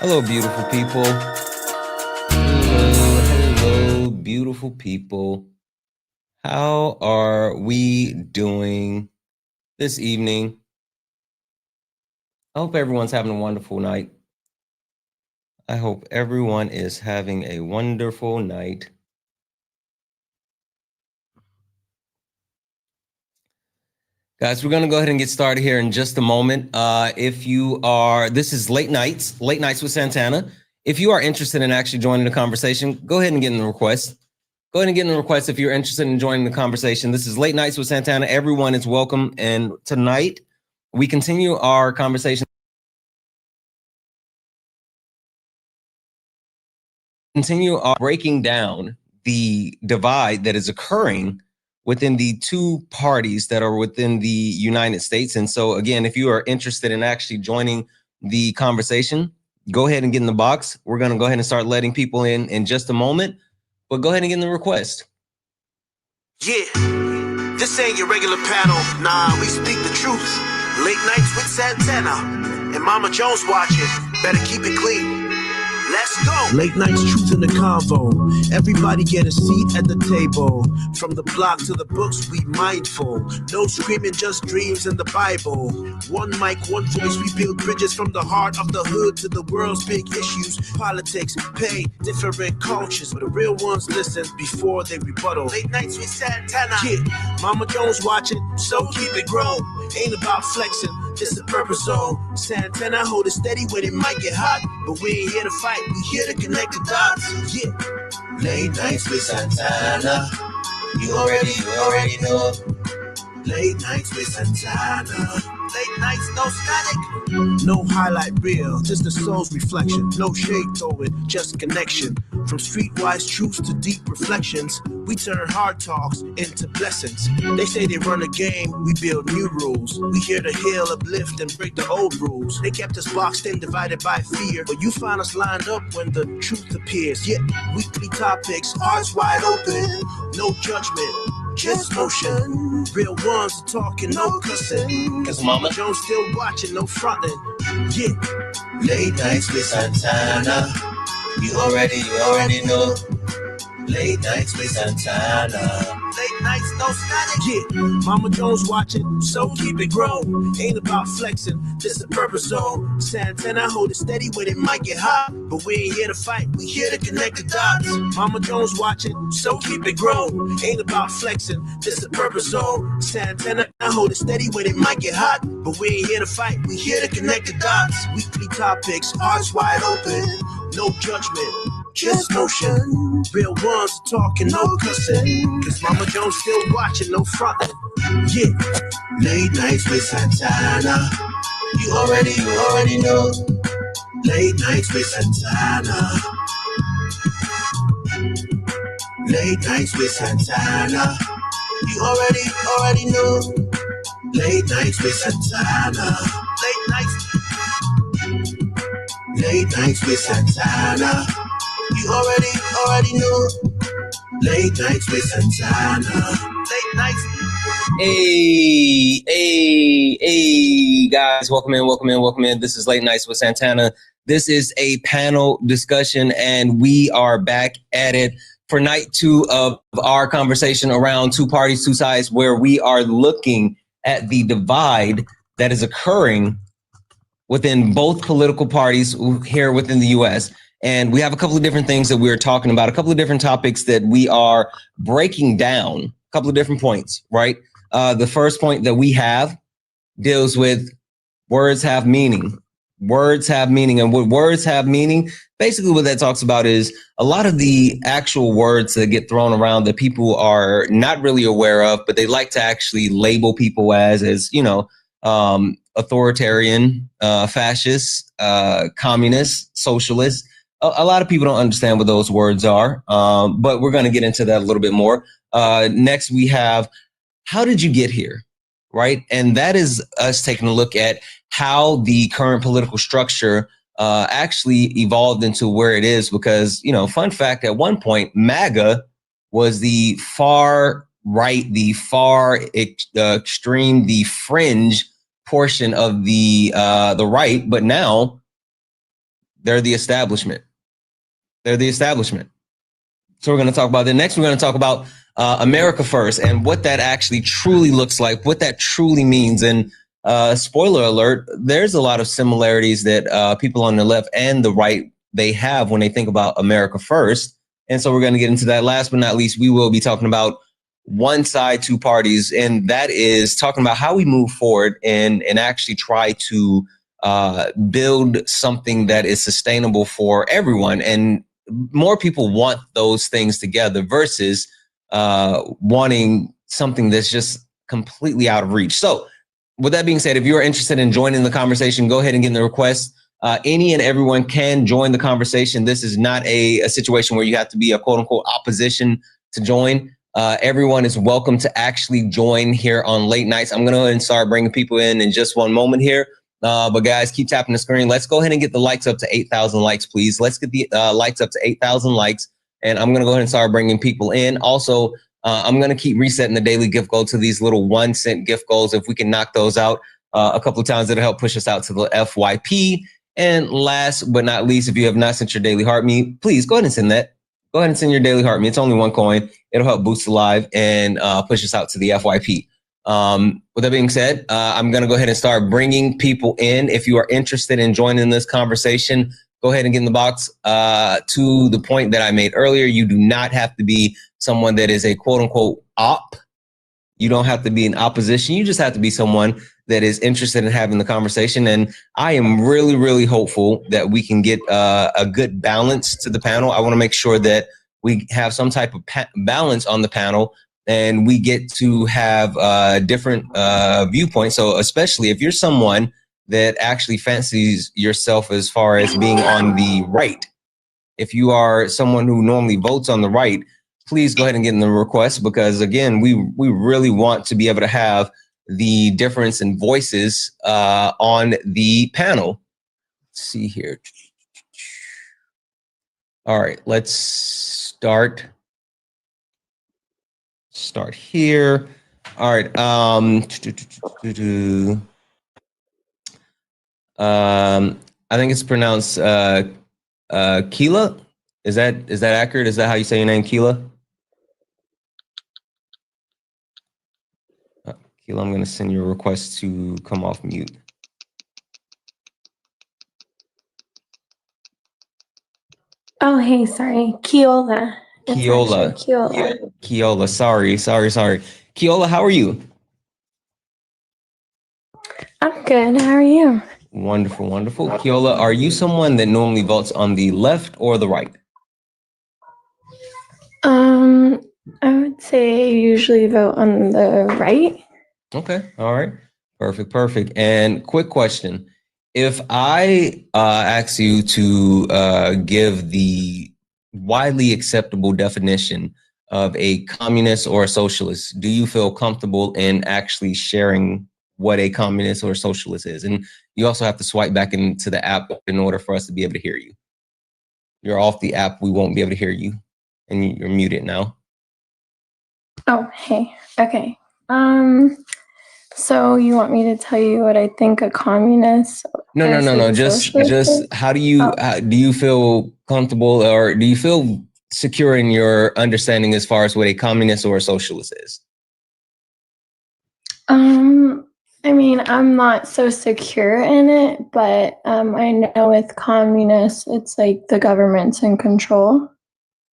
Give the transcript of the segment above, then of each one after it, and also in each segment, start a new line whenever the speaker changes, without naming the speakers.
Hello, beautiful people. Hello, beautiful people. How are we doing this evening? I hope everyone's having a wonderful night. I hope everyone is having a wonderful night. Guys, we're going to go ahead and get started here in just a moment. This is Late Nights with Santana. If you are interested in actually joining the conversation, go ahead and get in the request. Go ahead and get in the request if you're interested in joining the conversation. This is Late Nights with Santana. Everyone is welcome. And tonight, we continue our conversation. Breaking down the divide that is occurring within the two parties that are within the United States. And so again, if you are interested in actually joining the conversation, go ahead and get in the box. We're going to go ahead and start letting people in just a moment, but go ahead and get in the request.
Yeah, this ain't your regular panel. Nah, we speak the truth. Late Nights with Santana and Mama Jones watching. Better keep it clean. Let's go. Late Nights truth in the convo. Everybody get a seat at the table. From the block to the books, we mindful. No screaming, just dreams in the Bible. One mic, one voice, we build bridges from the heart of the hood to the world's big issues. Politics, pay, different cultures. But the real ones listen before they rebuttal. Late Nights with Santana. Yeah, Mama Jones watching, so keep it grown. Ain't about flexing, it's the purpose zone. Santana hold it steady when it might get hot. But we ain't here to fight, we here to connect the dots. Yeah. Late Nights with Santana. You already know. Late Nights with Santana. Late nights, no static. No highlight reel, just the soul's reflection. No shade throwing, just connection. From streetwise truths to deep reflections, we turn hard talks into blessings. They say they run a game, we build new rules. We here to heal, uplift, and break the old rules. They kept us boxed in, divided by fear. But you find us lined up when the truth appears. Yeah, weekly topics, hearts wide open. No judgment, just motion. Real ones talking, no cussing. Cause Mama Jones still watching, no fronting. Yeah. Late Nights with Santana. You already know. Late Nights with Santana. Late nights, no static. Yeah, Mama Jones watching, so keep it grown. Ain't about flexing, this the purpose zone. Santana hold it steady when it might get hot. But we ain't here to fight, we here to connect the dots. Mama Jones watching, so keep it grown. Ain't about flexing, this the purpose zone. Santana hold it steady when it might get hot. But we ain't here to fight, we here to connect the dots. Weekly topics, hearts wide open. No judgment, just motion. Real ones talking, no cussing. Cause Mama Jones still watching, no frontin'. Yeah. Late Nights with Santana. You already know. Late Nights with Santana. Late Nights with Santana. You already know. Late Nights with Santana. Late Nights. Late Nights with Santana. You already know. Late Nights with Santana. Late Nights.
Hey, guys, welcome in. This is Late Nights with Santana. This is a panel discussion, and we are back at it for night 2 of our conversation around two parties, two sides, where we are looking at the divide that is occurring within both political parties here within the U.S. And we have a couple of different things that we're talking about, a couple of different topics that we are breaking down, a couple of different points, right? The first point that we have deals with words have meaning. Words have meaning. And what words have meaning, basically what that talks about is a lot of the actual words that get thrown around that people are not really aware of, but they like to actually label people as, you know, authoritarian, fascist, communist, socialist. A lot of people don't understand what those words are, but we're going to get into that a little bit more. Next, we have, how did you get here, right? And that is us taking a look at how the current political structure actually evolved into where it is. Because, you know, fun fact, at one point, MAGA was the far right, the far extreme, the fringe portion of the right, but now they're the establishment. They're the establishment. So we're going to talk about that. Next, we're going to talk about America First and what that actually truly looks like, what that truly means. And spoiler alert, there's a lot of similarities that people on the left and the right, they have when they think about America First. And so we're going to get into that. Last but not least, we will be talking about one side, two parties, and that is talking about how we move forward and actually try to build something that is sustainable for everyone. And more people want those things together versus wanting something that's just completely out of reach. So with that being said, if you're interested in joining the conversation, go ahead and get in the request. Any and everyone can join the conversation. This is not a situation where you have to be a quote unquote opposition to join. Everyone is welcome to actually join here on Late Nights. I'm going to go ahead and start bringing people in just one moment here. But guys, keep tapping the screen. Let's go ahead and get the likes up to 8,000 likes, please. Let's get the likes up to 8,000 likes. And I'm going to go ahead and start bringing people in. Also, I'm going to keep resetting the daily gift goal to these little 1 cent gift goals. If we can knock those out a couple of times, it'll help push us out to the FYP. And last but not least, if you have not sent your daily heart me, please go ahead and send that. Go ahead and send your daily heart me. It's only 1 coin. It'll help boost the live and push us out to the FYP. With that being said, I'm going to go ahead and start bringing people in. If you are interested in joining this conversation, go ahead and get in the box. To the point that I made earlier, you do not have to be someone that is a quote unquote op. You don't have to be in opposition. You just have to be someone that is interested in having the conversation. And I am really, really hopeful that we can get a good balance to the panel. I want to make sure that we have some type of balance on the panel and we get to have different viewpoints. So especially if you're someone that actually fancies yourself as far as being on the right, if you are someone who normally votes on the right, please go ahead and get in the request, because again, we really want to be able to have the difference in voices on the panel. Let's see here. All right, let's start here. All right. I think it's pronounced Keela. Is that accurate? Is that how you say your name, Keela? Keela, I'm going to send you a request to come off mute.
Oh, hey, sorry. Keola.
Keola. Keola. Sorry. Keola, how are you?
I'm good. How are you?
Wonderful. Keola, are you someone that normally votes on the left or the right?
I would say I usually vote on the right.
Okay. All right. Perfect. And quick question. If I ask you to give the widely acceptable definition of a communist or a socialist, do you feel comfortable in actually sharing what a communist or a socialist is? And you also have to swipe back into the app in order for us to be able to hear you. You're off the app. We won't be able to hear you. And you're muted now.
Oh, hey. Okay. So you want me to tell you what I think a communist?
No. Just how do you feel comfortable, or do you feel secure in your understanding as far as what a communist or a socialist is?
I mean, I'm not so secure in it, but I know with communists, it's like the government's in control.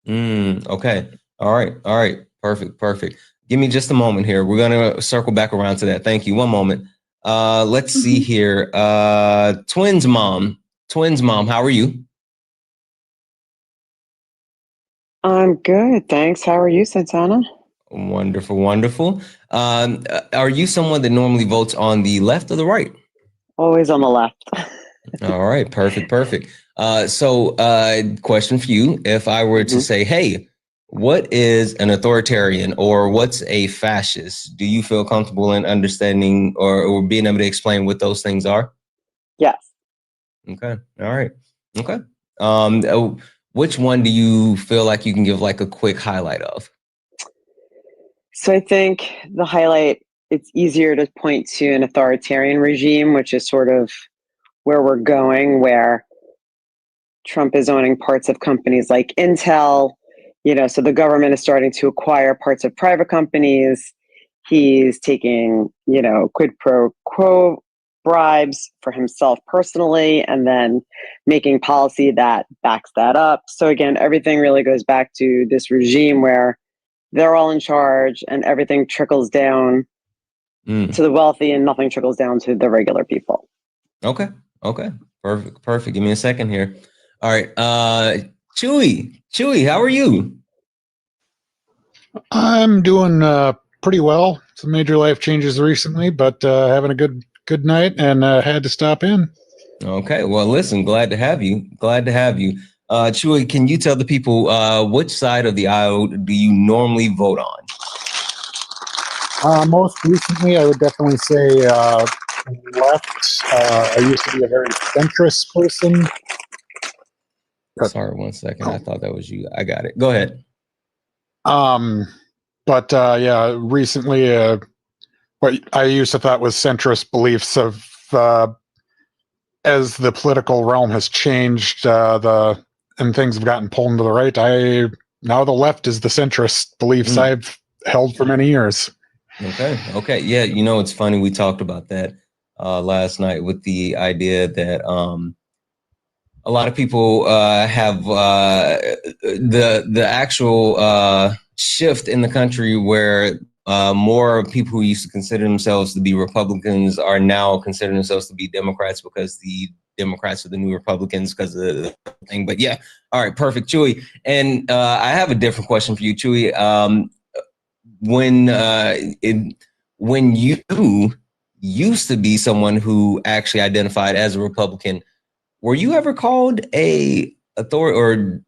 Okay. All right. Perfect. Give me just a moment here. We're going to circle back around to that. Thank you. One moment. Let's see here. Twins mom, how are you?
I'm good, thanks. How are you, Santana?
Wonderful. Are you someone that normally votes on the left or the right?
Always on the left.
All right, perfect. So question for you. If I were to say, hey, what is an authoritarian or what's a fascist? Do you feel comfortable in understanding or being able to explain what those things are?
Yes.
Okay. All right. Okay. Which one do you feel like you can give like a quick highlight of?
So I think the highlight it's easier to point to an authoritarian regime, which is sort of where we're going, where Trump is owning parts of companies like Intel, so the government is starting to acquire parts of private companies. He's taking, quid pro quo bribes for himself personally, and then making policy that backs that up. So again, everything really goes back to this regime where they're all in charge and everything trickles down to the wealthy and nothing trickles down to the regular people.
Okay. Perfect. Give me a second here. All right. Chewy, how are you?
I'm doing pretty well. Some major life changes recently, but having a good night, and had to stop in.
Okay. Well, listen, glad to have you. Chewy, can you tell the people which side of the aisle do you normally vote on?
Most recently, I would definitely say left. I used to be a very centrist person.
Sorry, 1 second. I thought that was you. I got it. Go ahead.
But yeah, recently, what I used to thought was centrist beliefs of as the political realm has changed, and things have gotten pulled into the right. Now the left is the centrist beliefs I've held for many years.
Okay. Yeah, it's funny. We talked about that last night with the idea that a lot of people have the actual shift in the country where more people who used to consider themselves to be Republicans are now considering themselves to be Democrats because the Democrats are the new Republicans because of the thing. But yeah, all right, perfect, Chewy. And I have a different question for you, Chewy. When you used to be someone who actually identified as a Republican, were you ever called a authority, or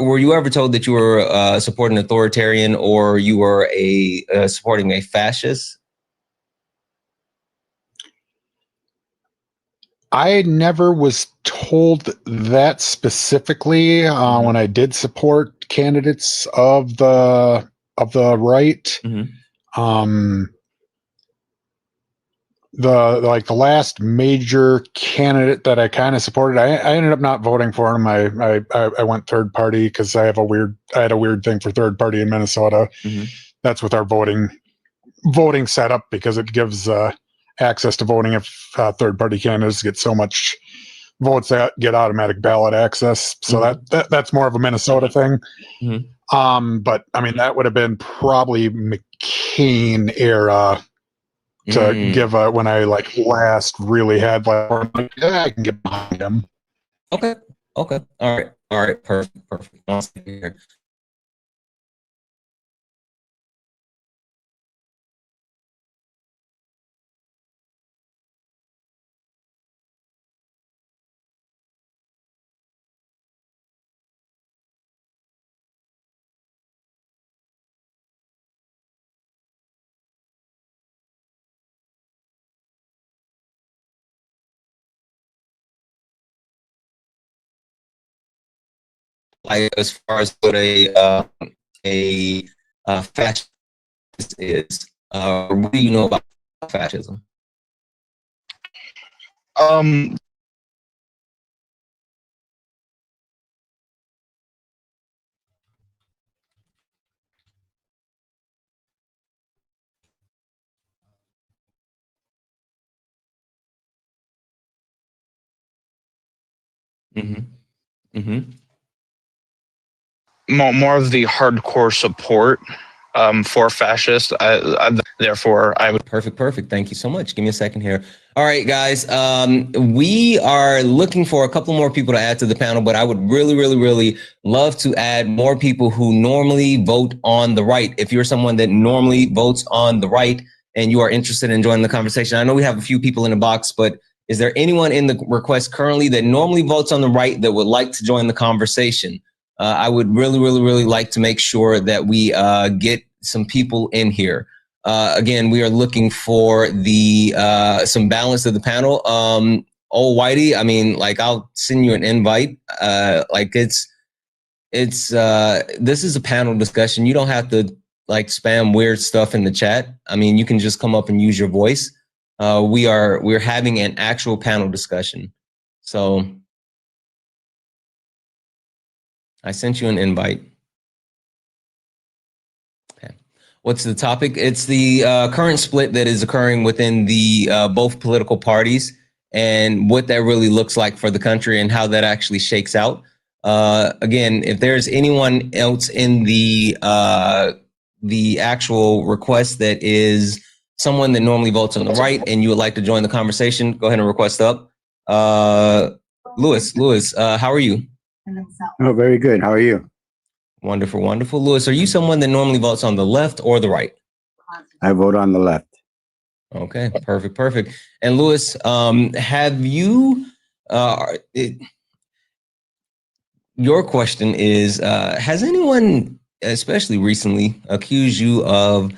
were you ever told that you were supporting an authoritarian, or you were supporting a fascist?
I never was told that specifically when I did support candidates of the right. The last major candidate that I kind of supported, I ended up not voting for him. I went third party because I had a weird thing for third party in Minnesota. That's with our voting setup, because it gives access to voting if third party candidates get so much votes that get automatic ballot access. So that's more of a Minnesota thing. But I mean, that would have been probably McCain era to give when I last really had I can get behind him.
Okay. All right. Perfect. As far as what a fascist is, what do you know about fascism?
More of the hardcore support for fascists. Therefore, I would.
Perfect. Thank you so much. Give me a second here. All right, guys. We are looking for a couple more people to add to the panel, but I would really love to add more people who normally vote on the right. If you're someone that normally votes on the right and you are interested in joining the conversation, I know we have a few people in the box, but is there anyone in the request currently that normally votes on the right that would like to join the conversation? I would really like to make sure that we get some people in here. Again, we are looking for some balance of the panel. Whitey, I mean, I'll send you an invite. This is a panel discussion. You don't have to like spam weird stuff in the chat, I mean, you can just come up and use your voice. We're having an actual panel discussion. So I sent you an invite. Okay. What's the topic? It's the current split that is occurring within the both political parties and what that really looks like for the country and how that actually shakes out. Again, if there's anyone else in the actual request that is someone that normally votes on the right and you would like to join the conversation, go ahead and request up. Lewis, how are you?
Oh, very good. How are you?
Wonderful, wonderful. Lewis, are you someone that normally votes on the left or the right?
I vote on the left.
Okay, perfect. And Lewis, have you, your question is, has anyone, especially recently, accused you of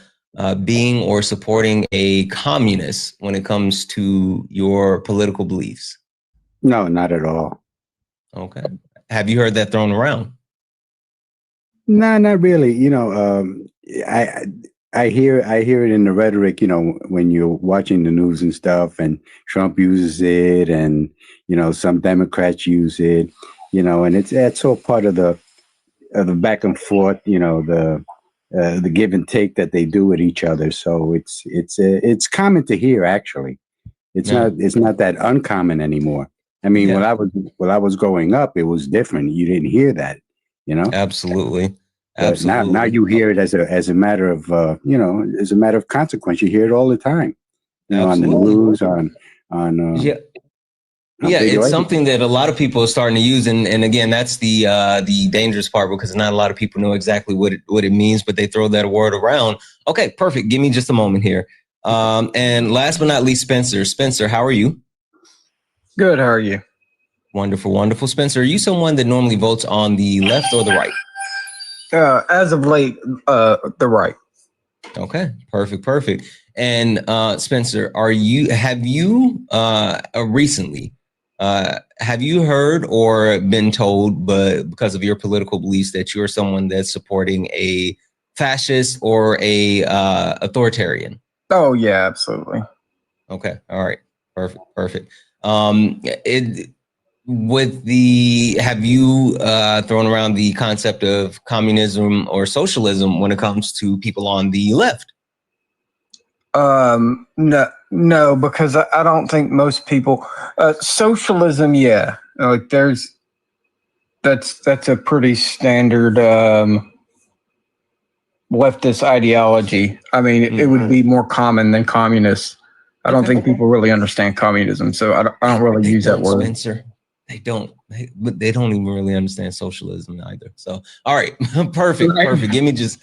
being or supporting a communist when it comes to your political beliefs?
No, not at all.
Okay. Have you heard that thrown around?
No, not really. You know, I hear it in the rhetoric, you know, when you're watching the news and stuff, and Trump uses it, and you know, some Democrats use it, you know, and it's all part of the back and forth, you know, the give and take that they do with each other. So it's common to hear, actually. It's not that uncommon anymore. I mean, when I was growing up, it was different. You didn't hear that, you know.
Absolutely.
But now you hear it as a matter of you know, as a matter of consequence. You hear it all the time, you know, on the news, on
it's something that a lot of people are starting to use, and again, that's the dangerous part, because not a lot of people know exactly what it means, but they throw that word around. Okay, perfect. Give me just a moment here. And last but not least, Spencer, how are you?
Good. How are you?
Wonderful. Spencer, are you someone that normally votes on the left or the right?
As of late, the right.
Okay, perfect. And Spencer, have you recently have you heard or been told, but because of your political beliefs, that you're someone that's supporting a fascist or a authoritarian?
Oh yeah, absolutely.
Okay, all right, perfect. Have you thrown around the concept of communism or socialism when it comes to people on the left?
No, because I don't think most people, socialism. Yeah. Like that's a pretty standard, leftist ideology. I mean, it would be more common than communist. I don't think people really understand communism, so I don't really use that word.
Spencer, they don't even really understand socialism either. So, all right, perfect. Give me just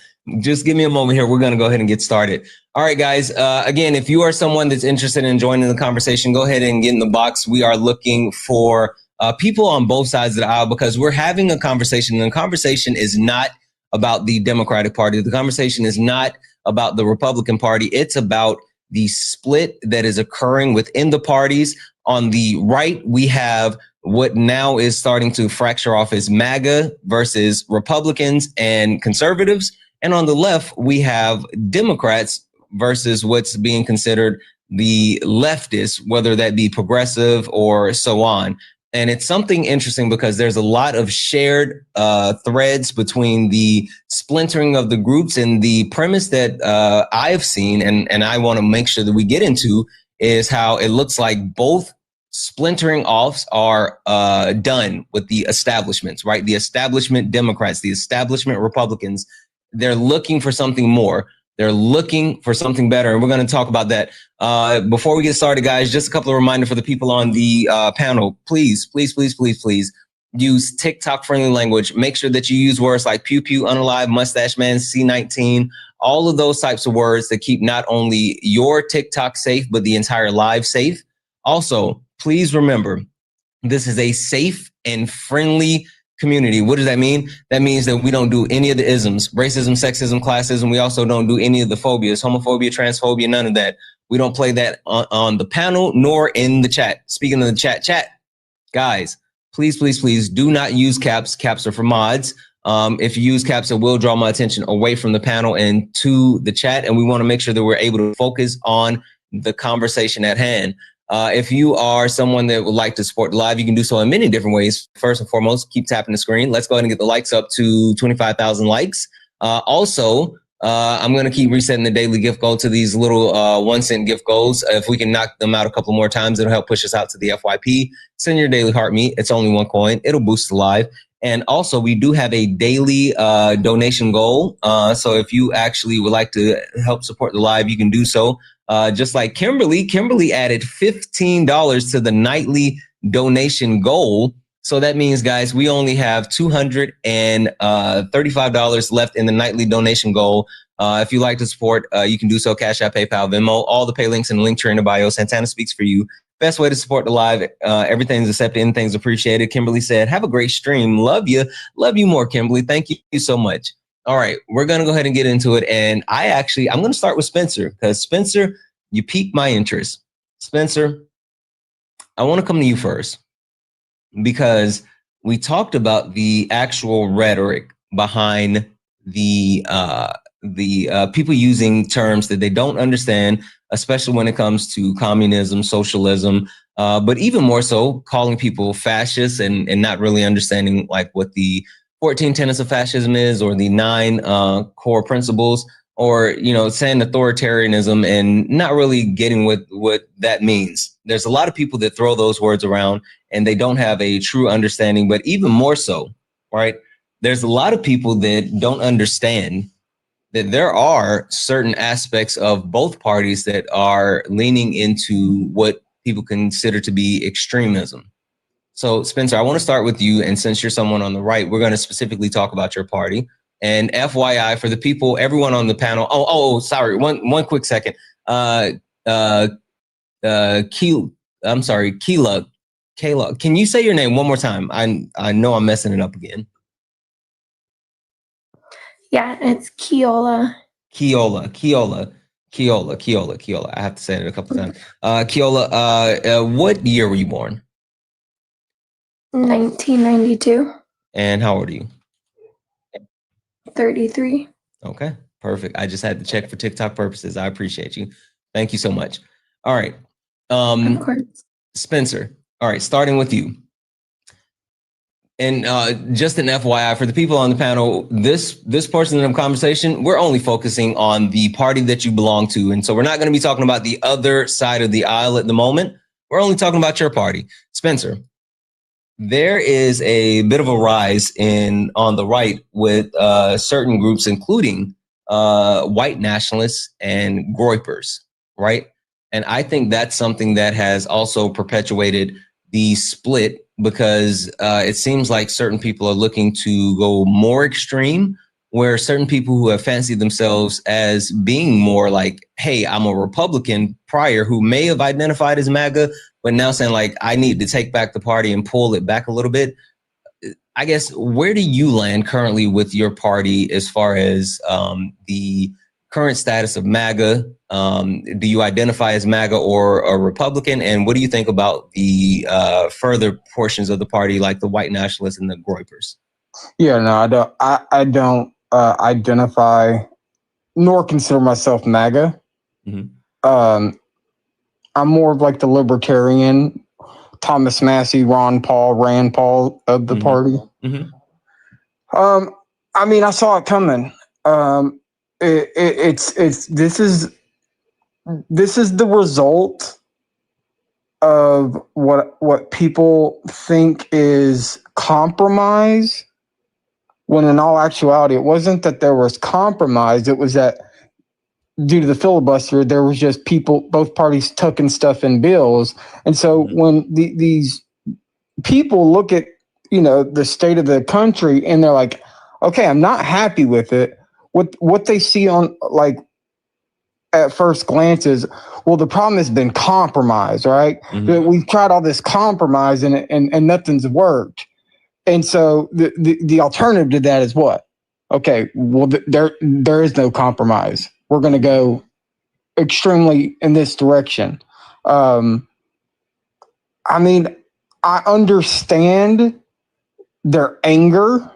give me a moment here. We're gonna go ahead and get started. All right, guys. Again, if you are someone that's interested in joining the conversation, go ahead and get in the box. We are looking for people on both sides of the aisle, because we're having a conversation, and the conversation is not about the Democratic Party. The conversation is not about the Republican Party. It's about the split that is occurring within the parties. On the right, we have what now is starting to fracture off as MAGA versus Republicans and conservatives. And on the left, we have Democrats versus what's being considered the leftists, whether that be progressive or so on. And it's something interesting because there's a lot of shared threads between the splintering of the groups, and the premise that I've seen, and I want to make sure that we get into, is how it looks like both splintering offs are done with the establishments, right? The establishment Democrats, the establishment Republicans, they're looking for something more. They're looking for something better. And we're going to talk about that. Before we get started, guys, just a couple of reminders for the people on the panel. Please use TikTok friendly language. Make sure that you use words like pew pew, unalive, mustache man, C19, all of those types of words that keep not only your TikTok safe, but the entire live safe. Also, please remember, this is a safe and friendly community. What does that mean? That means that we don't do any of the isms, racism, sexism, classism. We also don't do any of the phobias, homophobia, transphobia, none of that. We don't play that on the panel nor in the chat. Speaking of the chat, guys, please do not use caps. Caps are for mods. If you use caps, it will draw my attention away from the panel and to the chat. And we want to make sure that we're able to focus on the conversation at hand. If you are someone that would like to support the live, you can do so in many different ways. First and foremost, keep tapping the screen. Let's go ahead and get the likes up to 25,000 likes. I'm going to keep resetting the daily gift goal to these little 1-cent gift goals. If we can knock them out a couple more times, it'll help push us out to the FYP. Send your daily heart meat. It's only 1 coin. It'll boost the live. And also, we do have a daily donation goal. So if you actually would like to help support the live, you can do so. Just like Kimberly. Kimberly added $15 to the nightly donation goal. So that means, guys, we only have $235 left in the nightly donation goal. If you like to support, you can do so. Cash App, PayPal, Venmo, all the pay links in the link tree in the bio. Santana speaks for you. Best way to support the live. Everything's accepted. Anything's appreciated. Kimberly said, have a great stream. Love you. Love you more, Kimberly. Thank you so much. All right, we're going to go ahead and get into it. And I'm going to start with Spencer, because Spencer, you piqued my interest. Spencer, I want to come to you first, because we talked about the actual rhetoric behind the people using terms that they don't understand, especially when it comes to communism, socialism, but even more so calling people fascists and not really understanding like what the 14 tenets of fascism is, or the 9 core principles, or, you know, saying authoritarianism and not really getting what that means. There's a lot of people that throw those words around and they don't have a true understanding. But even more so, right, there's a lot of people that don't understand that there are certain aspects of both parties that are leaning into what people consider to be extremism. So, Spencer, I want to start with you. And since you're someone on the right, we're going to specifically talk about your party. And FYI, for the people, everyone on the panel. Sorry. One quick second. Kayla. Can you say your name one more time? I know I'm messing it up again.
Yeah, it's Keola.
Keola. I have to say it a couple times. Keola, what year were you born?
1992.
And how old are you?
33.
Okay, perfect. I just had to check for TikTok purposes. I appreciate you. Thank you so much. All right.
Of course.
Spencer. All right, starting with you. And just an FYI for the people on the panel, this portion of the conversation, we're only focusing on the party that you belong to. And so we're not going to be talking about the other side of the aisle at the moment. We're only talking about your party. Spencer, there is a bit of a rise on the right with certain groups, including white nationalists and groypers, right? And I think that's something that has also perpetuated the split, because it seems like certain people are looking to go more extreme, where certain people who have fancied themselves as being more like, hey, I'm a Republican prior, who may have identified as MAGA, but now saying like, I need to take back the party and pull it back a little bit. I guess, where do you land currently with your party as far as the current status of MAGA? Do you identify as MAGA or a Republican? And what do you think about the further portions of the party, like the white nationalists and the groypers?
Yeah, no, I don't identify nor consider myself MAGA. Mm-hmm. I'm more of like the libertarian, Thomas Massey, Rand Paul of the party. Mm-hmm. I mean, I saw it coming. This is the result of what people think is compromise, when in all actuality, it wasn't that there was compromise. It was that due to the filibuster, there was just both parties tucking stuff in bills. And so when these people look at, the state of the country and they're like, okay, I'm not happy with it. What they see on like at first glance is, well, the problem has been compromise, right? Mm-hmm. We've tried all this compromise and nothing's worked. And so the alternative to that is what? Okay, well, there is no compromise. We're going to go extremely in this direction. I mean, I understand their anger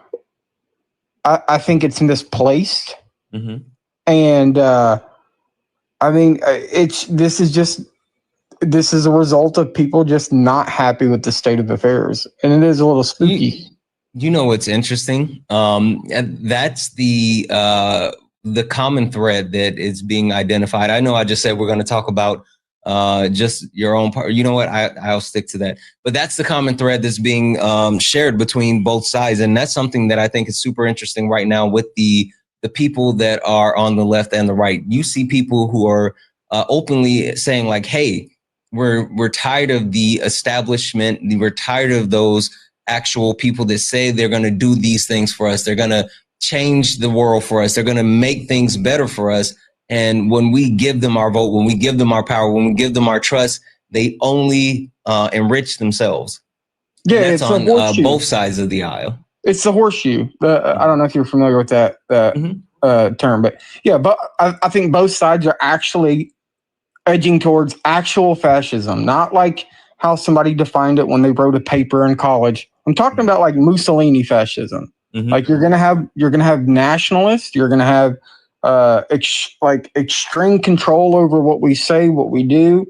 I think it's misplaced.
Mm-hmm.
And I mean, this is a result of people just not happy with the state of affairs, and it is a little spooky.
You know what's interesting? And that's the common thread that is being identified. I know I just said we're going to talk about just your own part. You know what? I'll stick to that. But that's the common thread that's being shared between both sides, and that's something that I think is super interesting right now with the people that are on the left and the right. You see people who are openly saying like, "Hey, we're tired of the establishment. We're tired of those actual people that say they're going to do these things for us. They're going to change the world for us. They're going to make things better for us. And when we give them our vote, when we give them our power, when we give them our trust, they only enrich themselves."
Yeah,
and that's
it's
on
both
sides of the aisle.
It's the horseshoe. I don't know if you're familiar with that term, but yeah, but I think both sides are actually edging towards actual fascism, not like how somebody defined it when they wrote a paper in college. I'm talking about like Mussolini fascism.
Mm-hmm.
Like you're gonna have nationalists. You're gonna have extreme control over what we say, what we do,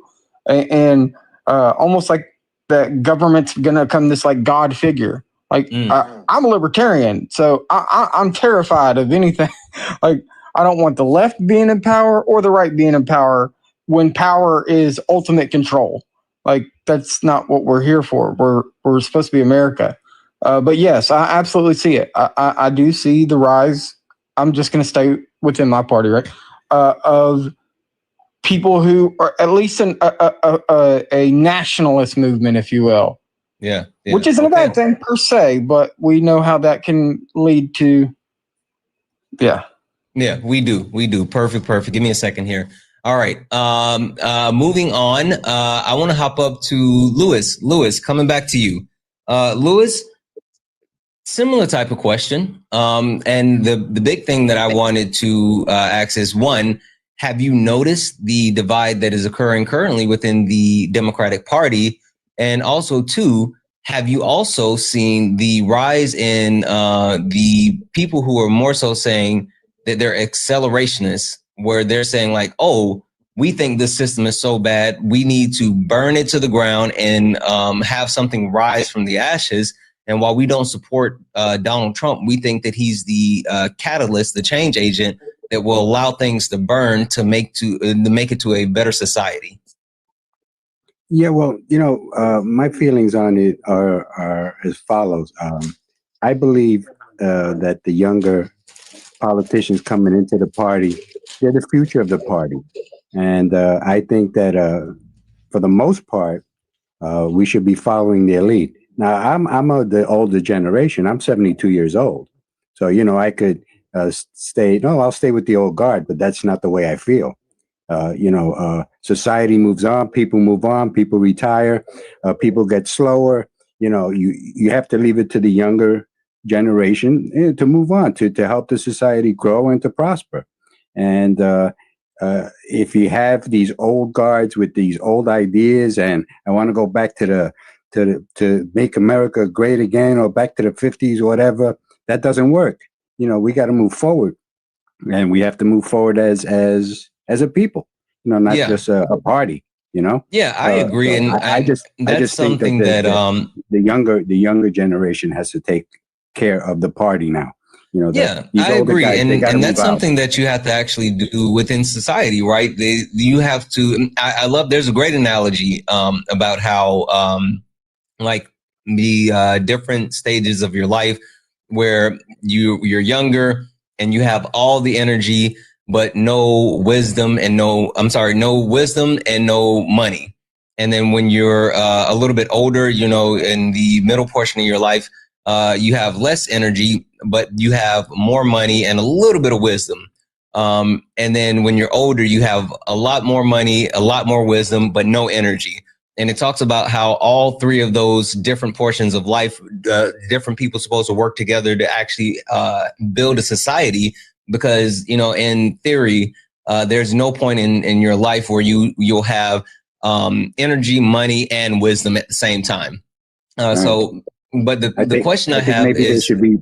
and almost like the government's gonna come this like God figure. Like I'm a libertarian, so I'm terrified of anything. Like I don't want the left being in power or the right being in power when power is ultimate control. Like that's not what we're here for. We're supposed to be America. But yes, I absolutely see it. I do see the rise. I'm just going to stay within my party, right? Of people who are at least a nationalist movement, if you will.
Yeah.
Which isn't a bad thing per se, but we know how that can lead to. Yeah.
Yeah, we do. Perfect. Give me a second here. All right. Moving on. I want to hop up to Lewis. Lewis, coming back to you. Lewis, similar type of question. And the big thing that I wanted to ask is, one, have you noticed the divide that is occurring currently within the Democratic Party? And also, two, have you also seen the rise in the people who are more so saying that they're accelerationists, where they're saying like, oh, we think this system is so bad, we need to burn it to the ground and have something rise from the ashes. And while we don't support Donald Trump, we think that he's the catalyst, the change agent that will allow things to burn to make it to a better society.
Yeah, well, my feelings on it are as follows. I believe that the younger politicians coming into the party, they're the future of the party. And I think that for the most part, we should be following their lead. Now, I'm of the older generation. I'm 72 years old. So, I could I'll stay with the old guard, but that's not the way I feel. Society moves on, people move on, people retire, people get slower. You have to leave it to the younger generation to move on, to help the society grow and to prosper. And if you have these old guards with these old ideas, and I want to go back to make America great again, or back to the 50s or whatever, that doesn't work. We got to move forward, and we have to move forward as a people, not just a party.
Yeah, I agree,
so
and
I just think that the younger generation has to take care of the party now.
I agree, guys, and that's something that you have to actually do within society, right? You have to. I love. There's a great analogy about how like the different stages of your life where you're younger and you have all the energy, but no wisdom and no wisdom and no money. And then when you're a little bit older, in the middle portion of your life, you have less energy, but you have more money and a little bit of wisdom. And then when you're older, you have a lot more money, a lot more wisdom, but no energy. And it talks about how all three of those different portions of life, different people supposed to work together to actually build a society. Because, in theory, there's no point in your life where you'll have energy, money, and wisdom at the same time. So But the question I
think
have
maybe there
is,
should be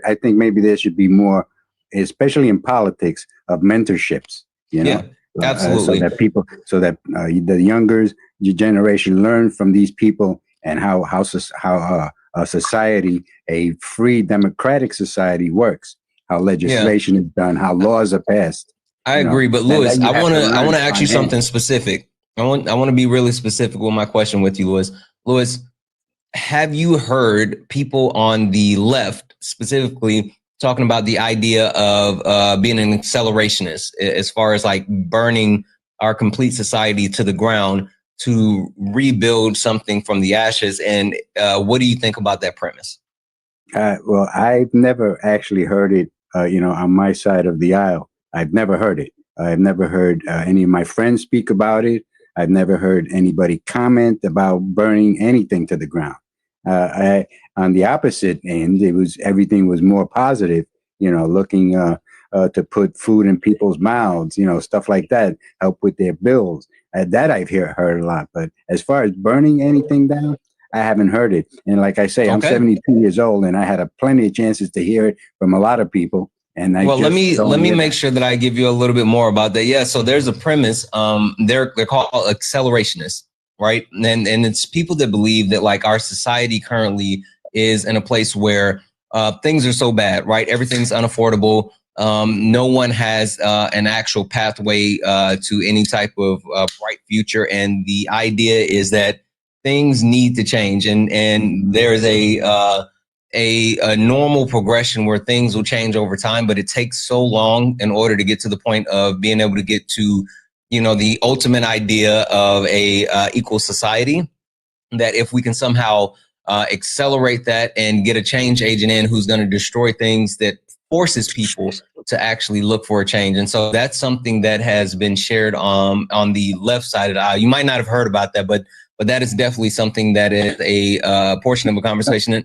I think maybe there should be more, especially in politics, of mentorships. You know,
yeah, absolutely.
so that the younger generation learn from these people, and how a society, a free democratic society works, how legislation is done, how laws are passed.
I agree, but Louis, I want to ask you something
hand.
specific. I want to be really specific with my question with you, Louis. Louis, have you heard people on the left specifically talking about the idea of being an accelerationist, as far as like burning our complete society to the ground to rebuild something from the ashes? And what do you think about that premise?
Well, I've never actually heard it, on my side of the aisle. I've never heard it. I've never heard any of my friends speak about it. I've never heard anybody comment about burning anything to the ground. On the opposite end, everything was more positive, looking to put food in people's mouths, stuff like that, help with their bills. That I've heard a lot. But as far as burning anything down, I haven't heard it. And like I say, I'm 72 years old, and I had plenty of chances to hear it from a lot of people. And
let me make sure that I give you a little bit more about that. Yeah, so there's a premise. They're called accelerationists, right? And it's people that believe that like our society currently is in a place where things are so bad, right? Everything's unaffordable. No one has an actual pathway to any type of bright future, and the idea is that things need to change, and there's a normal progression where things will change over time, but it takes so long in order to get to the point of being able to get to, the ultimate idea of a equal society, that if we can somehow accelerate that and get a change agent in who's going to destroy things, that forces people to actually look for a change. And so that's something that has been shared on the left side of the aisle. You might not have heard about that, but that is definitely something that is a portion of a conversation.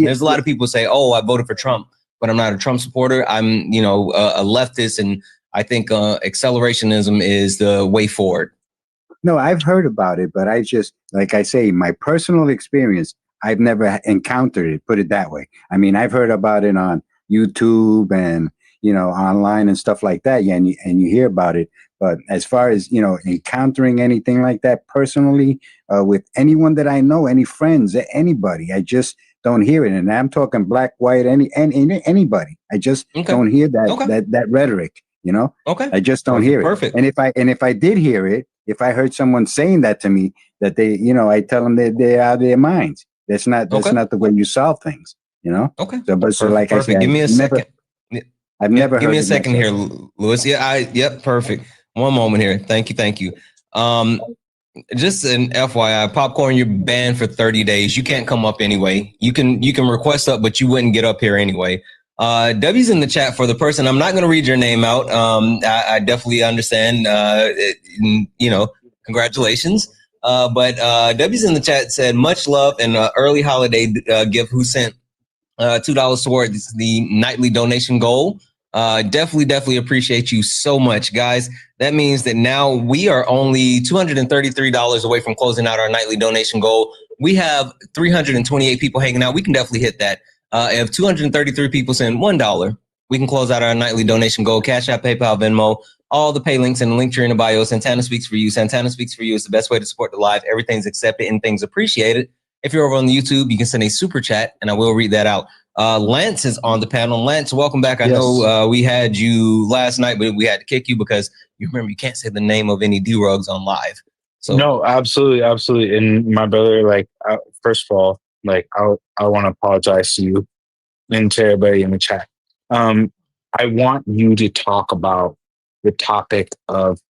There's a lot of people say, "Oh, I voted for Trump, but I'm not a Trump supporter. I'm, a leftist, and I think accelerationism is the way forward."
No, I've heard about it, but I just, like I say, my personal experience, I've never encountered it. Put it that way. I mean, I've heard about it on YouTube and online and stuff like that. Yeah, and you hear about it. But as far as encountering anything like that personally with anyone that I know, any friends, anybody, I just don't hear it. And I'm talking black, white, anybody. I just don't hear that rhetoric. I just don't hear it.
Perfect.
And if I did hear it, if I heard someone saying that to me, that they, I tell them that they're out of their minds. That's not the way you solve things.
Okay.
So like I said,
give me a second.
I've never heard.
Give me a second here, Louis. Perfect. One moment here. Thank you. Just an FYI, Popcorn, you're banned for 30 days. You can't come up anyway. You can request up, but you wouldn't get up here anyway. W's in the chat for the person. I'm not going to read your name out. I definitely understand. Congratulations. But W's in the chat said, much love and early holiday gift. Who sent $2 towards the nightly donation goal? Definitely appreciate you so much, guys. That means that now we are only $233 away from closing out our nightly donation goal. We have 328 people hanging out. We can definitely hit that. If 233 people send $1, we can close out our nightly donation goal. Cash App, PayPal, Venmo, all the pay links and the link tree in the bio. Santana Speaks for You. Santana Speaks for You is the best way to support the live. Everything's accepted and things appreciated. If you're over on YouTube, you can send a super chat and I will read that out. Lance is on the panel. Lance, welcome back. I know we had you last night, but we had to kick you because you remember you can't say the name of any D-Rugs on live. So
no, absolutely. And my brother, first of all, I want to apologize to you and to everybody in the chat. I want you to talk about the topic of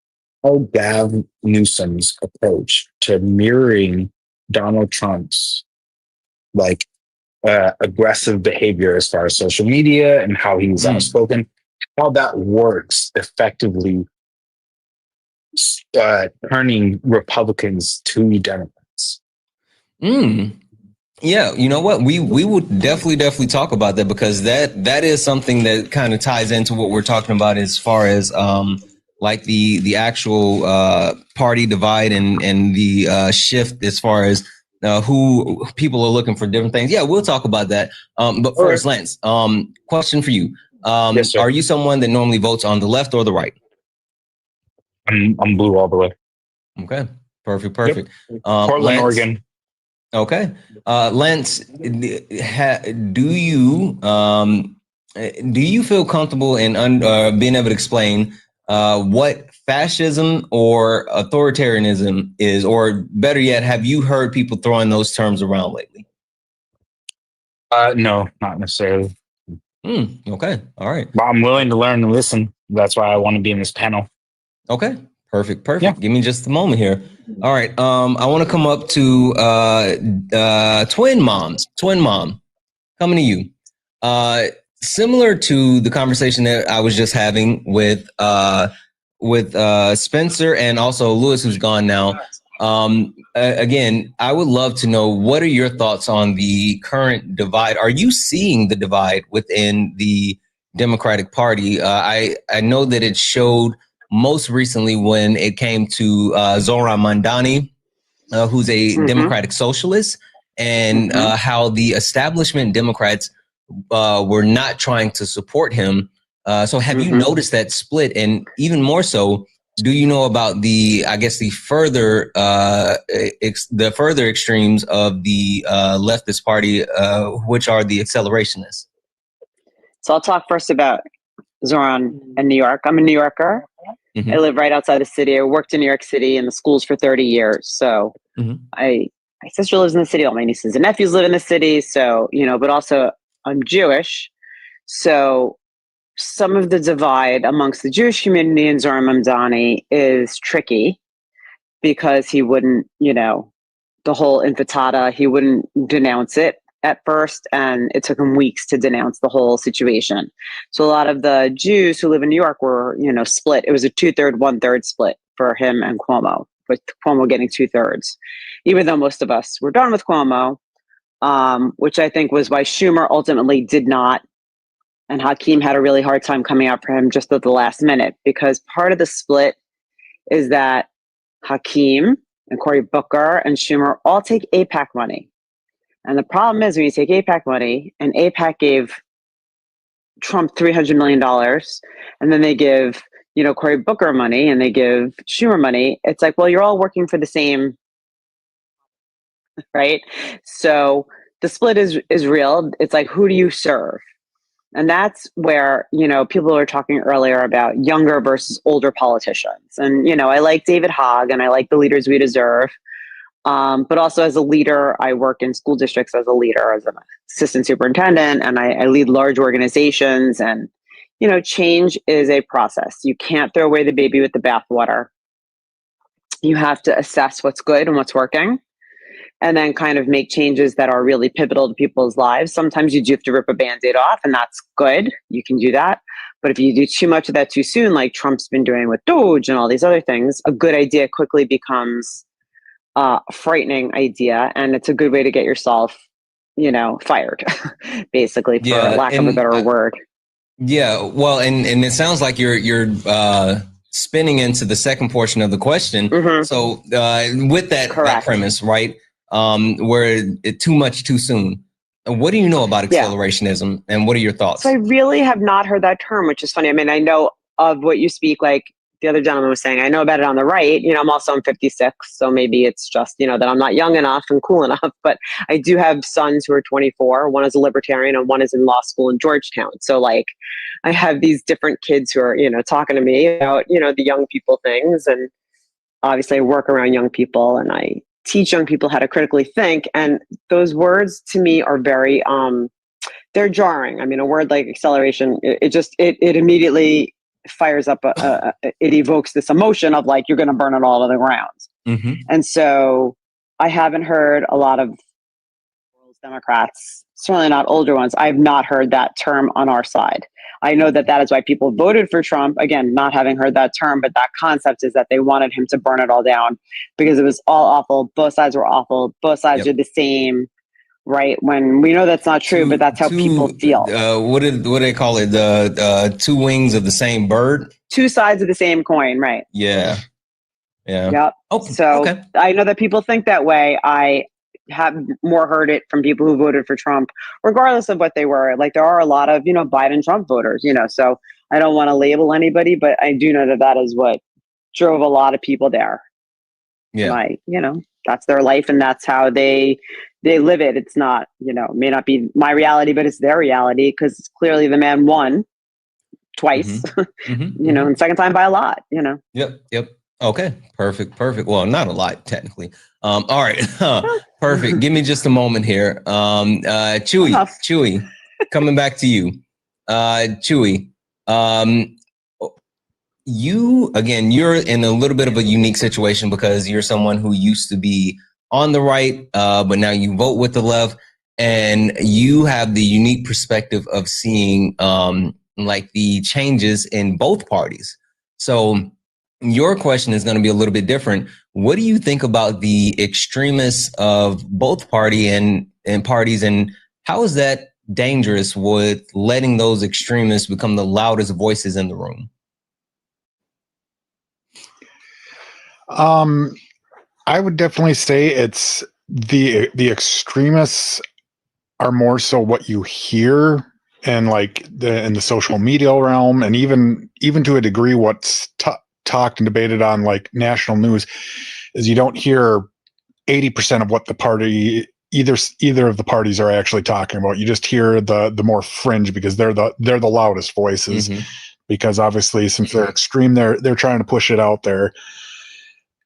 how Gavin Newsom's approach to mirroring Donald Trump's aggressive behavior as far as social media and how he's outspoken, how that works effectively, turning Republicans to Democrats.
Yeah, you know what? We would definitely talk about that, because that is something that kind of ties into what we're talking about as far as the actual party divide and the shift as far as who people are looking for different things. Yeah, we'll talk about that. But first, Lance, question for you.
Yes, sir.
Are you someone that normally votes on the left or the right?
I'm blue all the way.
Okay, perfect.
Yep. Portland,
Lance,
Oregon.
Okay, Lance, do you feel comfortable in being able to explain what fascism or authoritarianism is, or better yet, have you heard people throwing those terms around lately?
No, not necessarily.
Okay, all right.
But I'm willing to learn and listen. That's why I want to be in this panel.
Okay, perfect.
Yeah.
Give me just a moment here. All right, I want to come up to Twin Mom, coming to you. Similar to the conversation that I was just having with Spencer and also Lewis, who's gone now. Again, I would love to know, what are your thoughts on the current divide? Are you seeing the divide within the Democratic Party? I know that it showed most recently when it came to Zoran Mandani, who's a Democratic socialist, and how the establishment Democrats were not trying to support him. So have you noticed that split? And even more so, do you know about the further extremes of the leftist party, which are the accelerationists?
So I'll talk first about Zoran and New York. I'm a New Yorker. I live right outside the city. I worked in New York City in the schools for 30 years. So my sister lives in the city. All my nieces and nephews live in the city. So, but also I'm Jewish. So some of the divide amongst the Jewish community and Zoran Mamdani is tricky, because he wouldn't, the whole intifada, he wouldn't denounce it at first, and it took him weeks to denounce the whole situation. So a lot of the Jews who live in New York were, split. It was a 2/3, 1/3 split for him and Cuomo, with Cuomo getting 2/3, even though most of us were done with Cuomo, which I think was why Schumer ultimately did not, and Hakeem had a really hard time coming out for him just at the last minute, because part of the split is that Hakeem and Cory Booker and Schumer all take AIPAC money. And the problem is, when you take AIPAC money, and AIPAC gave Trump $300 million, and then they give, Cory Booker money, and they give Schumer money, it's like, well, you're all working for the same, right? So the split is real. It's like, who do you serve? And that's where, people were talking earlier about younger versus older politicians. And, I like David Hogg, and I like the leaders we deserve. But also, as a leader, I work in school districts as a leader, as an assistant superintendent, and I lead large organizations. And, change is a process. You can't throw away the baby with the bathwater. You have to assess what's good and what's working, and then kind of make changes that are really pivotal to people's lives. Sometimes you do have to rip a Band-Aid off, and that's good. You can do that. But if you do too much of that too soon, like Trump's been doing with Doge and all these other things, a good idea quickly becomes a frightening idea. And it's a good way to get yourself, fired, basically, for lack of a better word.
Yeah, well, and it sounds like you're spinning into the second portion of the question. So with that premise, right, where too much too soon, what do you know about accelerationism, and what are your thoughts?
So I really have not heard that term, which is funny. I mean, I know of what you speak, like the other gentleman was saying, I know about it on the right. I'm 56, so maybe it's just, that I'm not young enough and cool enough, but I do have sons who are 24. One is a libertarian and one is in law school in Georgetown. So like, I have these different kids who are, talking to me about, the young people things. And obviously I work around young people, and I teach young people how to critically think. And those words to me are very, they're jarring. I mean, a word like acceleration, it immediately fires up, it evokes this emotion of like, you're going to burn it all to the ground. And so I haven't heard a lot of Democrats, certainly not older ones. I've not heard that term on our side. I know that is why people voted for Trump. Again, not having heard that term, but that concept is that they wanted him to burn it all down because it was all awful. Both sides were awful. Both sides are the same, right? When we know that's not true, but that's how people feel.
What do they call it? The two wings of the same bird?
Two sides of the same coin, right?
Yeah.
Yep. So I know that people think that way. have more heard it from people who voted for Trump, regardless of what they were. Like there are a lot of, Biden Trump voters, so I don't want to label anybody, but I do know that that is what drove a lot of people there.
Yeah.
And that's their life and that's how they live it. It's not, may not be my reality, but it's their reality because clearly the man won twice, and second time by a lot,
Yep. Okay. Perfect. Well, not a lot technically. All right. Perfect. Give me just a moment here. Chewy, coming back to you. Chewy, you're in a little bit of a unique situation because you're someone who used to be on the right, but now you vote with the left, and you have the unique perspective of seeing like the changes in both parties. So your question is going to be a little bit different. What do you think about the extremists of both parties, and how is that dangerous with letting those extremists become the loudest voices in the room?
I would definitely say it's the extremists are more so what you hear and like in the social media realm, and even to a degree what's talked and debated on like national news is you don't hear 80% of what the party either of the parties are actually talking about. You just hear the more fringe because they're the loudest voices, because obviously since they're extreme, they're trying to push it out there.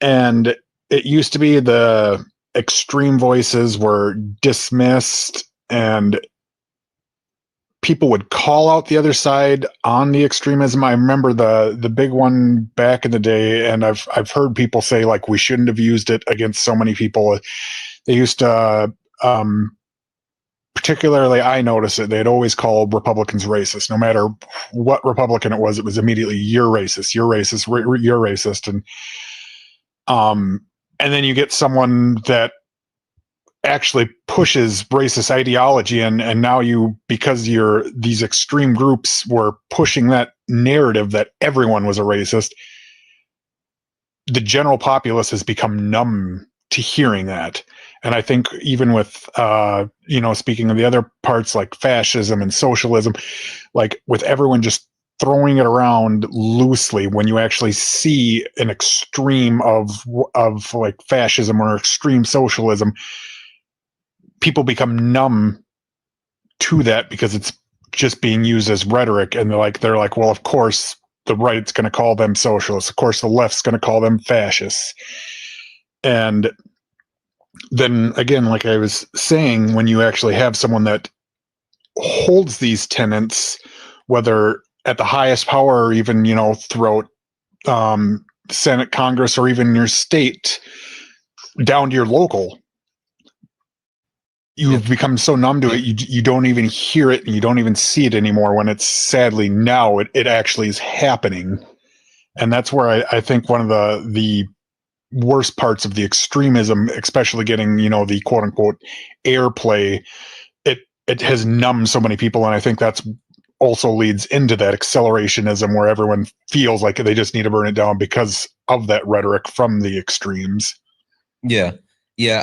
And it used to be the extreme voices were dismissed and people would call out the other side on the extremism. I remember the big one back in the day, and I've heard people say like we shouldn't have used it against so many people. They used to, particularly I noticed it, they'd always call Republicans racist. No matter what Republican it was immediately, you're racist, you're racist, you're racist. And then you get someone that actually pushes racist ideology, and now because these extreme groups were pushing that narrative that everyone was a racist, the general populace has become numb to hearing that. And I think even with speaking of the other parts like fascism and socialism, like with everyone just throwing it around loosely, when you actually see an extreme of like fascism or extreme socialism, people become numb to that because it's just being used as rhetoric. And they're like, well, of course the right's going to call them socialists. Of course the left's going to call them fascists. And then again, like I was saying, when you actually have someone that holds these tenets, whether at the highest power or even, throughout Senate, Congress, or even your state, down to your local, you've become so numb to it, you don't even hear it and you don't even see it anymore, when it's sadly now it actually is happening. And that's where I think one of the worst parts of the extremism, especially getting, the quote unquote airplay, it has numbed so many people. And I think that's also leads into that accelerationism where everyone feels like they just need to burn it down because of that rhetoric from the extremes.
Yeah,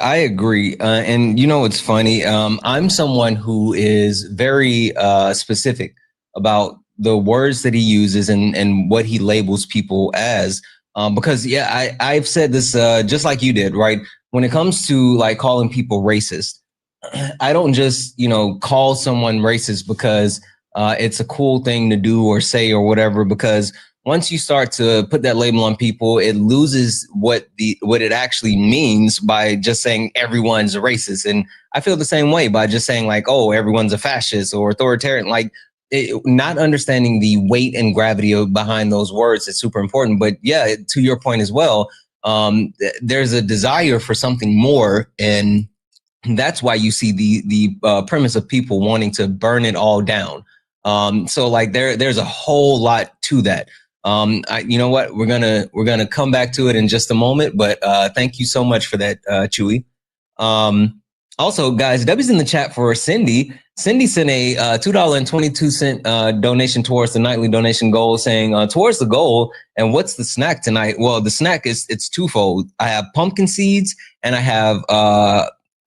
I agree. And it's funny. I'm someone who is very specific about the words that he uses and what he labels people as. Because I've said this just like you did, right? When it comes to like calling people racist, I don't just, call someone racist because it's a cool thing to do or say or whatever, because once you start to put that label on people, it loses what it actually means by just saying everyone's a racist. And I feel the same way by just saying like, oh, everyone's a fascist or authoritarian. Like not understanding the weight and gravity behind those words is super important. But yeah, to your point as well, there's a desire for something more, and that's why you see the premise of people wanting to burn it all down. So like there's a whole lot to that. You know what? We're gonna come back to it in just a moment. But thank you so much for that, Chewy. Also, guys, W's in the chat for Cindy. Cindy sent a $2.22 donation towards the nightly donation goal, saying towards the goal. And what's the snack tonight? Well, the snack it's twofold. I have pumpkin seeds and I have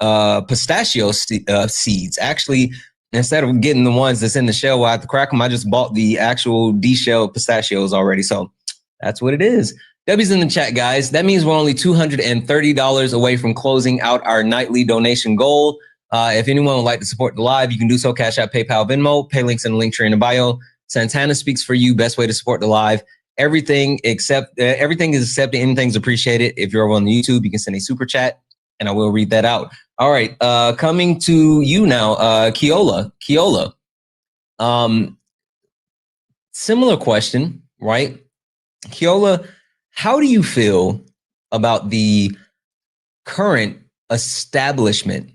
pistachio seeds. Actually, instead of getting the ones that's in the shell where I have to crack them, I just bought the actual de-shelled pistachios already. So that's what it is. Debbie's in the chat, guys. That means we're only $230 away from closing out our nightly donation goal. If anyone would like to support the live, you can do so. Cash App, PayPal, Venmo. Pay links in the link tree in the bio. Santana speaks for you. Best way to support the live. Everything is accepted. Anything's appreciated. If you're over on the YouTube, you can send a super chat, and I will read that out. All right, coming to you now, Keola. Similar question, right? Keola, how do you feel about the current establishment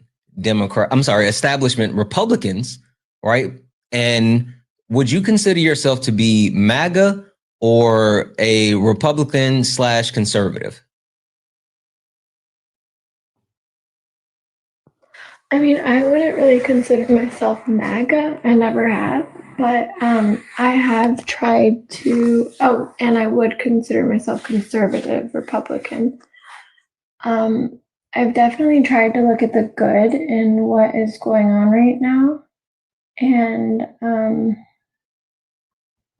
Republicans, right? And would you consider yourself to be MAGA or a Republican / conservative?
I mean, I wouldn't really consider myself MAGA. I never have. But I have tried to, and I would consider myself conservative Republican. I've definitely tried to look at the good in what is going on right now. And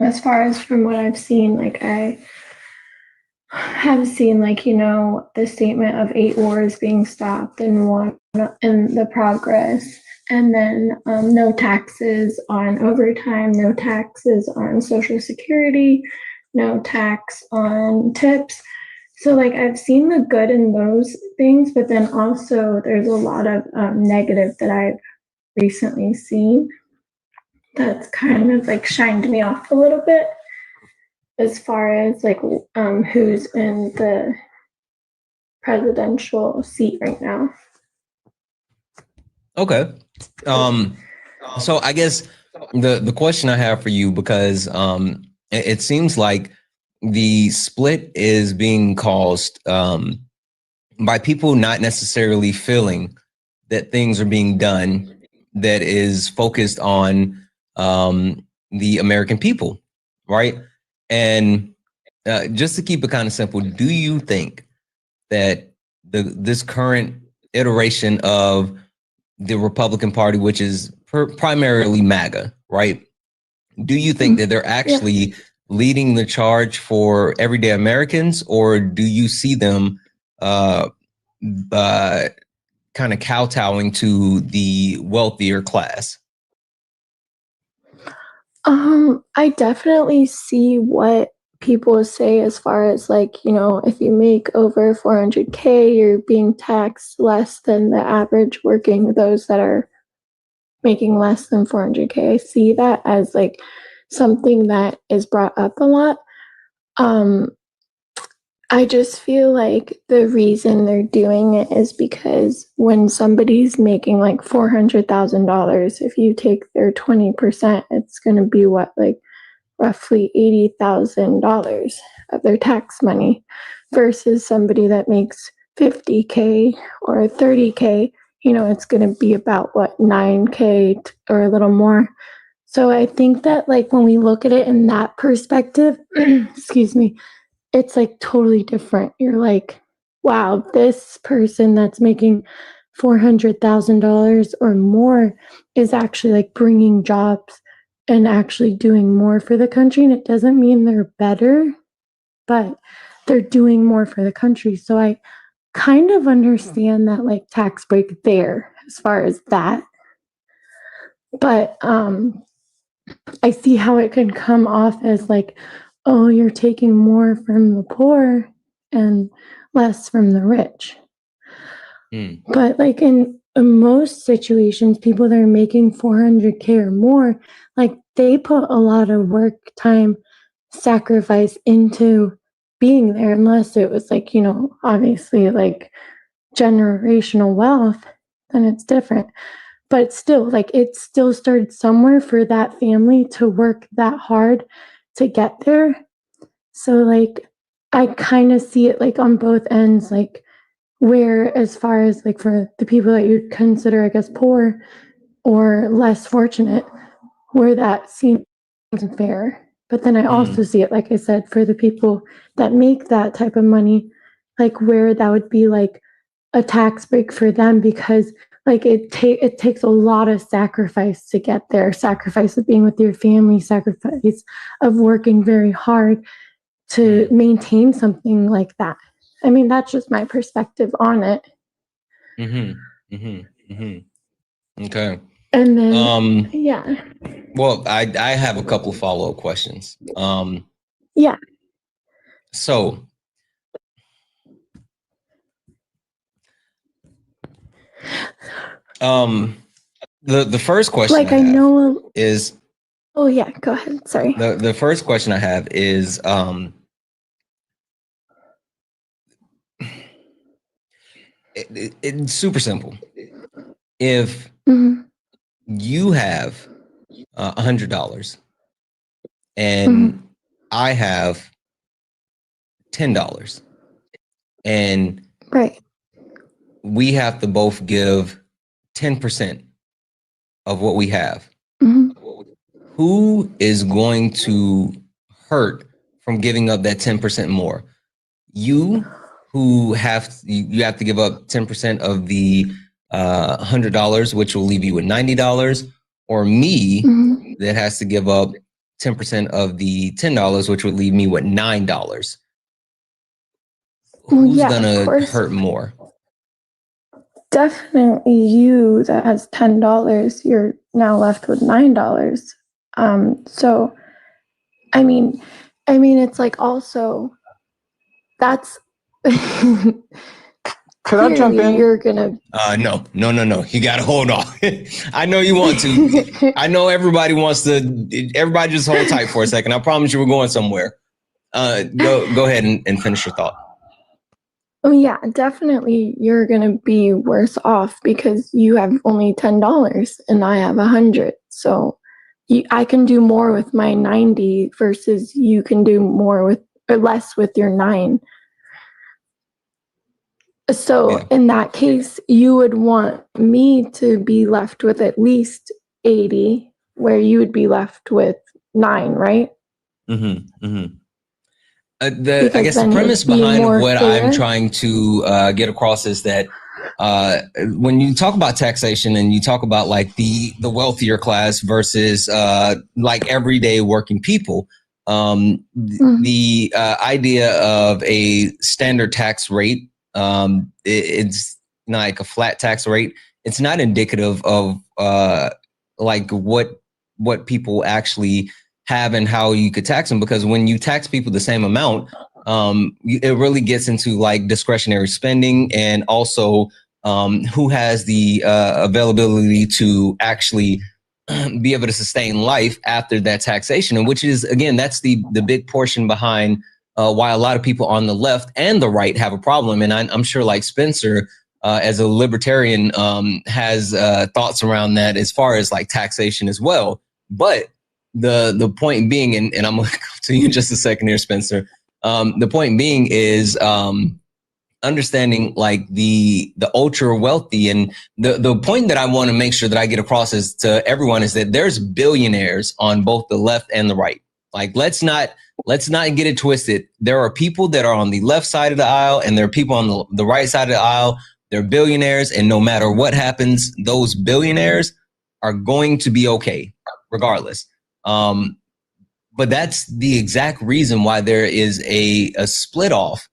as far as from what I've seen, like I have seen, like, you know, the statement of 8 wars being stopped and the progress. And then no taxes on overtime, no taxes on Social Security, no tax on tips. So, like, I've seen the good in those things, but then also there's a lot of negative that I've recently seen that's kind of, like, shined me off a little bit as far as, like, who's in the presidential seat right now.
Okay. So I guess the question I have for you, because it seems like the split is being caused by people not necessarily feeling that things are being done that is focused on the American people, right? And just to keep it kind of simple, do you think that this current iteration of the Republican Party, which is primarily MAGA, right? Do you think that they're actually leading the charge for everyday Americans, or do you see them kind of kowtowing to the wealthier class?
I definitely see what people say as far as, like, you know, if you make over 400K, you're being taxed less than the average working, those that are making less than 400K. I see that as, like, something that is brought up a lot. I just feel like the reason they're doing it is because when somebody's making like $400,000, if you take their 20%, it's going to be what, like roughly $80,000 of their tax money, versus somebody that makes 50K or 30K, you know, it's going to be about what, 9K or a little more. So I think that, like, when we look at it in that perspective, excuse me, it's like totally different. You're like, wow, this person that's making $400,000 or more is actually like bringing jobs and actually doing more for the country. And it doesn't mean they're better, but they're doing more for the country. So I kind of understand that, like, tax break there as far as that. But I see how it can come off as like, oh, you're taking more from the poor and less from the rich. But like in most situations, people that are making 400K or more, like, they put a lot of work, time, sacrifice into being there, unless it was like, you know, obviously like generational wealth, then it's different. But still, like, it still started somewhere for that family to work that hard to get there. So, like, I kind of see it like on both ends, like, where as far as like for the people that you'd consider, I guess, poor or less fortunate, where that seems fair. But then I also see it, like I said, for the people that make that type of money, like where that would be like a tax break for them because like it takes a lot of sacrifice to get there. Sacrifice of being with your family, sacrifice of working very hard to maintain something like that. I mean, that's just my perspective on it.
Okay.
And then, yeah.
Well, I have a couple follow-up questions.
Yeah.
So, the first question
like I know
is.
Oh yeah, go ahead. Sorry.
The first question I have is it's super simple. If you have $100 and I have $10 and
right,
we have to both give 10% of what we have, who is going to hurt from giving up that 10% more? You, who you have to give up 10% of the $100, which will leave you with $90, or me that has to give up 10% of the $10, which would leave me with $9. Who's gonna hurt more?
Definitely you that has $10. You're now left with $9. So, I mean, it's like also that's.
Could I jump in?
You're gonna.
No. You gotta hold on. I know you want to. I know everybody wants to. Everybody just hold tight for a second. I promise you we're going somewhere. Go ahead and finish your thought.
Oh yeah, definitely you're gonna be worse off because you have only $10 and I have 100. So I can do more with my 90 versus you can do more with or less with your 9. So in that case, you would want me to be left with at least 80, where you would be left with 9, right?
I guess the premise behind what I'm trying to get across is that when you talk about taxation and you talk about like the wealthier class versus like everyday working people, the idea of a standard tax rate, it's not like a flat tax rate. It's not indicative of like what people actually have and how you could tax them, because when you tax people the same amount, it really gets into like discretionary spending and also who has the availability to actually be able to sustain life after that taxation, and which is, again, that's the big portion behind why a lot of people on the left and the right have a problem. And I'm sure like Spencer, as a libertarian, has thoughts around that as far as like taxation as well. But the point being, and I'm going to come to you in just a second here, Spencer. The point being is understanding like the ultra wealthy, and the point that I want to make sure that I get across is to everyone is that there's billionaires on both the left and the right. Like, let's not get it twisted. There are people that are on the left side of the aisle and there are people on the right side of the aisle. They're billionaires, and no matter what happens, those billionaires are going to be okay regardless. But that's the exact reason why there is a split off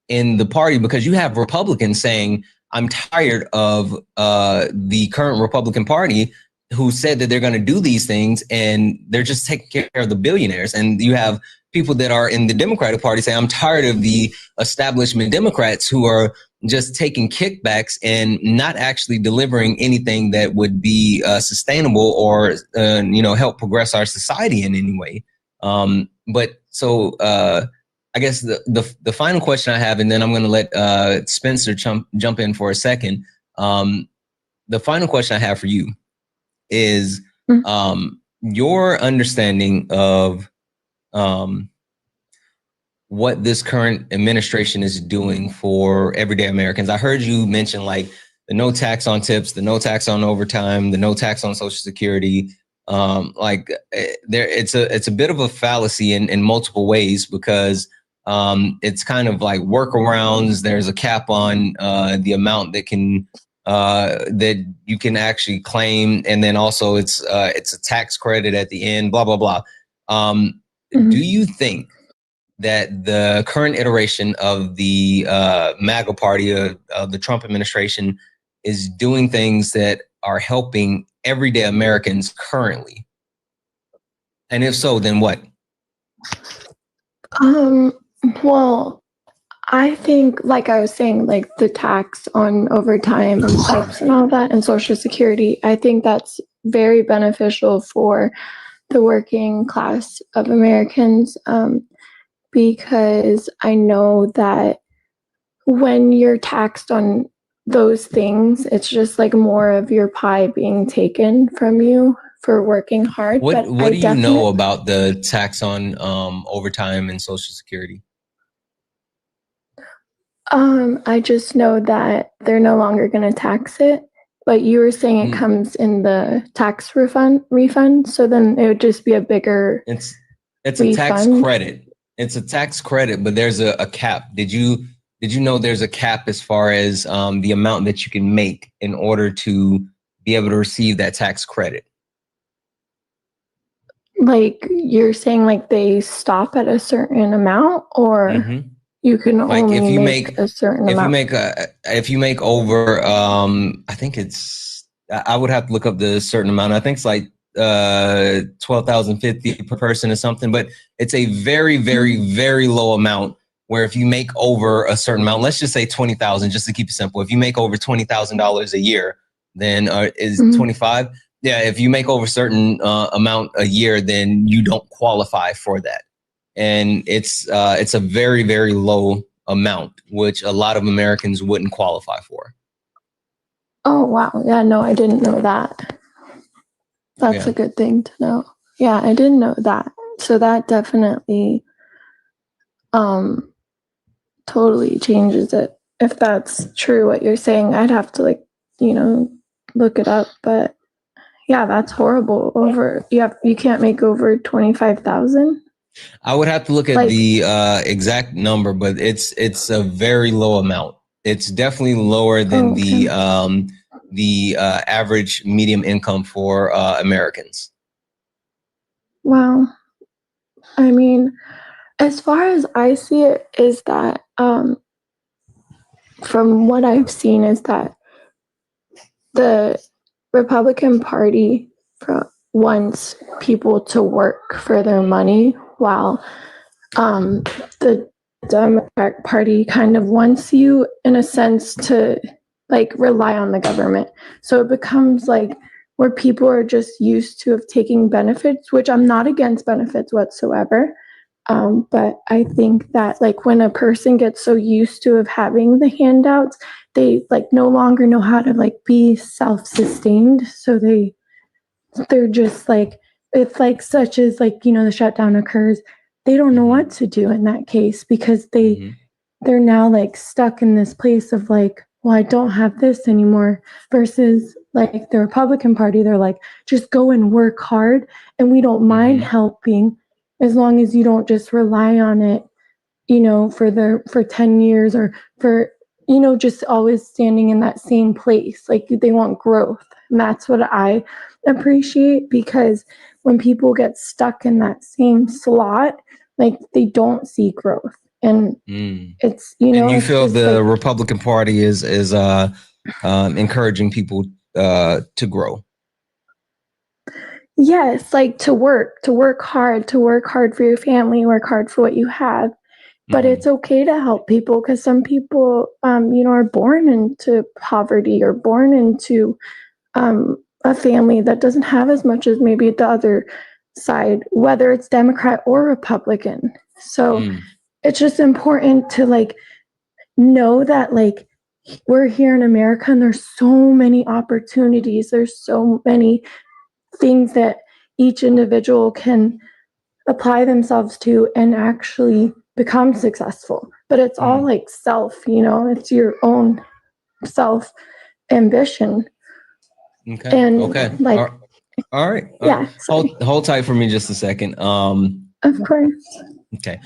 in the party, because you have Republicans saying, I'm tired of the current Republican Party who said that they're going to do these things and they're just taking care of the billionaires. And you have people that are in the Democratic Party saying, I'm tired of the establishment Democrats who are just taking kickbacks and not actually delivering anything that would be sustainable or help progress our society in any way. But so I guess the final question I have, and then I'm going to let Spencer jump in for a second. The final question I have for you is your understanding of what this current administration is doing for everyday Americans. I heard you mention like the no tax on tips, the no tax on overtime, the no tax on Social Security. It's a bit of a fallacy in multiple ways, because It's kind of like workarounds. There's a cap on the amount that can that you can actually claim, and then also it's a tax credit at the end. Blah blah blah. Do you think that the current iteration of the MAGA party, of the Trump administration, is doing things that are helping everyday Americans currently? And if so, then what?
Well, I think, like I was saying, like the tax on overtime and tips and all that and Social Security, I think that's very beneficial for the working class of Americans, because I know that when you're taxed on those things, it's just like more of your pie being taken from you for working hard.
What do you know about the tax on overtime and Social Security?
I just know that they're no longer going to tax it, but you were saying it comes in the tax refund. So then it would just be a bigger.
It's a tax credit. It's a tax credit, but there's a cap. Did you know there's a cap as far as the amount that you can make in order to be able to receive that tax credit?
Like you're saying, like they stop at a certain amount, or you can
like
only
if you
make a certain amount.
If you make over, I think it's, I would have to look up the certain amount. I think it's like 12,050 per person or something, but it's a very, very, very low amount. Where if you make over a certain amount, let's just say 20,000, just to keep it simple. If you make over $20,000 a year, then is 25. Yeah, if you make over a certain amount a year, then you don't qualify for that. And it's a very, very low amount, which a lot of Americans wouldn't qualify for.
Oh, wow. Yeah, no, I didn't know that. That's a good thing to know. Yeah, I didn't know that. So that definitely totally changes it. If that's true what you're saying, I'd have to look it up. But yeah, that's horrible. You can't make over 25,000.
I would have to look at the exact number, but it's a very low amount. It's definitely lower than the average medium income for Americans.
Wow. I mean, as far as I see it, is that from what I've seen, is that the Republican Party wants people to work for their money, while the Democratic Party kind of wants you, in a sense, to rely on the government. So it becomes like where people are just used to of taking benefits, which I'm not against benefits whatsoever. But I think that when a person gets so used to of having the handouts, they no longer know how to be self-sustained. So they're just if such as the shutdown occurs, they don't know what to do in that case, because they're now stuck in this place of well, I don't have this anymore, versus the Republican Party, they're just go and work hard, and we don't mind helping, as long as you don't just rely on it, for 10 years, or for, just always standing in that same place. They want growth. And that's what I appreciate, because when people get stuck in that same slot, they don't see growth. And it's,
and you feel the Republican Party is encouraging people to grow.
Yes, to work hard for your family, work hard for what you have. But it's okay to help people, because some people, are born into poverty, or born into a family that doesn't have as much as maybe the other side, whether it's Democrat or Republican. So it's just important to know that we're here in America, and there's so many opportunities. There's so many things that each individual can apply themselves to and actually become successful. But it's all self, it's your own self ambition.
Okay.
And
all right.
Yeah.
Hold tight for me just a second.
Of course.
Okay.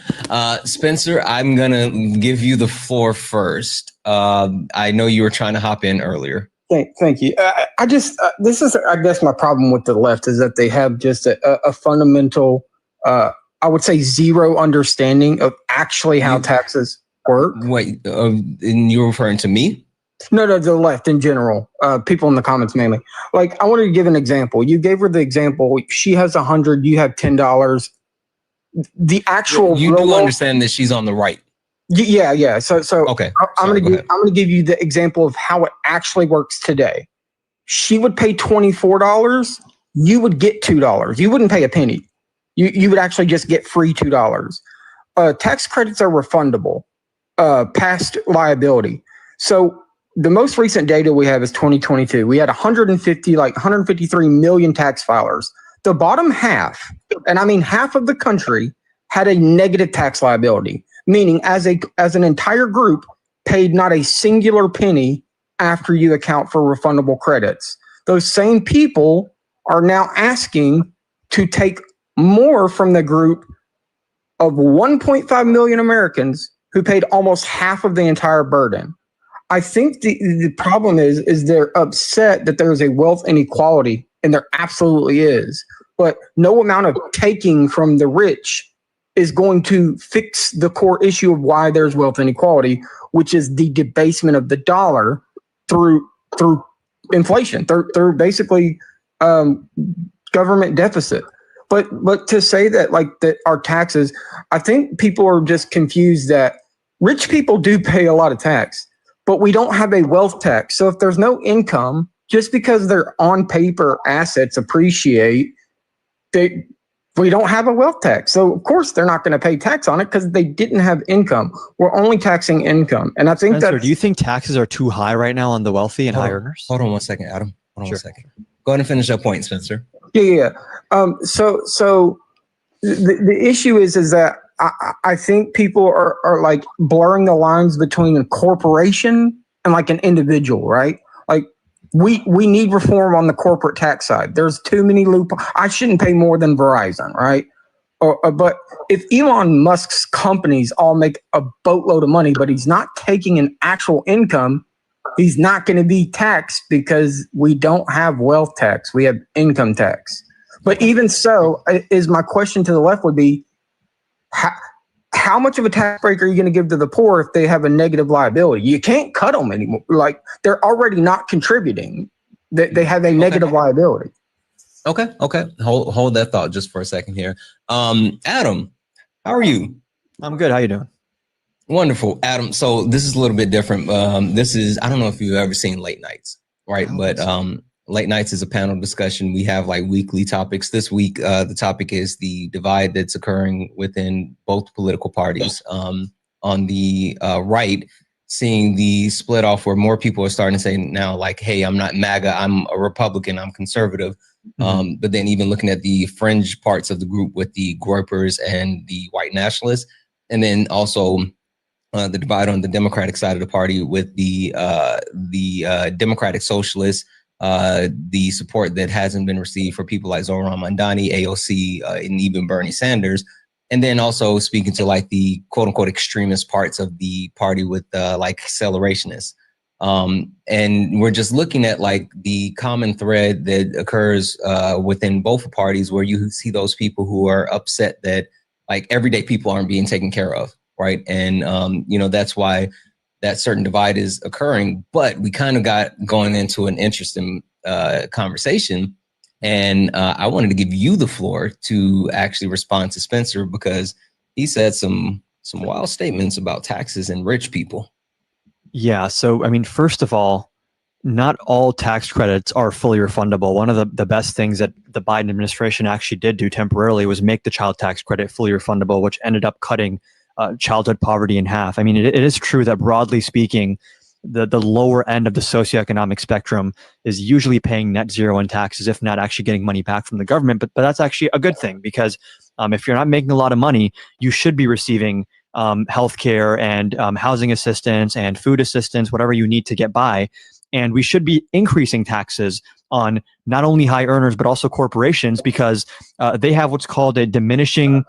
Spencer, I'm going to give you the floor first. I know you were trying to hop in earlier.
Thank you. I just this is, I guess, my problem with the left is that they have just a fundamental, I would say, zero understanding of actually how taxes work.
Wait, and you're referring to me?
No, the left in general. People in the comments mainly. Like, I wanted to give an example. You gave her the example. She has $100. You have $10. The actual
you do understand that she's on the right.
Yeah. So
okay.
I'm gonna give you the example of how it actually works today. She would pay $24. You would get $2. You wouldn't pay a penny. You would actually just get free $2. Tax credits are refundable, past liability. So the most recent data we have is 2022. We had 153 million tax filers. The bottom half, and I mean half of the country, had a negative tax liability, meaning as an entire group paid not a singular penny after you account for refundable credits. Those same people are now asking to take more from the group of 1.5 million Americans who paid almost half of the entire burden. I think the problem is they're upset that there is a wealth inequality, and there absolutely is. But no amount of taking from the rich is going to fix the core issue of why there's wealth inequality, which is the debasement of the dollar through inflation, through basically government deficit. But to say that that our taxes, I think people are just confused that rich people do pay a lot of tax, but we don't have a wealth tax. So if there's no income, just because their on paper assets appreciate, we don't have a wealth tax. So of course they're not going to pay tax on it because they didn't have income. We're only taxing income. And I think
Spencer, do you think taxes are too high right now on the wealthy and high earners?
Hold on one second, Adam. Hold on one second. Go ahead and finish that point, Spencer.
Yeah. So the issue is that I think people are like blurring the lines between a corporation and like an individual, right? Like we need reform on the corporate tax side. There's too many loopholes. I shouldn't pay more than Verizon, right? But if Elon Musk's companies all make a boatload of money, but he's not taking an actual income, he's not going to be taxed because we don't have wealth tax. We have income tax. But even so, is my question to the left would be, how much of a tax break are you going to give to the poor if they have a negative liability? You can't cut them anymore. Like, they're already not contributing. They have a negative liability.
Okay. Hold that thought just for a second here. Adam, how are you?
I'm good. How you doing?
Wonderful, Adam. So this is a little bit different. This is, I don't know if you've ever seen Late Nights, right? But Late Nights is a panel discussion. We have like weekly topics. This week, the topic is the divide that's occurring within both political parties. On the right, seeing the split off where more people are starting to say now, like, hey, I'm not MAGA, I'm a Republican, I'm conservative. But then even looking at the fringe parts of the group with the Groypers and the white nationalists, and then also the divide on the Democratic side of the party with the Democratic Socialists, the support that hasn't been received for people like Zohran Mamdani, AOC, and even Bernie Sanders. And then also speaking to like the quote unquote extremist parts of the party with like accelerationists. And we're just looking at like the common thread that occurs within both parties, where you see those people who are upset that like everyday people aren't being taken care of. Right. And, that's why that certain divide is occurring. But we kind of got going into an interesting conversation. And I wanted to give you the floor to actually respond to Spencer, because he said some wild statements about taxes and rich people.
Yeah. So, I mean, first of all, not all tax credits are fully refundable. One of the best things that the Biden administration actually did do temporarily was make the child tax credit fully refundable, which ended up cutting childhood poverty in half. I mean, it is true that broadly speaking, the lower end of the socioeconomic spectrum is usually paying net zero in taxes, if not actually getting money back from the government. But that's actually a good thing, because if you're not making a lot of money, you should be receiving healthcare and housing assistance and food assistance, whatever you need to get by. And we should be increasing taxes on not only high earners, but also corporations, because they have what's called a diminishing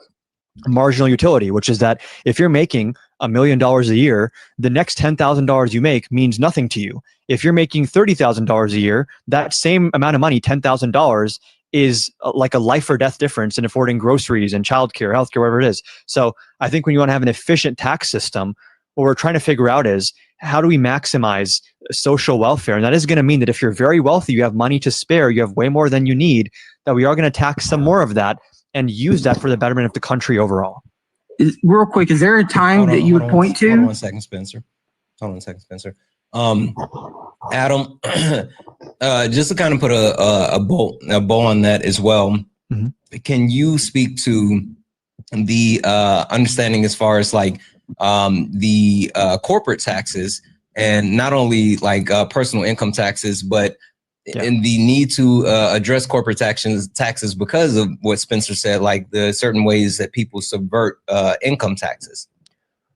marginal utility, which is that if you're making $1 million a year, the next $10,000 you make means nothing to you. If you're making $30,000 a year, that same amount of money, $10,000, is like a life or death difference in affording groceries and childcare, healthcare, whatever it is. So I think when you want to have an efficient tax system, what we're trying to figure out is how do we maximize social welfare? And that is going to mean that if you're very wealthy, you have money to spare, you have way more than you need, that we are going to tax some more of that and use that for the betterment of the country overall.
Real quick, is there a time that you would point to?
Hold on one second, Spencer. Adam, just to kind of put a bow on that as well, can you speak to the understanding as far as like the corporate taxes, and not only like personal income taxes, but in the need to address corporate taxes because of what Spencer said, like the certain ways that people subvert income taxes.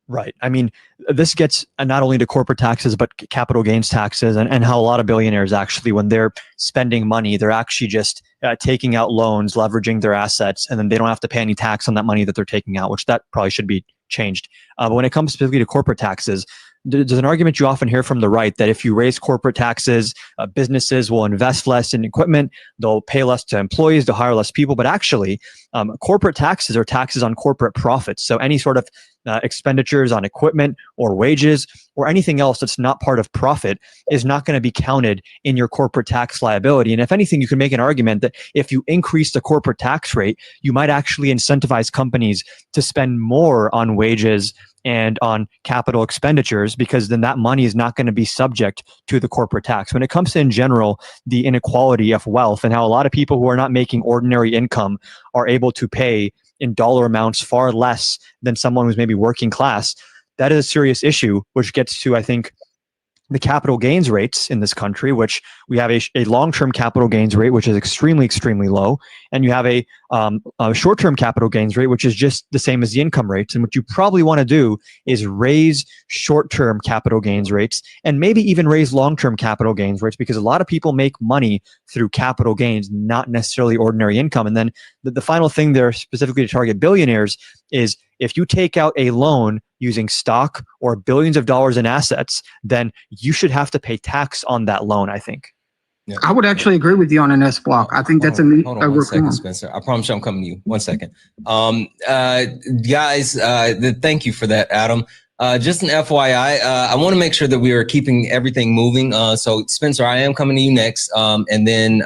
Right. I mean, this gets not only to corporate taxes, but capital gains taxes, and how a lot of billionaires actually, when they're spending money, they're actually just taking out loans, leveraging their assets, and then they don't have to pay any tax on that money that they're taking out, which that probably should be changed. But when it comes specifically to corporate taxes, there's an argument you often hear from the right that if you raise corporate taxes, businesses will invest less in equipment, they'll pay less to employees, they'll hire less people. But actually, corporate taxes are taxes on corporate profits. So any sort of expenditures on equipment or wages or anything else that's not part of profit is not going to be counted in your corporate tax liability. And if anything, you can make an argument that if you increase the corporate tax rate, you might actually incentivize companies to spend more on wages and on capital expenditures, because then that money is not going to be subject to the corporate tax. When it comes to, in general, the inequality of wealth and how a lot of people who are not making ordinary income are able to pay in dollar amounts far less than someone who's maybe working class, that is a serious issue, which gets to, I think, the capital gains rates in this country, which we have a long-term capital gains rate, which is extremely, extremely low. And you have a short-term capital gains rate, which is just the same as the income rates. And what you probably want to do is raise short-term capital gains rates and maybe even raise long-term capital gains rates, because a lot of people make money through capital gains, not necessarily ordinary income. And then the final thing there, specifically to target billionaires, is if you take out a loan using stock or billions of dollars in assets, then you should have to pay tax on that loan, I think.
Yeah. I would actually agree with you on an S block. I think that's
hold on 1 second, Spencer. I promise you I'm coming to you. 1 second. Guys, thank you for that, Adam. Just an FYI, I want to make sure that we are keeping everything moving. So Spencer, I am coming to you next. And then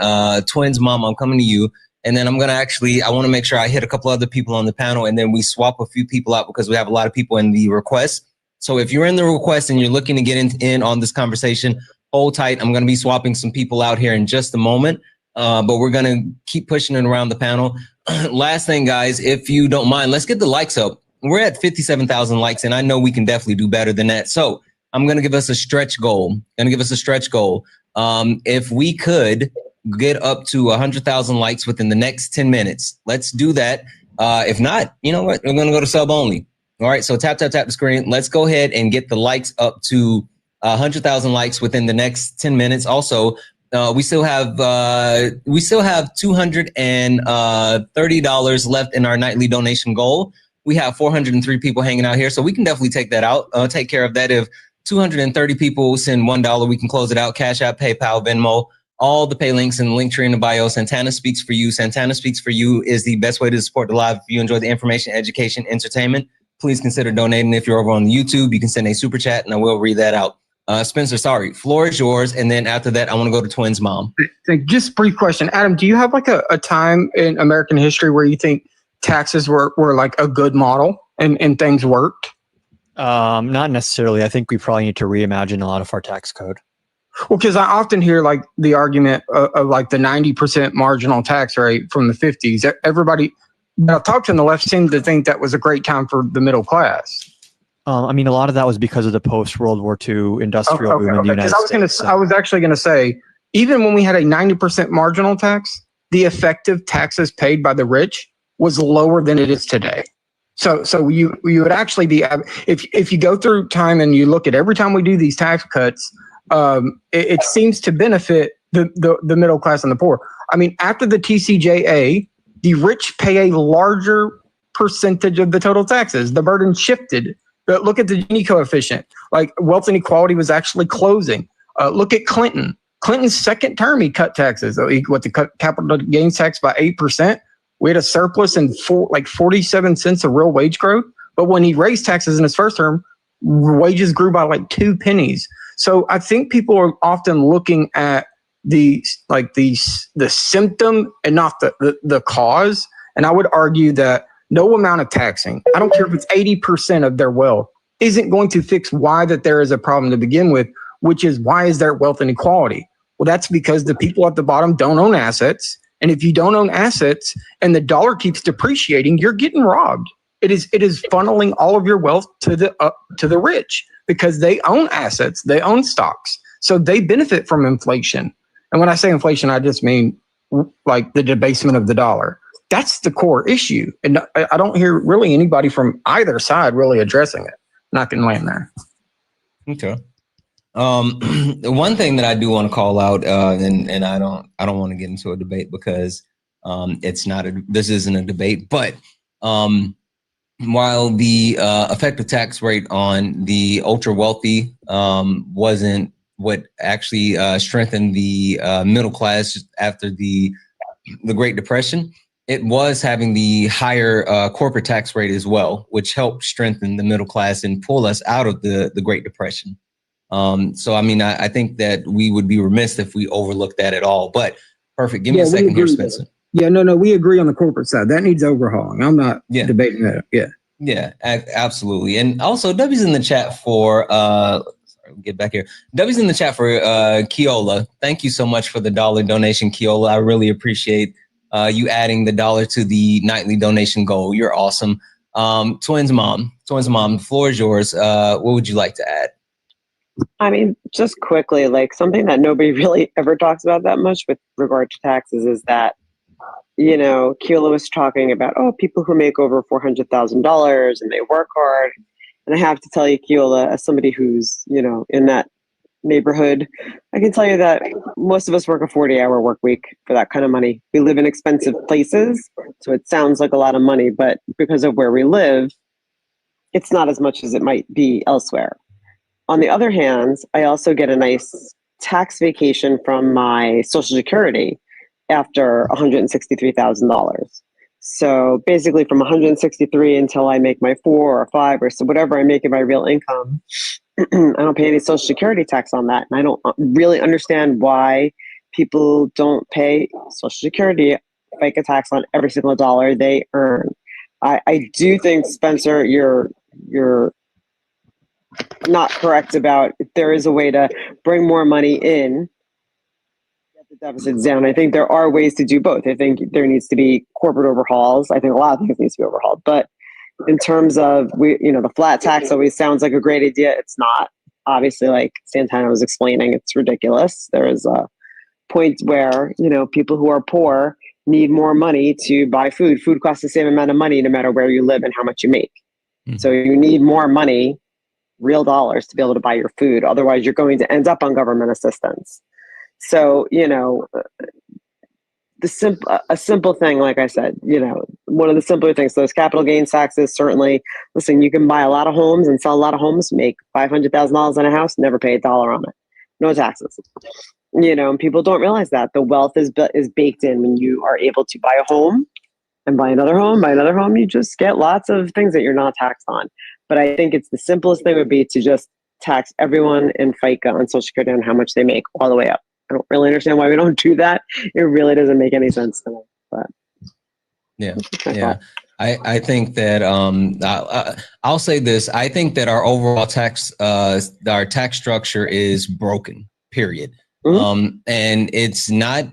Twins Mom, I'm coming to you. And then I'm going to I want to make sure I hit a couple other people on the panel, and then we swap a few people out because we have a lot of people in the request. So if you're in the request and you're looking to get in on this conversation, hold tight. I'm going to be swapping some people out here in just a moment, but we're going to keep pushing it around the panel. Last thing, guys, if you don't mind, let's get the likes up. We're at 57,000 likes, and I know we can definitely do better than that. So I'm going to give us a stretch goal. If we could get up to 100,000 likes within the next 10 minutes, let's do that. If not, you know what? We're going to go to sub only. All right. So tap the screen. Let's go ahead and get the likes up to 100,000 likes within the next 10 minutes. Also, we still have $230 left in our nightly donation goal. We have 403 people hanging out here, so we can definitely take that out. Take care of that. If 230 people send $1, we can close it out. Cash App, PayPal, Venmo. All the pay links in the link tree in the bio. Santana Speaks for You. Santana Speaks for You is the best way to support the live. If you enjoy the information, education, entertainment, please consider donating. If you're over on YouTube, you can send a super chat and I will read that out. Spencer, sorry, floor is yours. And then after that, I want to go to Twins Mom.
Just brief question. Adam, do you have like a time in American history where you think taxes were like a good model and things worked?
Not necessarily. I think we probably need to reimagine a lot of our tax code.
Well, because I often hear like the argument of like the 90% marginal tax rate from the 50s. Everybody that I've talked to on the left seemed to think that was a great time for the middle class.
I mean, a lot of that was because of the post-World War II industrial boom in the United States.
I was actually going to say, even when we had a 90% marginal tax, the effective taxes paid by the rich was lower than it is today. So you would actually be, if you go through time and you look at every time we do these tax cuts, it seems to benefit the middle class and the poor. I mean, after the TCJA, the rich pay a larger percentage of the total taxes. The burden shifted. But look at the Gini coefficient. Like wealth inequality was actually closing. Look at Clinton. Clinton's second term, he cut taxes. He cut capital gains tax by 8%. We had a surplus and 47 cents of real wage growth. But when he raised taxes in his first term, wages grew by like 2 pennies. So I think people are often looking at the symptom and not the cause. And I would argue that no amount of taxing, I don't care if it's 80% of their wealth, isn't going to fix why that there is a problem to begin with, which is why is there wealth inequality? Well, that's because the people at the bottom don't own assets. And if you don't own assets and the dollar keeps depreciating, you're getting robbed. It is funneling all of your wealth to the rich because they own assets, they own stocks. So they benefit from inflation. And when I say inflation, I just mean like the debasement of the dollar. That's the core issue. And I don't hear really anybody from either side really addressing it. Not going to land there.
Okay. One thing that I do want to call out, and I don't want to get into a debate because this isn't a debate, but while the effective tax rate on the ultra wealthy wasn't what actually strengthened the middle class after the Great Depression, it was having the higher corporate tax rate as well, which helped strengthen the middle class and pull us out of the Great Depression. So, I mean, I think that we would be remiss if we overlooked that at all. But perfect. Give me a second here, Spencer.
Yeah, no, we agree on the corporate side. That needs overhauling. I'm not debating that. Yeah,
absolutely. And also, W's in the chat for get back here. W's in the chat for Keola. Thank you so much for the $1 donation, Keola. I really appreciate you adding the $1 to the nightly donation goal. You're awesome. Twins mom, the floor is yours. What would you like to add?
I mean, just quickly, like something that nobody really ever talks about that much with regard to taxes is that, Keola was talking about, people who make over $400,000 and they work hard. And I have to tell you, Keola, as somebody who's, in that neighborhood, I can tell you that most of us work a 40-hour work week for that kind of money. We live in expensive places, so it sounds like a lot of money, but because of where we live, it's not as much as it might be elsewhere. On the other hand, I also get a nice tax vacation from my Social Security after $163,000. So basically from 163 until I make my 4 or 5 or so whatever I make in my real income, I don't pay any Social Security tax on that. And I don't really understand why people don't pay Social Security FICA tax on every single dollar they earn. I do think, Spencer, you're not correct about if there is a way to bring more money in, get the deficits down. I think there are ways to do both. I think there needs to be corporate overhauls. I think a lot of things needs to be overhauled. But in terms of the flat tax always sounds like a great idea. It's not. Obviously, like Santana was explaining, it's ridiculous. There is a point where people who are poor need more money to buy food. Food costs the same amount of money no matter where you live and how much you make. Mm-hmm. So you need more money, real dollars, to be able to buy your food. Otherwise, you're going to end up on government assistance. So, a simple thing, like I said, one of the simpler things, those capital gains taxes, certainly, listen, you can buy a lot of homes and sell a lot of homes, make $500,000 on a house, never pay $1 on it. No taxes. And people don't realize that the wealth is baked in when you are able to buy a home and buy another home, you just get lots of things that you're not taxed on. But I think it's the simplest thing would be to just tax everyone in FICA on Social Security on how much they make all the way up. I don't really understand why we don't do that. It really doesn't make any sense to me. But
yeah. I think that I'll say this. I think that our overall tax structure is broken. Period. Mm-hmm. And it's not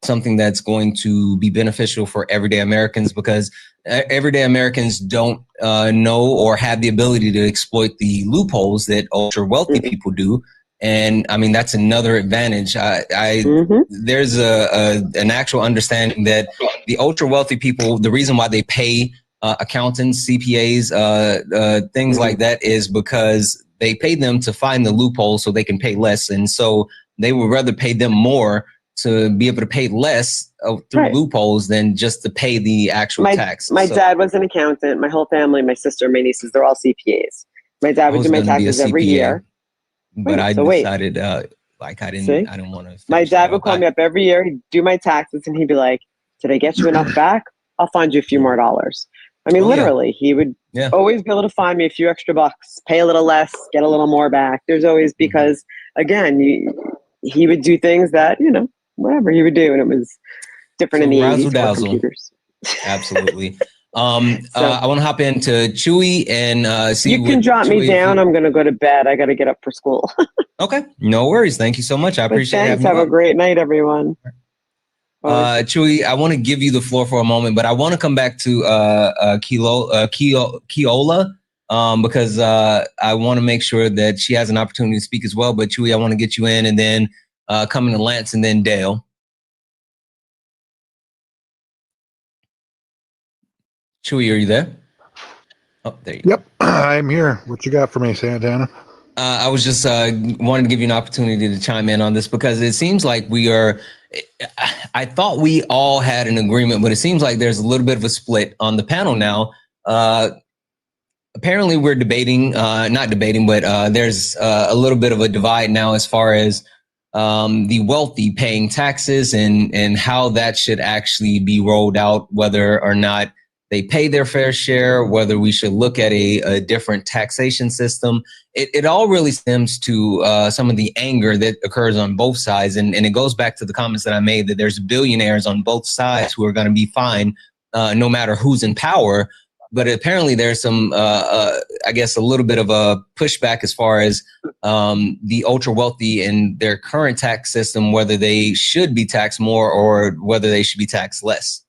something that's going to be beneficial for everyday Americans because everyday Americans don't know or have the ability to exploit the loopholes that ultra wealthy people do. And I mean, that's another advantage. There's an actual understanding that the ultra wealthy people, the reason why they pay accountants, CPAs, things like that is because they pay them to find the loophole so they can pay less. And so they would rather pay them more to be able to pay less through
Right.
loopholes than just to pay the actual tax.
My dad was an accountant. My whole family, my sister, my nieces, they're all CPAs. My dad
I
would
was
do my
going to be a
taxes every
CPA,
year.
but I
So wait,
decided like I
see?
didn't want to
My
finish that
dad would
off.
call me up every year. He'd do my taxes and he'd be like, "Did I get you enough back? I'll find you a few more dollars." I mean,
Oh, yeah.
literally, he would
Yeah.
always be able to find me a few extra bucks, pay a little less, get a little more back. There's always, because again, he would do things that, whatever he would do. And it was different
So
in the
razzle
80s for
dazzle.
computers.
Absolutely.
So
I want to hop into Chewy and see
you can
what
drop me
Chewy,
down. I'm going to go to bed. I got to get up for school.
Okay, no worries. Thank you so much. I
But
appreciate
thanks.
having you
Have a
up.
great night, everyone.
Chewy, I want to give you the floor for a moment, but I want to come back to Keola because I want to make sure that she has an opportunity to speak as well. But Chewy, I want to get you in, and then coming to Lance, and then Dale. Chewy, are you there? Oh, there you go.
Yep, I'm here. What you got for me, Santana?
I was just wanting to give you an opportunity to chime in on this because it seems like I thought we all had an agreement, but it seems like there's a little bit of a split on the panel now. Apparently we're debating, not debating, but there's a little bit of a divide now as far as the wealthy paying taxes and how that should actually be rolled out, whether or not they pay their fair share, whether we should look at a different taxation system. It all really stems to some of the anger that occurs on both sides. And it goes back to the comments that I made that there's billionaires on both sides who are going to be fine no matter who's in power. But apparently there's some, I guess, a little bit of a pushback as far as the ultra wealthy and their current tax system, whether they should be taxed more or whether they should be taxed less.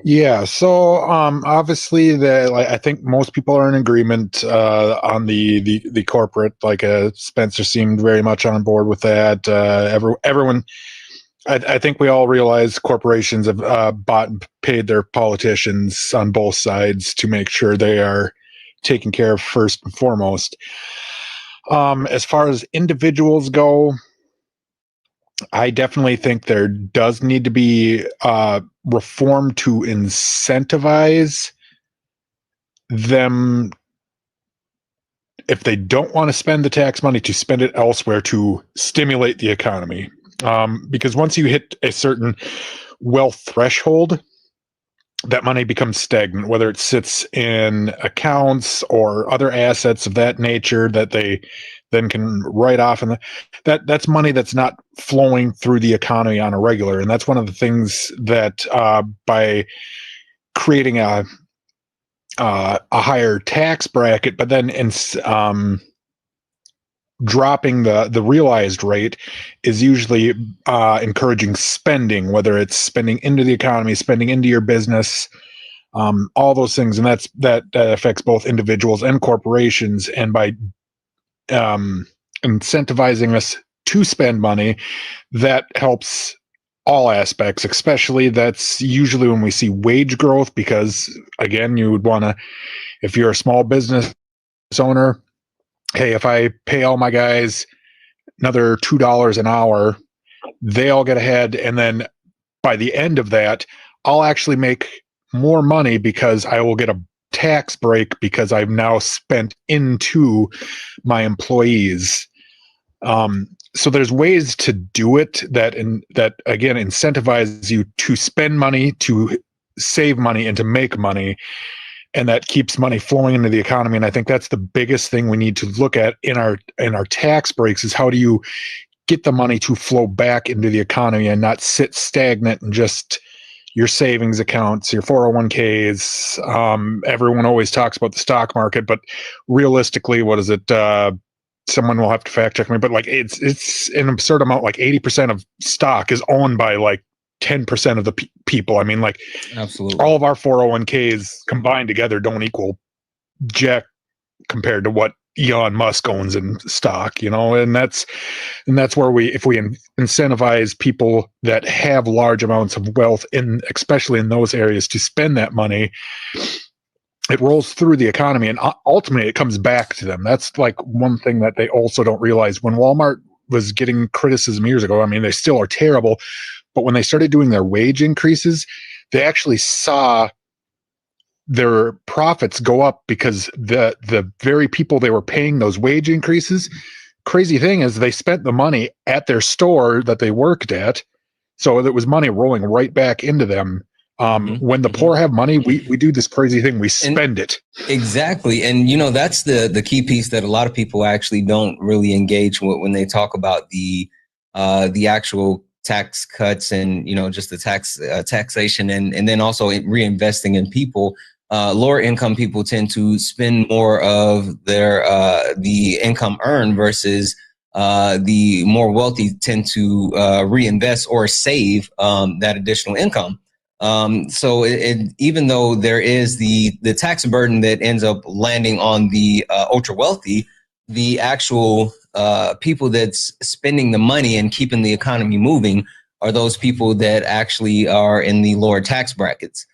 Yeah, so obviously I think most people are in agreement on the corporate. Like Spencer seemed very much on board with that. Everyone, I think we all realize corporations have bought and paid their politicians on both sides to make sure they are taken care of first and foremost. As far as individuals go, I definitely think there does need to be reform to incentivize them, if they don't want to spend the tax money, to spend it elsewhere to stimulate the economy. Because once you hit a certain wealth threshold, that money becomes stagnant, whether it sits in accounts or other assets of that nature that they then can write off. And that's money that's not flowing through the economy on a regular. And that's one of the things that by creating a higher tax bracket, but then dropping the realized rate is usually encouraging spending, whether it's spending into the economy, spending into your business, all those things. And that affects both individuals and corporations. And by incentivizing us to spend money, that helps all aspects, especially that's usually when we see wage growth, because again, you would want to, if you're a small business owner, hey, if I pay all my guys another $2 an hour, they all get ahead. And then by the end of that, I'll actually make more money because I will get a tax break because I've now spent into my employees. So there's ways to do it that again incentivize you to spend money, to save money, and to make money, and that keeps money flowing into the economy. And I think that's the biggest thing we need to look at in our tax breaks is how do you get the money to flow back into the economy and not sit stagnant and just your savings accounts, your 401ks. Everyone always talks about the stock market, but realistically, what is it? Someone will have to fact check me, but like it's an absurd amount. Like 80% of stock is owned by like 10% of the people. I mean, like
Absolutely,
all of our 401ks combined together don't equal jack compared to what Elon Musk owns in stock, and that's where if we incentivize people that have large amounts of wealth especially in those areas to spend that money, it rolls through the economy and ultimately it comes back to them. That's like one thing that they also don't realize. When Walmart was getting criticism years ago. I mean, they still are terrible, but when they started doing their wage increases, they actually saw their profits go up because the very people they were paying those wage increases, crazy thing is they spent the money at their store that they worked at. So there was money rolling right back into them. When the poor have money, we do this crazy thing. We spend it.
Exactly. And, you know, that's the key piece that a lot of people actually don't really engage with when they talk about the actual tax cuts and, you know, just the taxation and then also reinvesting in people. Lower income people tend to spend more of their the income earned versus the more wealthy tend to reinvest or save that additional income. So even though there is the tax burden that ends up landing on the ultra wealthy, the actual people that's spending the money and keeping the economy moving are those people that actually are in the lower tax brackets.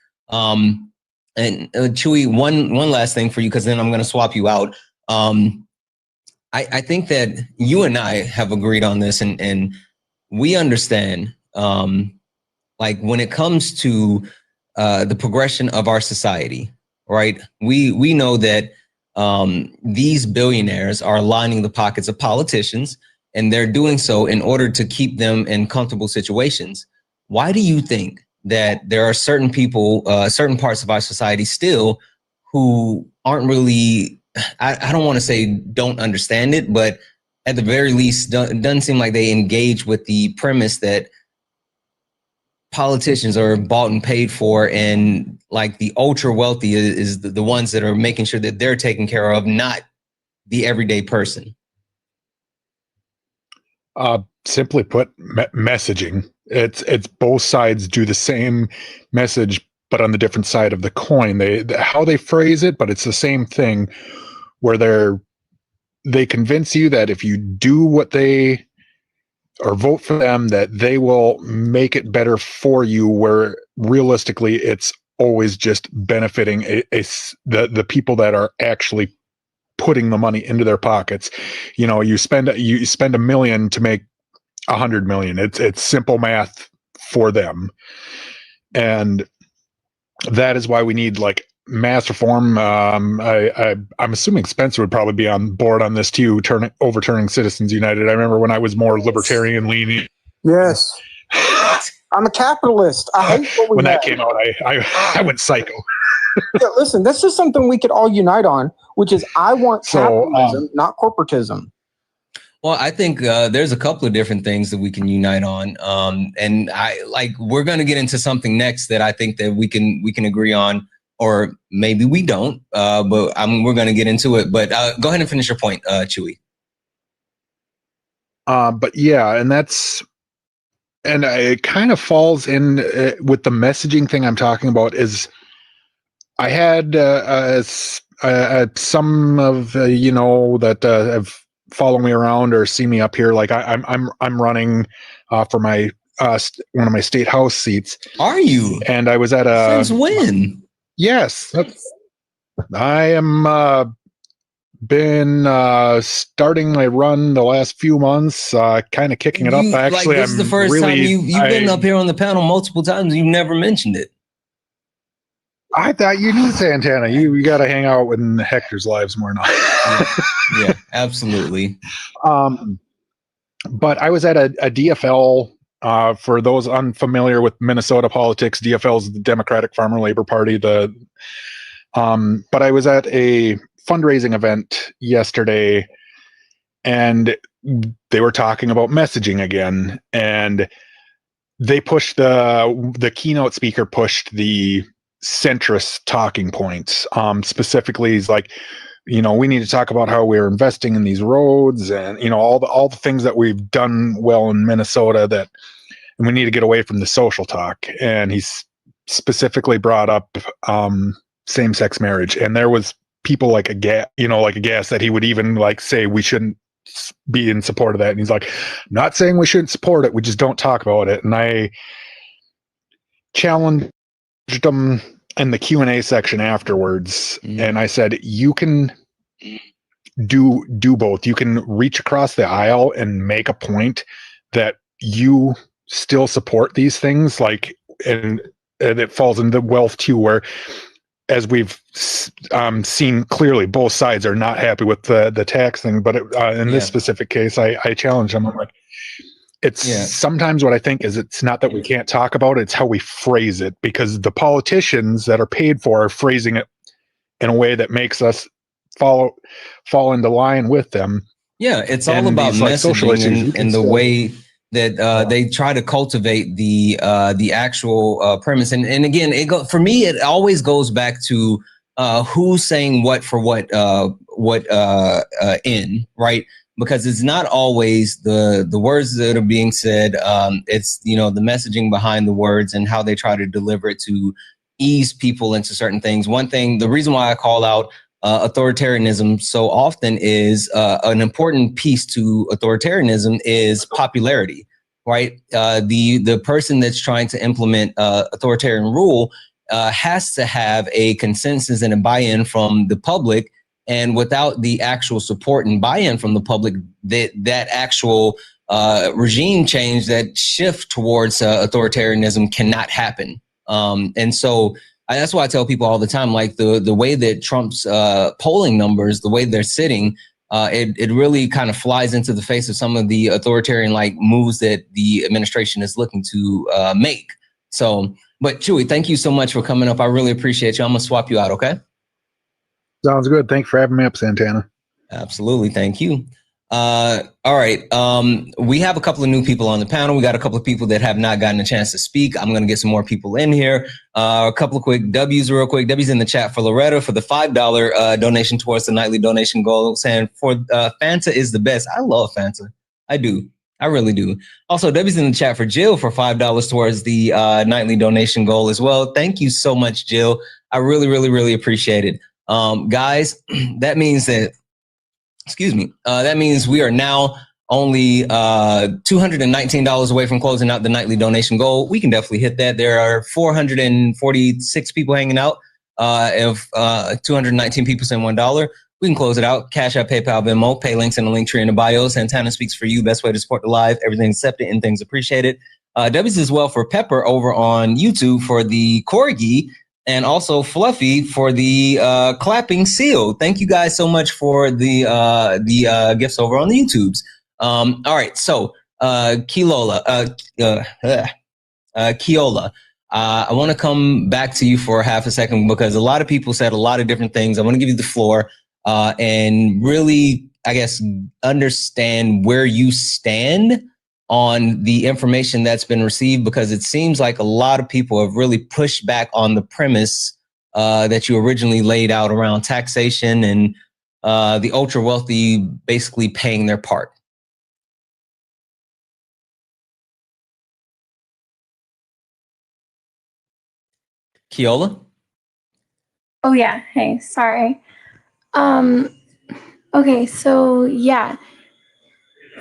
And Chewy, one last thing for you, because then I'm going to swap you out. I think that you and I have agreed on this, and we understand, like when it comes to the progression of our society, right? We know that these billionaires are lining the pockets of politicians, and they're doing so in order to keep them in comfortable situations. Why do you think that there are certain people, certain parts of our society still who aren't really, I don't want to say don't understand it, but at the very least, doesn't seem like they engage with the premise that politicians are bought and paid for, and like the ultra wealthy is the ones that are making sure that they're taken care of, not the everyday person?
Simply put, messaging. It's both sides do the same message, but on the different side of the coin. How they phrase it, but it's the same thing, where they convince you that if you do what they or vote for them, that they will make it better for you, where realistically it's always just benefiting the people that are actually putting the money into their pockets. You know, you spend $1 million to make 100 million. It's simple math for them, and that is why we need like mass reform. I'm assuming Spencer would probably be on board on this too, overturning Citizens United. I remember when I was more libertarian leaning.
Yes. I'm a capitalist. I hate what we
when
have.
that came out, I went psycho.
Yeah, listen, this is something we could all unite on, which is I want capitalism, not corporatism.
Well, I think there's a couple of different things that we can unite on, and we're going to get into something next that I think that we can agree on, or maybe we don't. But we're going to get into it. But go ahead and finish your point, Chewy.
But yeah, and it kind of falls in with the messaging thing I'm talking about. Is I had some of you know that have follow me around or see me up here. Like I'm running for my one of my state house seats.
Are you?
And I was at
Since when?
Yes, I am been starting my run the last few months, kind of kicking it up. Actually,
this is the first time you've been up here on the panel multiple times. You've never mentioned it.
I thought you knew Santana. You got to hang out in Hector's lives more now.
Yeah, absolutely.
But I was at a DFL. For those unfamiliar with Minnesota politics, DFL is the Democratic Farmer Labor Party. But I was at a fundraising event yesterday, and they were talking about messaging again, and they pushed the keynote speaker pushed the centrist talking points. Specifically, he's like, you know, we need to talk about how we're investing in these roads and, you know, all the things that we've done well in Minnesota, that and we need to get away from the social talk. And he's specifically brought up same-sex marriage, and there was people like aghast that he would even like say we shouldn't be in support of that. And he's like, not saying we shouldn't support it, we just don't talk about it. And I challenged him in the Q&A section afterwards, and I said, you can do both. You can reach across the aisle and make a point that you still support these things, like, and it falls into wealth too, where, as we've seen clearly, both sides are not happy with the tax thing. But in this specific case, I challenge them. I'm like, sometimes what I think is, it's not that we can't talk about it, it's how we phrase it, because the politicians that are paid for are phrasing it in a way that makes us fall into line with them.
Yeah, it's all about messaging and the way that they try to cultivate the actual premise. And again, for me, it always goes back to who's saying what for what in, right? Because it's not always the words that are being said. It's, the messaging behind the words and how they try to deliver it to ease people into certain things. One thing, the reason why I call out authoritarianism so often is an important piece to authoritarianism is popularity, right? The person that's trying to implement authoritarian rule has to have a consensus and a buy-in from the public. And without the actual support and buy-in from the public, that actual regime change, that shift towards authoritarianism cannot happen. And so that's why I tell people all the time, like the way that Trump's polling numbers, the way they're sitting, it really kind of flies into the face of some of the authoritarian like moves that the administration is looking to make. So, but Chewy, thank you so much for coming up. I really appreciate you. I'm gonna swap you out. Okay.
Sounds good. Thanks for having me up, Santana.
Absolutely. Thank you. All right. We have a couple of new people on the panel. We got a couple of people that have not gotten a chance to speak. I'm going to get some more people in here. A couple of quick W's real quick. W's in the chat for Loretta for the $5 donation towards the nightly donation goal, saying for Fanta is the best. I love Fanta. I do. I really do. Also, W's in the chat for Jill for $5 towards the nightly donation goal as well. Thank you so much, Jill. I really, really, really appreciate it. Guys, that means that, that means we are now only $219 away from closing out the nightly donation goal. We can definitely hit that. There are 446 people hanging out. If 219 people send $1, we can close it out. Cash App, PayPal, Venmo, pay links in the link tree in the bio. Santana speaks for you. Best way to support the live. Everything's accepted and things appreciated. W's as well for Pepper over on YouTube for the Corgi, and also Fluffy for the clapping seal. Thank you guys so much for the gifts over on the YouTubes. All right, so Keola, I want to come back to you for half a second because a lot of people said a lot of different things. I want to give you the floor and really, I guess, understand where you stand on the information that's been received, because it seems like a lot of people have really pushed back on the premise that you originally laid out around taxation and the ultra wealthy basically paying their part. Keola?
Oh yeah, hey, sorry. Okay, so yeah.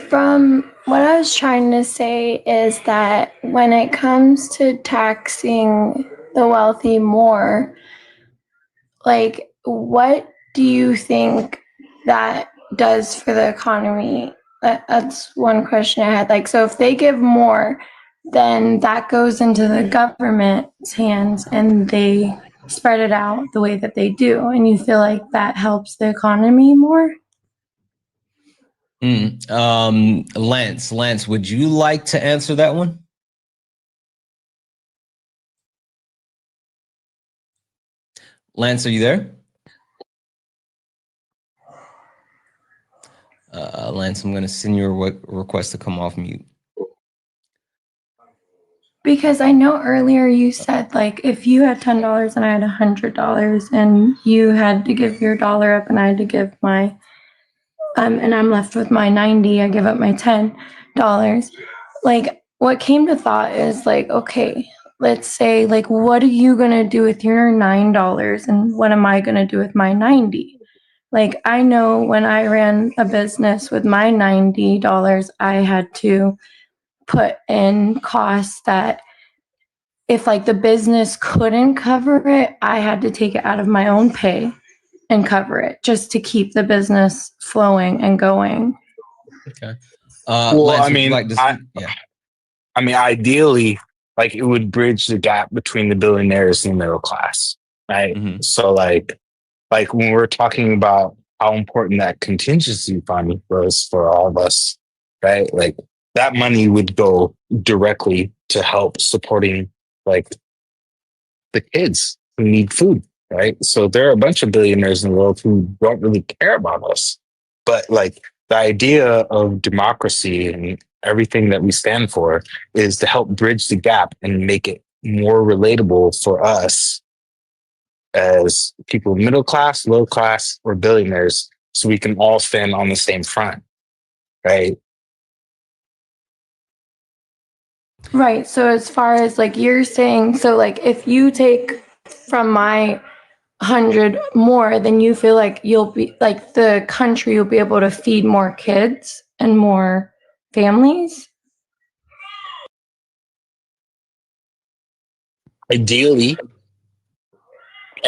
From what I was trying to say is that when it comes to taxing the wealthy more, like, what do you think that does for the economy? That's one question I had. Like, so if they give more, then that goes into the government's hands and they spread it out the way that they do. And you feel like that helps the economy more?
Lance, would you like to answer that one? Lance, are you there? Lance, I'm going to send you a request to come off mute.
Because I know earlier you said, like, if you had $10 and I had $100 and you had to give your dollar up and I had to give my, and I'm left with my 90, I give up my $10. Like, what came to thought is like, okay, let's say, like, what are you going to do with your $9 and what am I going to do with my 90? Like, I know when I ran a business with my $90, I had to put in costs that if like the business couldn't cover it, I had to take it out of my own pay. and cover it just to keep the business flowing and going.
Okay.
Well,
Lance,
I
would you
mean,
like to yeah.
I mean, ideally, like it would bridge the gap between the billionaires and the middle class, right?
Mhm.
So, like when we're talking about how important that contingency fund was for all of us, right? Like that money would go directly to help supporting like the kids who need food, right? So there are a bunch of billionaires in the world who don't really care about us, but like the idea of democracy and everything that we stand for is to help bridge the gap and make it more relatable for us as people middle class, low class, or billionaires, so we can all stand on the same front, right?
Right. So as far as like you're saying, so like if you take from my 100 more, then you feel like you'll be like the country will be able to feed more kids and more families.
Ideally,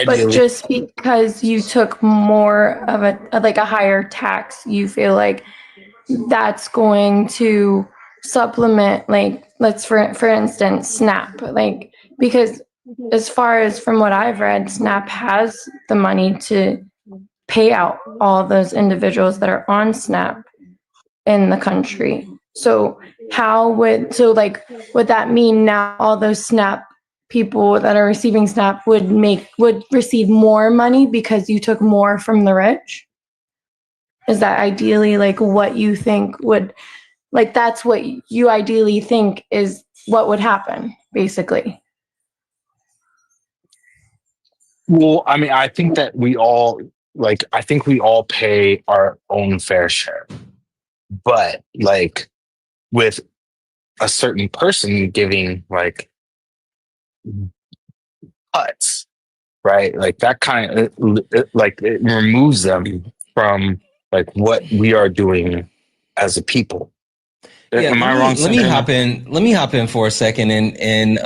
But just because you took more of a higher tax, you feel like that's going to supplement, like, let's for instance, SNAP, like, because as far as from what I've read, SNAP has the money to pay out all those individuals that are on SNAP in the country. So would that mean now all those SNAP people that are receiving SNAP would receive more money because you took more from the rich? Is that ideally like what you think would, like, that's what you ideally think is what would happen, basically?
well, I mean, I think that I think we all pay our own fair share, but like with a certain person giving like cuts, right? Like that kind of like it removes them from like what we are doing as a people.
Yeah,
Am I wrong,
let me
Santana?
hop in. Let me hop in for a second and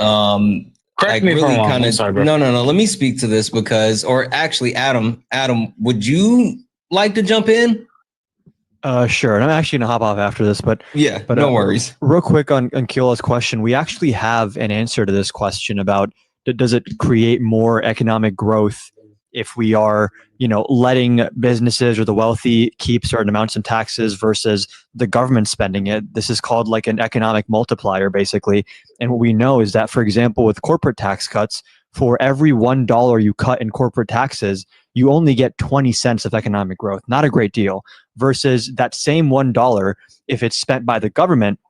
Correct
like
me if I'm
really
wrong.
kind
I'm
of
sorry, bro.
no. Let me speak to this because, or actually, Adam, would you like to jump in?
Sure. And I'm actually going to hop off after this, but
Yeah, no worries.
real quick on Keola's question, we actually have an answer to this question about does it create more economic growth if we are, letting businesses or the wealthy keep certain amounts in taxes versus the government spending it. This is called like an economic multiplier, basically. And what we know is that, for example, with corporate tax cuts, for every $1 you cut in corporate taxes, you only get 20 cents of economic growth. Not a great deal. Versus that same $1, if it's spent by the government,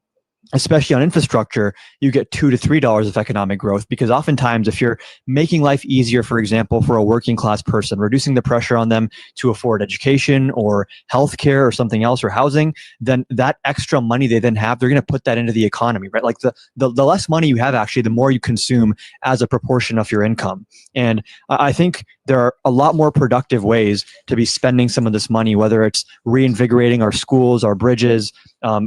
especially on infrastructure, you get $2 to $3 of economic growth. Because oftentimes, if you're making life easier, for example, for a working class person, reducing the pressure on them to afford education or healthcare or something else or housing, then that extra money they then have, they're going to put that into the economy, right? Like the less money you have, actually, the more you consume as a proportion of your income. And I think there are a lot more productive ways to be spending some of this money, whether it's reinvigorating our schools, our bridges,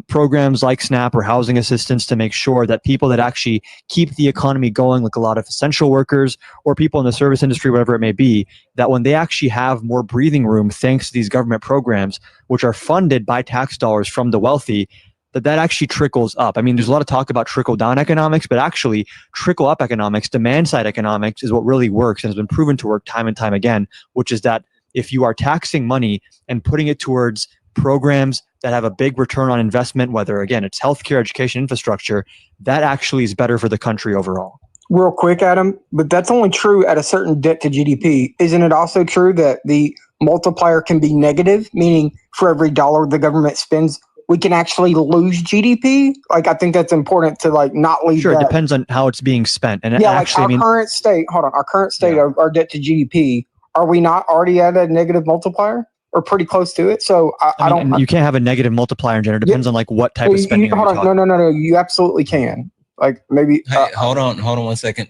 programs like SNAP or housing assistance to make sure that people that actually keep the economy going, like a lot of essential workers or people in the service industry, whatever it may be, that when they actually have more breathing room thanks to these government programs, which are funded by tax dollars from the wealthy, that actually trickles up. I mean, there's a lot of talk about trickle down economics, but actually trickle up economics, demand side economics is what really works and has been proven to work time and time again, which is that if you are taxing money and putting it towards programs that have a big return on investment, whether again it's healthcare, education, infrastructure, that actually is better for the country overall.
Real quick, Adam, but that's only true at a certain debt to GDP. Isn't it also true that the multiplier can be negative, meaning for every dollar the government spends, we can actually lose GDP? Like, I think that's important to like not leave.
Sure,
that.
It depends on how it's being spent. And
yeah,
actually,
like our current state. Hold on, our current state of our debt to GDP. Are we not already at a negative multiplier or pretty close to it? So I don't.
You can't have a negative multiplier in general. It depends on like what type of spending.
Hold on, no. You absolutely can. Like maybe.
Hey, hold on 1 second.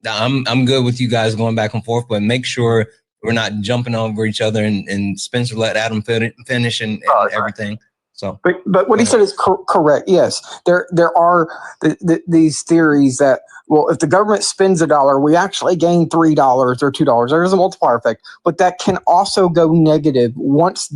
I'm good with you guys going back and forth, but make sure we're not jumping over each other. And Spencer, let Adam finish and everything. So,
but what he said is correct. Yes, there are these theories that, well, if the government spends $1, we actually gain $3 or $2. There is a multiplier effect, but that can also go negative once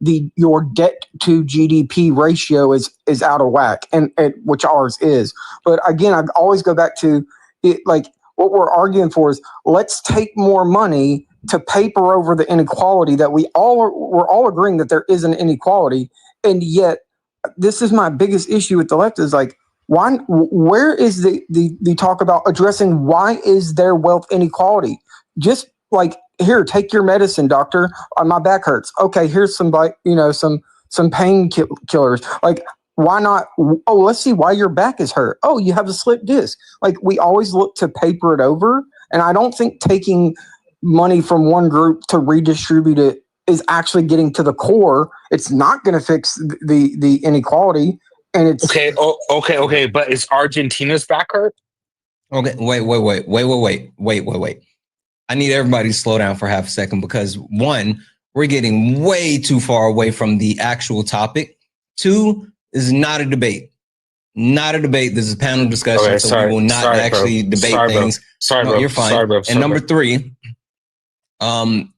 your debt to GDP ratio is out of whack, and which ours is. But again, I always go back to it. Like, what we're arguing for is, let's take more money to paper over the inequality that we're all agreeing that there is an inequality. And yet, this is my biggest issue with the left is like, where is the talk about addressing why is there wealth inequality? Just like, here, take your medicine, doctor. My back hurts. Okay, here's some pain killers. Like, why not? Oh, let's see why your back is hurt. Oh, you have a slipped disc. Like, we always look to paper it over. And I don't think taking money from one group to redistribute it is actually getting to the core. It's not going to fix the inequality. And it's
okay. But is Argentina's back hurt?
Okay, wait. I need everybody to slow down for half a second because 1, we're getting way too far away from the actual topic. 2, this is not a debate. Not a debate. This is a panel discussion, we will not actually debate things.
Bro.
You're fine.
Sorry, bro.
And number 3, Adam,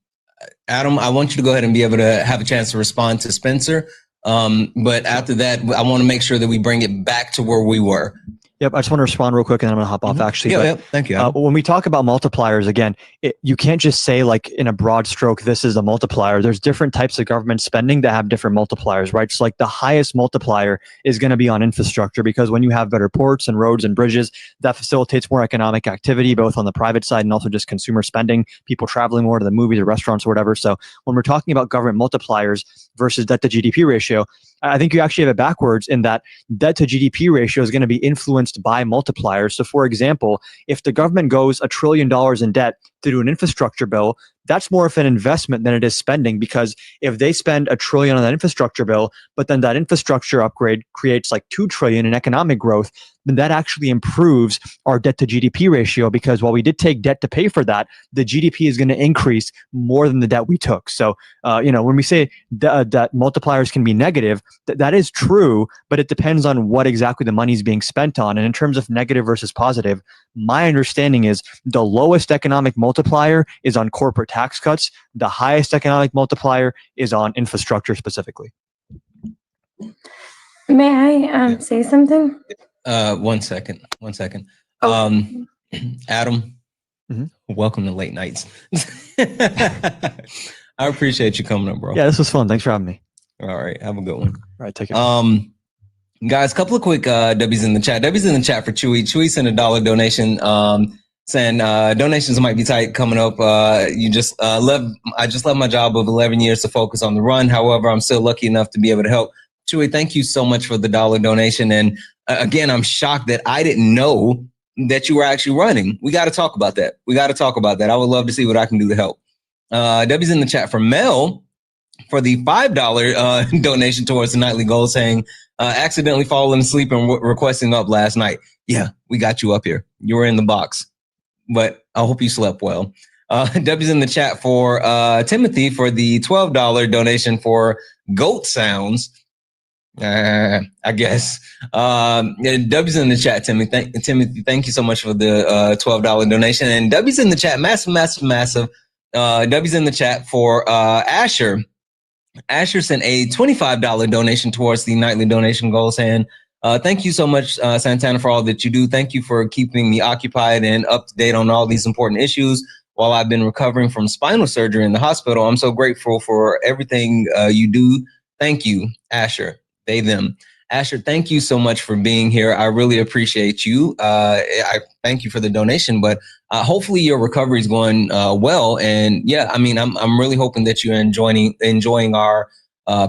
I want you to go ahead and be able to have a chance to respond to Spencer. But after that, I want to make sure that we bring it back to where we were.
Yep, I just want to respond real quick, and then I'm going to hop off, actually.
Yeah, thank you.
When we talk about multipliers, again, you can't just say, like, in a broad stroke, this is a multiplier. There's different types of government spending that have different multipliers, right? So, like, the highest multiplier is going to be on infrastructure, because when you have better ports and roads and bridges, that facilitates more economic activity, both on the private side and also just consumer spending, people traveling more to the movies or restaurants or whatever. So when we're talking about government multipliers versus debt to GDP ratio, I think you actually have it backwards in that debt to GDP ratio is going to be influenced by multipliers. So, for example, if the government goes $1 trillion in debt to do an infrastructure bill, that's more of an investment than it is spending, because if they spend $1 trillion on that infrastructure bill, but then that infrastructure upgrade creates like $2 trillion in economic growth, then that actually improves our debt to GDP ratio, because while we did take debt to pay for that, the GDP is going to increase more than the debt we took. So, when we say that multipliers can be negative, that is true, but it depends on what exactly the money is being spent on. And in terms of negative versus positive, my understanding is the lowest economic multiplier is on corporate tax cuts. The highest economic multiplier is on infrastructure specifically.
May I say something?
1 second.
Oh.
Adam, welcome to Late Nights. I appreciate you coming up, bro.
Yeah, this was fun. Thanks for having me.
All right, have a good one.
All right, take care.
Guys, a couple of quick W's in the chat. W's in the chat for Chewy. Chewy sent a $1 donation, saying donations might be tight coming up. I just left my job of 11 years to focus on the run. However, I'm still lucky enough to be able to help. Chewy, thank you so much for the $1 donation. And again, I'm shocked that I didn't know that you were actually running. We got to talk about that. I would love to see what I can do to help. W's in the chat for Mel for the $5 donation towards the nightly goal, saying, accidentally falling asleep and requesting up last night. Yeah, we got you up here. You were in the box, but I hope you slept well. W's in the chat for Timothy for the $12 donation for goat sounds. I guess. W's in the chat, Timothy. Thank you so much for the $12 donation. And W's in the chat, massive. W's in the chat for Asher. Asher sent a $25 donation towards the nightly donation goal, saying, thank you so much, Santana, for all that you do. Thank you for keeping me occupied and up to date on all these important issues while I've been recovering from spinal surgery in the hospital. I'm so grateful for everything you do. Thank you, Asher. They, them. Asher, thank you so much for being here. I really appreciate you. I thank you for the donation, but hopefully your recovery is going well. And yeah, I mean, I'm really hoping that you're enjoying our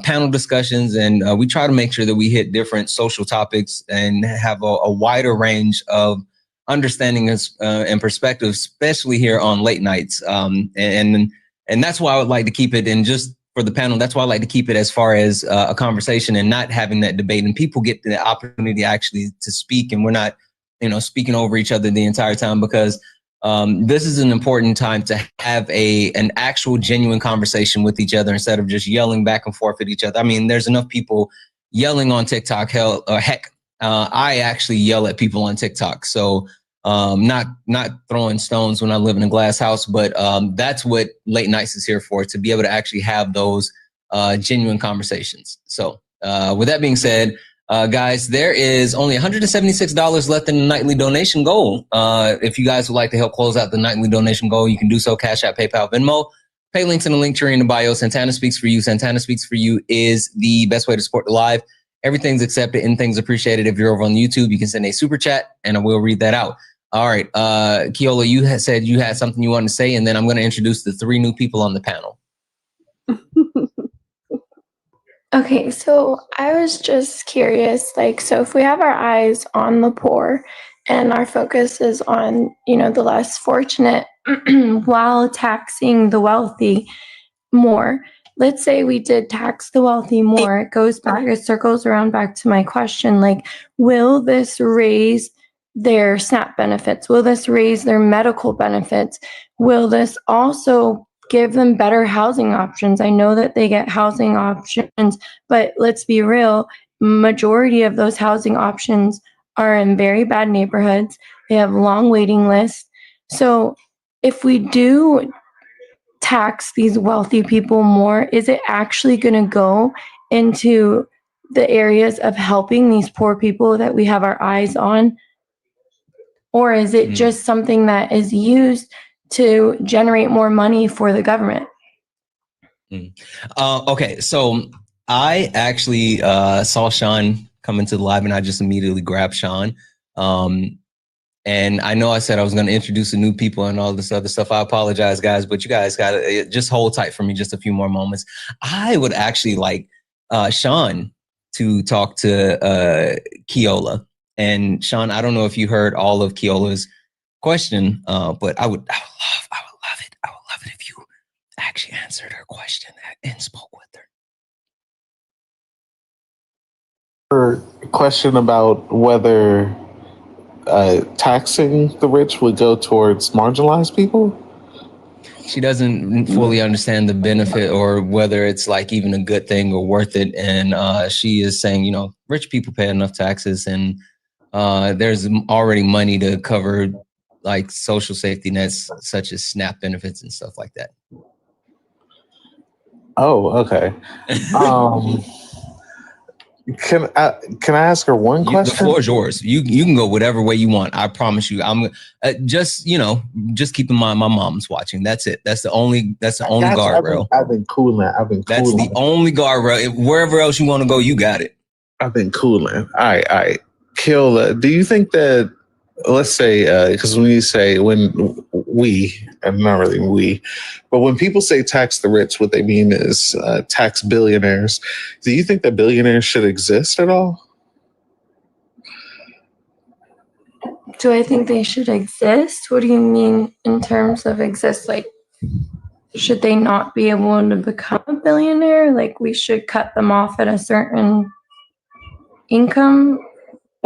panel discussions, and we try to make sure that we hit different social topics and have a wider range of understanding and perspectives, especially here on late nights. And that's why I would like to keep it in just for the panel. That's why I like to keep it as far as a conversation and not having that debate, and people get the opportunity actually to speak, and we're not, speaking over each other the entire time, because this is an important time to have an actual genuine conversation with each other instead of just yelling back and forth at each other. I mean, there's enough people yelling on TikTok. Heck, I actually yell at people on TikTok. So not throwing stones when I live in a glass house, but that's what Late Nights is here for, to be able to actually have those genuine conversations. So with that being said, guys, there is only $176 left in the nightly donation goal. If you guys would like to help close out the nightly donation goal, you can do so. Cash App, PayPal, Venmo. Pay links in the link tree in the bio. Santana Speaks For You. Santana Speaks For You is the best way to support the live. Everything's accepted, anything's appreciated. If you're over on YouTube, you can send a super chat and I will read that out. All right. Keola, you had said you had something you wanted to say, and then I'm going to introduce the 3 new people on the panel.
Okay, so I was just curious, like, so if we have our eyes on the poor and our focus is on, the less fortunate while taxing the wealthy more, let's say we did tax the wealthy more, it circles around back to my question, like, will this raise their SNAP benefits? Will this raise their medical benefits? Will this also give them better housing options? I know that they get housing options, but let's be real, majority of those housing options are in very bad neighborhoods. They have long waiting lists. So if we do tax these wealthy people more, is it actually going to go into the areas of helping these poor people that we have our eyes on? Or is it just something that is used to generate more money for the government?
Okay, so I actually saw Sean come into the live, and I just immediately grabbed Sean. And I know I said I was going to introduce the new people and all this other stuff. I apologize, guys, but you guys got to just hold tight for me just a few more moments. I would actually like Sean to talk to Keola. And Sean, I don't know if you heard all of Keola's question, but I would love it if you actually answered her question and spoke with her.
Her question about whether taxing the rich would go towards marginalized people.
She doesn't fully understand the benefit or whether it's like even a good thing or worth it. And she is saying, rich people pay enough taxes, and there's already money to cover like social safety nets such as SNAP benefits and stuff like that.
Oh, okay. Can I ask her one question?
The floor is yours. You can go whatever way you want. I promise you. I'm just keep in mind my mom's watching. That's it. That's the only guardrail.
I've been cooling.
That's the only guardrail. Wherever else you want to go, you got it.
I've been cooling. All right. Keola, do you think that, let's say, because when people say tax the rich, what they mean is tax billionaires. Do you think that billionaires should exist at all?
Do I think they should exist? What do you mean in terms of exist? Like, should they not be able to become a billionaire? Like, we should cut them off at a certain income?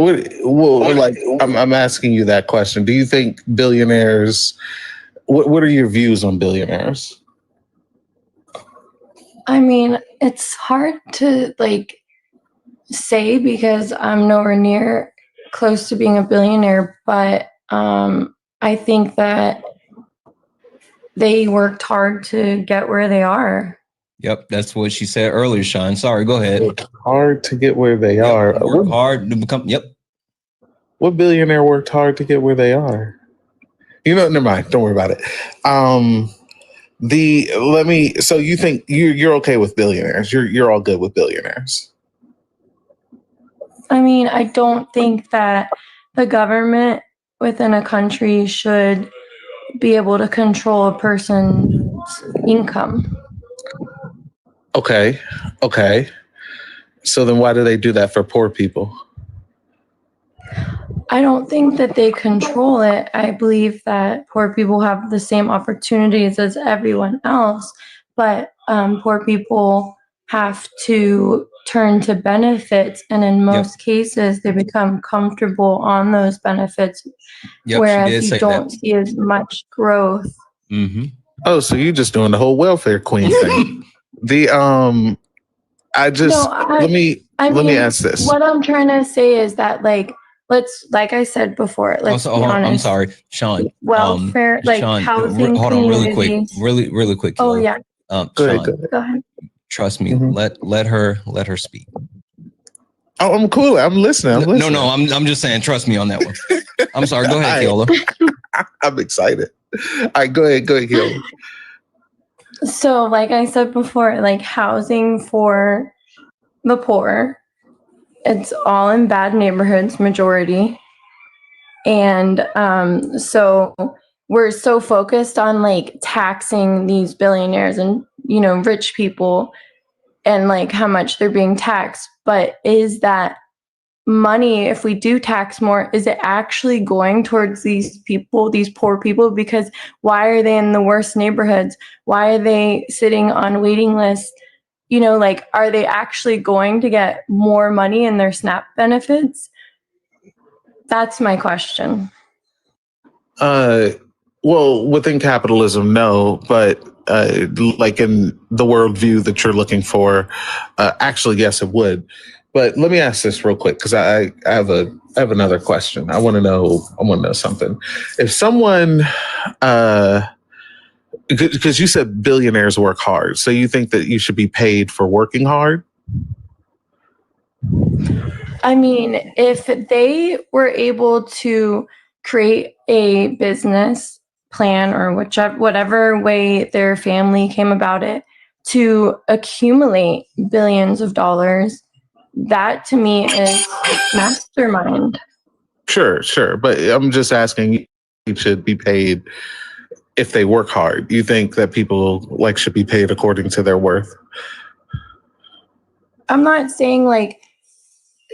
I'm asking you that question. Do you think billionaires, what are your views on billionaires?
I mean, it's hard to say because I'm nowhere near close to being a billionaire, but I think that they worked hard to get where they are.
Yep, that's what she said earlier, Sean. Sorry, go ahead.
Worked hard to get where they are.
Work hard to become. Yep.
What billionaire worked hard to get where they are? Never mind. Don't worry about it. So you think you're okay with billionaires? You're all good with billionaires?
I mean, I don't think that the government within a country should be able to control a person's income.
Okay. So then why do they do that for poor people?
I don't think that they control it. I believe that poor people have the same opportunities as everyone else, but poor people have to turn to benefits, and in most cases, they become comfortable on those benefits, whereas you don't see as much growth.
Mm-hmm.
Oh, so you're just doing the whole welfare queen thing. let me ask this.
What I'm trying to say is that, like I said before, let's be honest.
I'm sorry, Sean.
Welfare, like
Sean,
housing
hold on, really quick,
communities.
really quick.
Oh,
Keila.
yeah.
Sean,
Go ahead.
Trust me.
Mhm.
Let her speak.
Oh, I'm cool. I'm listening.
No, I'm just saying. Trust me on that one. I'm sorry. Go ahead, Keila.
I'm excited. All right, go ahead, Keila.
So, like I said before, like housing for the poor, it's all in bad neighborhoods, majority. And so we're so focused on like taxing these billionaires and, you know, rich people and like how much they're being taxed. But is that money, if we do tax more, is it actually going towards these people, these poor people? Because why are they in the worst neighborhoods? Why are they sitting on waiting lists? You know, like, are they actually going to get more money in their SNAP benefits? That's my question.
Well, within capitalism, no, but like in the worldview that you're looking for, actually, yes, it would. But let me ask this real quick because I have another question. I want to know something. If someone, because you said billionaires work hard, so you think that you should be paid for working hard?
I mean, if they were able to create a business plan or whatever way their family came about it to accumulate billions of dollars, that to me is mastermind.
Sure. But I'm just asking, you should be paid if they work hard. You think that people like should be paid according to their worth?
I'm not saying like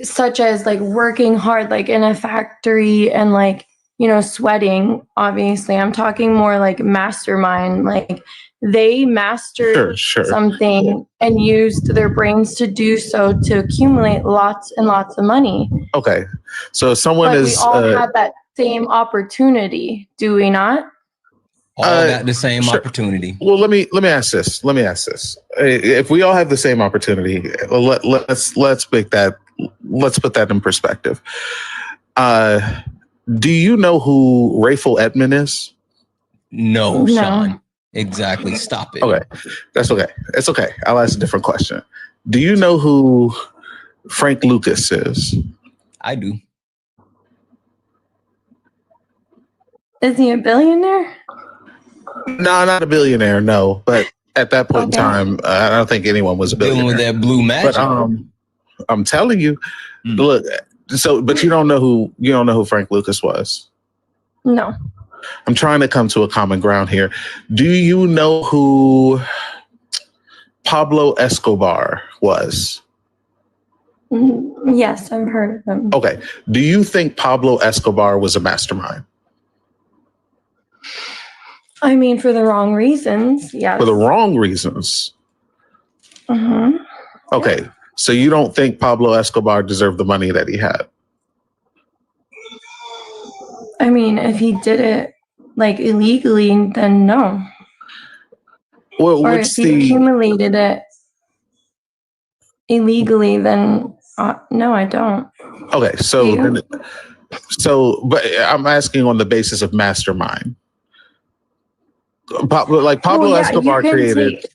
such as like working hard like in a factory and like, you know, sweating. Obviously, I'm talking more like mastermind, like they mastered something and used their brains to do so to accumulate lots and lots of money.
Okay, so someone
but
is
we all have that same opportunity, do we not?
All got the same opportunity.
Well, let me ask this. If we all have the same opportunity, let's put that in perspective. Do you know who Rayful Edmond is?
No, Sean. Exactly. Stop it.
Okay, that's okay. It's okay. I'll ask a different question. Do you know who Frank Lucas is?
I do.
Is he a billionaire?
No, not a billionaire. No, but at that point in time, I don't think anyone was a billionaire.
Dealing with that blue magic.
But I'm telling you, look. So, but you don't know who Frank Lucas was.
No.
I'm trying to come to a common ground here. Do you know who Pablo Escobar was?
Yes, I've heard of him.
Okay. Do you think Pablo Escobar was a mastermind?
I mean, for the wrong reasons, yes.
For the wrong reasons?
Mm-hmm.
Okay. So you don't think Pablo Escobar deserved the money that he had?
I mean, if he did it like illegally, then no.
Well,
or if he accumulated it illegally, then no, I don't.
Okay, but I'm asking on the basis of mastermind. Pablo Escobar created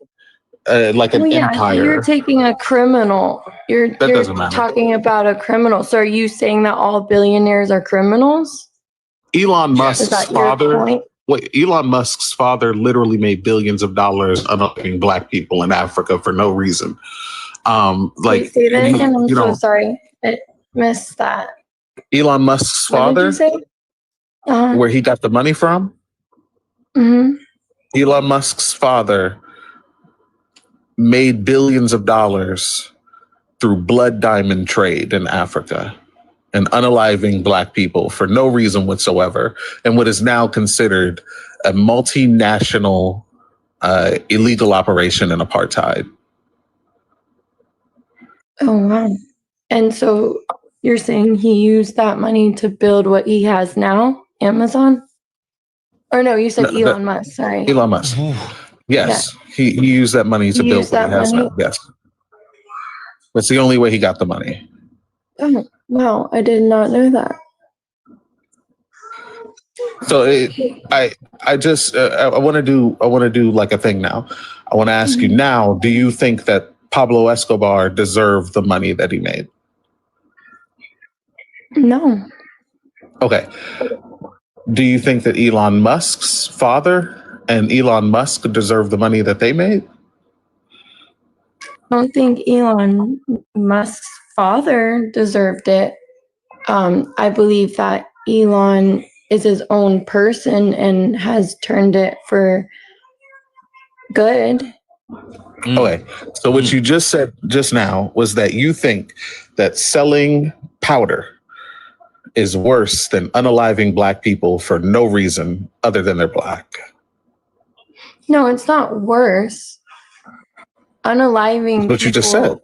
like an empire.
So you're taking a criminal. You're talking about a criminal. So are you saying that all billionaires are criminals?
Elon Musk's father literally made billions of dollars uplifting black people in Africa for no reason.
Wait, say that again. I'm so sorry. I missed that.
Elon Musk's father?
What did you say?
Where he got the money from?
Mm-hmm.
Elon Musk's father made billions of dollars through blood diamond trade in Africa and unaliving black people for no reason whatsoever, and what is now considered a multinational illegal operation in apartheid.
Oh, wow. And so you're saying he used that money to build what he has now, Amazon? Or no, you said Elon Musk, sorry.
Elon Musk. Yes. Yeah. He used that money to build what he has now. Yes. That's the only way he got the money.
Oh, wow. I did not know that.
So I want to do like a thing now. I want to ask you now, do you think that Pablo Escobar deserved the money that he made?
No.
Okay. Do you think that Elon Musk's father and Elon Musk deserve the money that they made?
I don't think Elon Musk's father deserved it. I believe that Elon is his own person and has turned it for good.
Okay. So what you just said just now was that you think that selling powder is worse than unaliving black people for no reason other than they're black.
No, it's not worse. Unaliving
That's what you just said.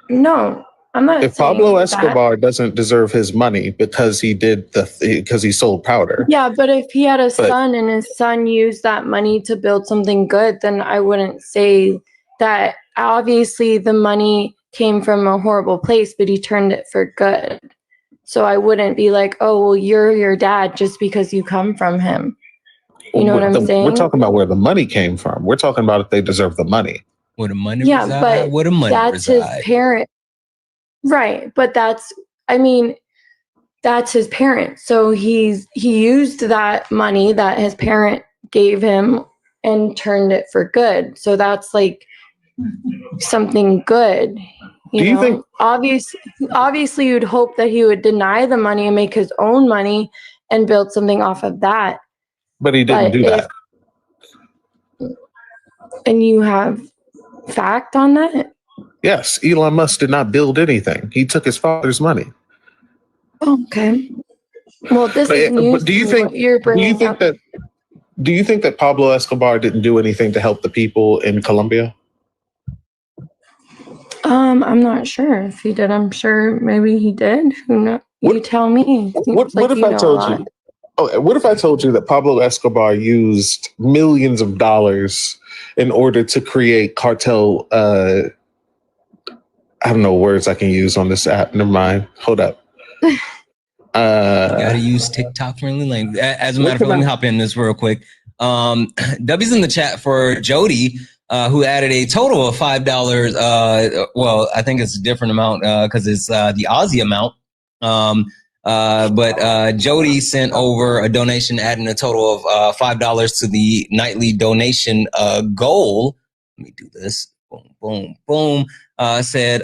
No, I'm not
If
saying
Pablo
that.
Escobar doesn't deserve his money because he did because he sold powder.
Yeah, but if he had a son and his son used that money to build something good, then I wouldn't say that. Obviously, the money came from a horrible place, but he turned it for good. So I wouldn't be like, oh, well, you're your dad just because you come from him. You know what I'm saying?
We're talking about where the money came from. We're talking about if they deserve the money.
Where the money
reside, but
where the money
that's
reside.
His parent. Right, but that's his parent. So he used that money that his parent gave him and turned it for good. So that's like something good. You know, think obviously you'd hope that he would deny the money and make his own money and build something off of that.
But he didn't do that.
And you have fact on that?
Yes, Elon Musk did not build anything. He took his father's money.
Okay. Well, this is news.
Do you think that Pablo Escobar didn't do anything to help the people in Colombia?
I'm not sure if he did. I'm sure maybe he did. Who knows? You tell me.
What if I told you? Oh, what if I told you that Pablo Escobar used millions of dollars in order to create cartel? I don't know words I can use on this app. Never mind. Hold up.
You gotta use TikTok friendly language. As a matter of fact, let me hop in this real quick. W's in the chat for Jody, who added a total of $5. Well, I think it's a different amount because it's the Aussie amount. But Jody sent over a donation, adding a total of $5 to the nightly donation goal. Let me do this. Boom, boom, boom. Said,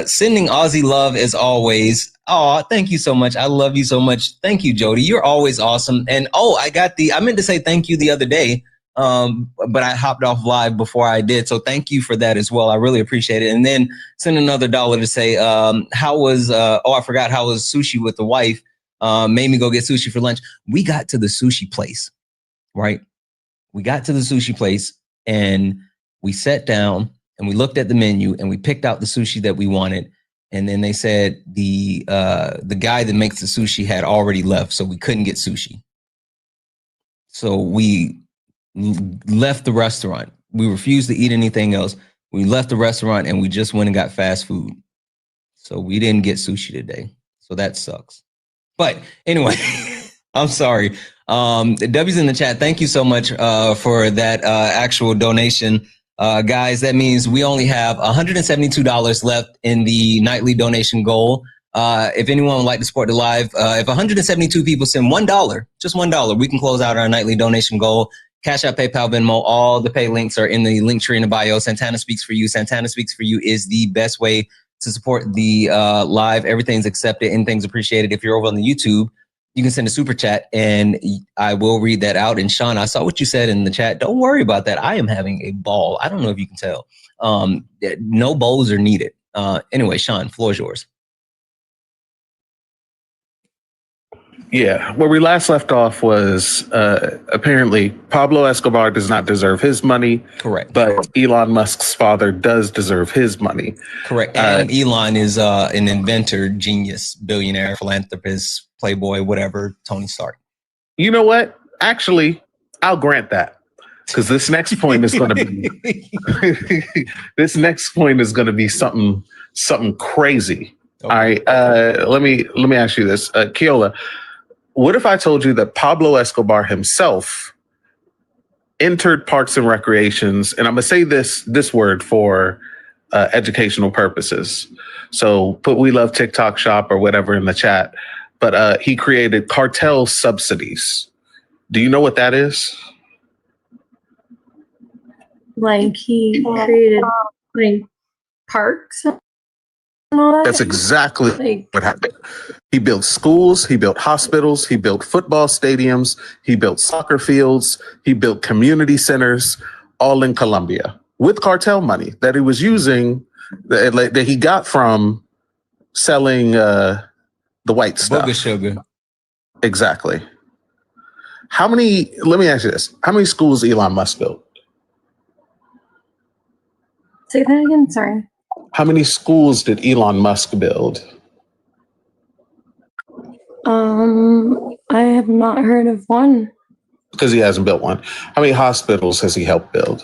sending Aussie love as always. Oh, thank you so much. I love you so much. Thank you, Jody. You're always awesome. And I meant to say thank you the other day, but I hopped off live before I did. So thank you for that as well. I really appreciate it. And then send another $1 to say, how was sushi with the wife? Made me go get sushi for lunch. We got to the sushi place, right? We got to the sushi place and we sat down and we looked at the menu and we picked out the sushi that we wanted. And then they said the guy that makes the sushi had already left, so we couldn't get sushi. So we left the restaurant. We refused to eat anything else. We left the restaurant and we just went and got fast food. So we didn't get sushi today. So that sucks. But anyway, I'm sorry. W's in the chat. Thank you so much for that actual donation. Guys, that means we only have $172 left in the nightly donation goal. If anyone would like to support the live, if 172 people send $1, just $1, we can close out our nightly donation goal. Cash App, PayPal, Venmo, all the pay links are in the link tree in the bio. Santana Speaks for You. Santana Speaks for You is the best way to support the live. Everything's accepted, anything's appreciated. If you're over on the YouTube, you can send a super chat and I will read that out. And Sean, I saw what you said in the chat. Don't worry about that. I am having a ball. I don't know if you can tell. No bowls are needed. Anyway, Sean, floor is yours.
Yeah, where we last left off was apparently Pablo Escobar does not deserve his money.
Correct.
But Elon Musk's father does deserve his money.
Correct. And Elon is an inventor, genius, billionaire, philanthropist, playboy, whatever, Tony Stark.
You know what? Actually, I'll grant that. because this next point is going to be this next point is going to be something crazy. Okay. All right, let me ask you this, Keola. What if I told you that Pablo Escobar himself entered parks and recreations, and I'm gonna say this word for educational purposes. So put "We Love TikTok Shop" or whatever in the chat. But he created cartel subsidies. Do you know what that is?
Like he created like parks and all that.
That's exactly what happened. He built schools, he built hospitals, he built football stadiums, he built soccer fields, he built community centers, all in Colombia with cartel money that he was using, that he got from selling the white stuff.
Booger sugar.
Exactly. Let me ask you this. How many schools Elon Musk built?
Say that again, sorry.
How many schools did Elon Musk build?
I have not heard of one.
Because he hasn't built one. How many hospitals has he helped build?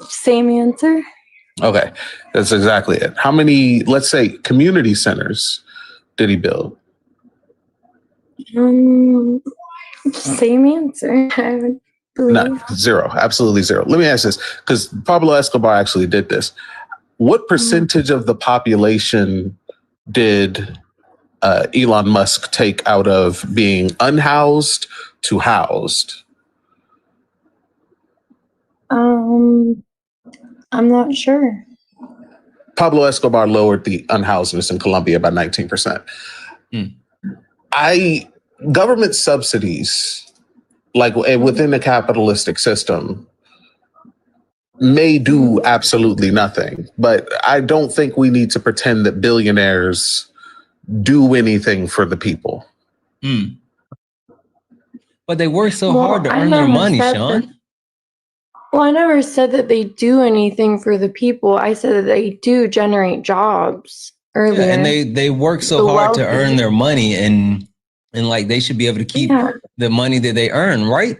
Same answer.
Okay, that's exactly it. How many, let's say, community centers did he build?
Same answer. I would believe.
None. Zero. Absolutely zero. Let me ask this, because Pablo Escobar actually did this. What percentage of the population did Elon Musk take out of being unhoused to housed?
I'm not sure.
Pablo Escobar lowered the unhousedness in Colombia by 19%. Government subsidies, like within the capitalistic system, may do absolutely nothing, but I don't think we need to pretend that billionaires do anything for the people.
But they work so hard to earn their money, Sean.
Well, I never said that they do anything for the people. I said that they do generate jobs earlier.
Yeah, and they work so hard to earn their money, and like they should be able to keep the money that they earn, right?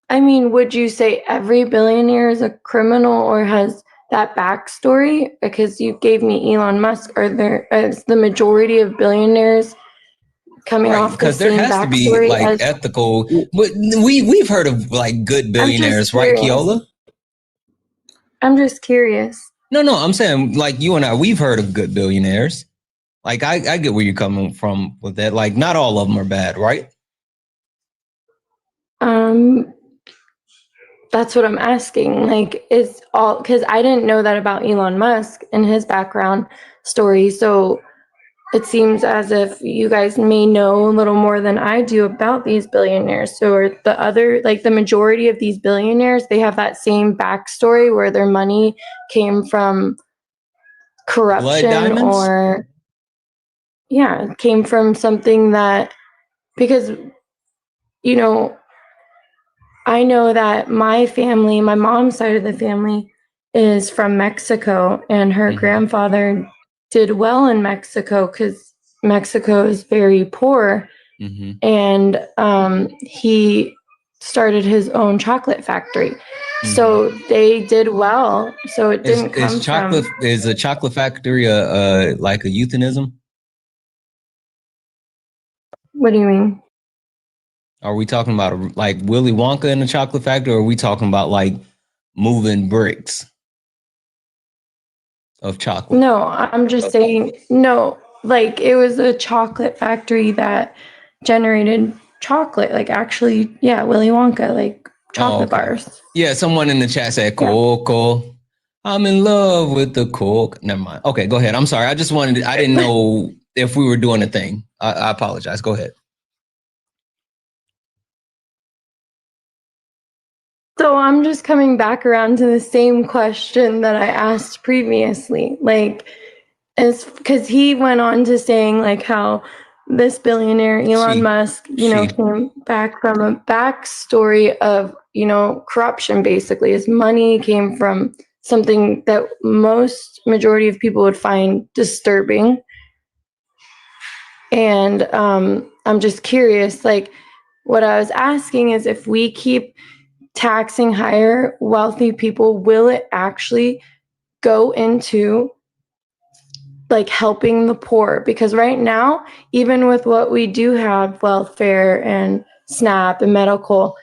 I mean, would you say every billionaire is a criminal or has that backstory? Because you gave me Elon Musk. Is the majority of billionaires coming off the same backstory? Because there has to be
like ethical, but we've heard of like good billionaires, right, Keola?
I'm just curious.
No, I'm saying like you and I, we've heard of good billionaires. Like I get where you're coming from with that. Like not all of them are bad, right?
That's what I'm asking. Like, is all, because I didn't know that about Elon Musk and his background story. So it seems as if you guys may know a little more than I do about these billionaires. So are the other, like the majority of these billionaires, they have that same backstory where their money came from corruption or, came from something that, because, you know, I know that my family, my mom's side of the family is from Mexico, and her grandfather did well in Mexico because Mexico is very poor. And he started his own chocolate factory. So they did well. So it didn't come from...
Is a chocolate factory like a euphemism?
What do you mean?
Are we talking about like Willy Wonka in the chocolate factory, or are we talking about like moving bricks of chocolate?
No, I'm just saying, no, like it was a chocolate factory that generated chocolate, like actually, Willy Wonka, like chocolate bars.
Yeah, someone in the chat said, Coco. I'm in love with the Coke. Never mind. Okay, go ahead. I'm sorry. I didn't know if we were doing a thing. I apologize. Go ahead.
So I'm just coming back around to the same question that I asked previously. Like, is because he went on to saying like how this billionaire Elon Musk, came back from a backstory of, corruption. Basically, his money came from something that majority of people would find disturbing. And I'm just curious, like what I was asking is if we keep taxing higher wealthy people, will it actually go into like helping the poor? Because right now, even with what we do have, welfare and SNAP and medical,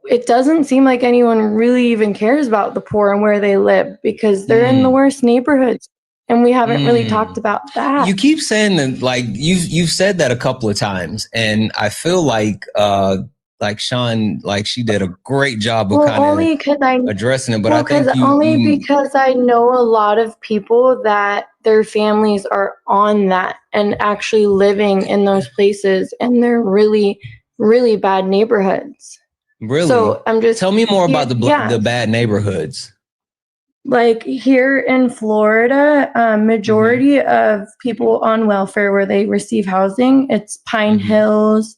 it doesn't seem like anyone really even cares about the poor and where they live because they're in the worst neighborhoods. And we haven't really talked about that.
You keep saying that, like you've said that a couple of times, and I feel like Sean, like she did a great job of kind of addressing it. But I think
because I know a lot of people that their families are on that and actually living in those places, and they're really, really bad neighborhoods.
Really?
So I'm just
tell me more about the bad neighborhoods.
Like here in Florida, majority of people on welfare where they receive housing, it's Pine Hills.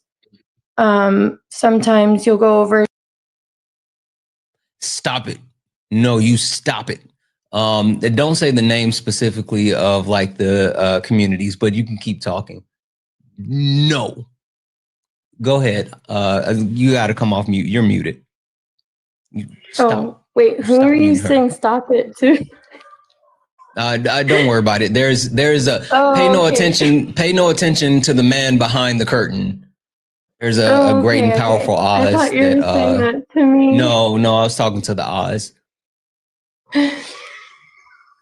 Sometimes you'll go over.
Stop it. No, you stop it. Don't say the name specifically of like the communities, but you can keep talking. No. Go ahead. You got to come off mute. You're muted.
Stop. Oh, wait. Who are you saying stop it to?
Don't worry about it. There's a pay no attention to the man behind the curtain. There's a great and powerful Oz.
I thought you were saying that to me.
No, I was talking to the Oz.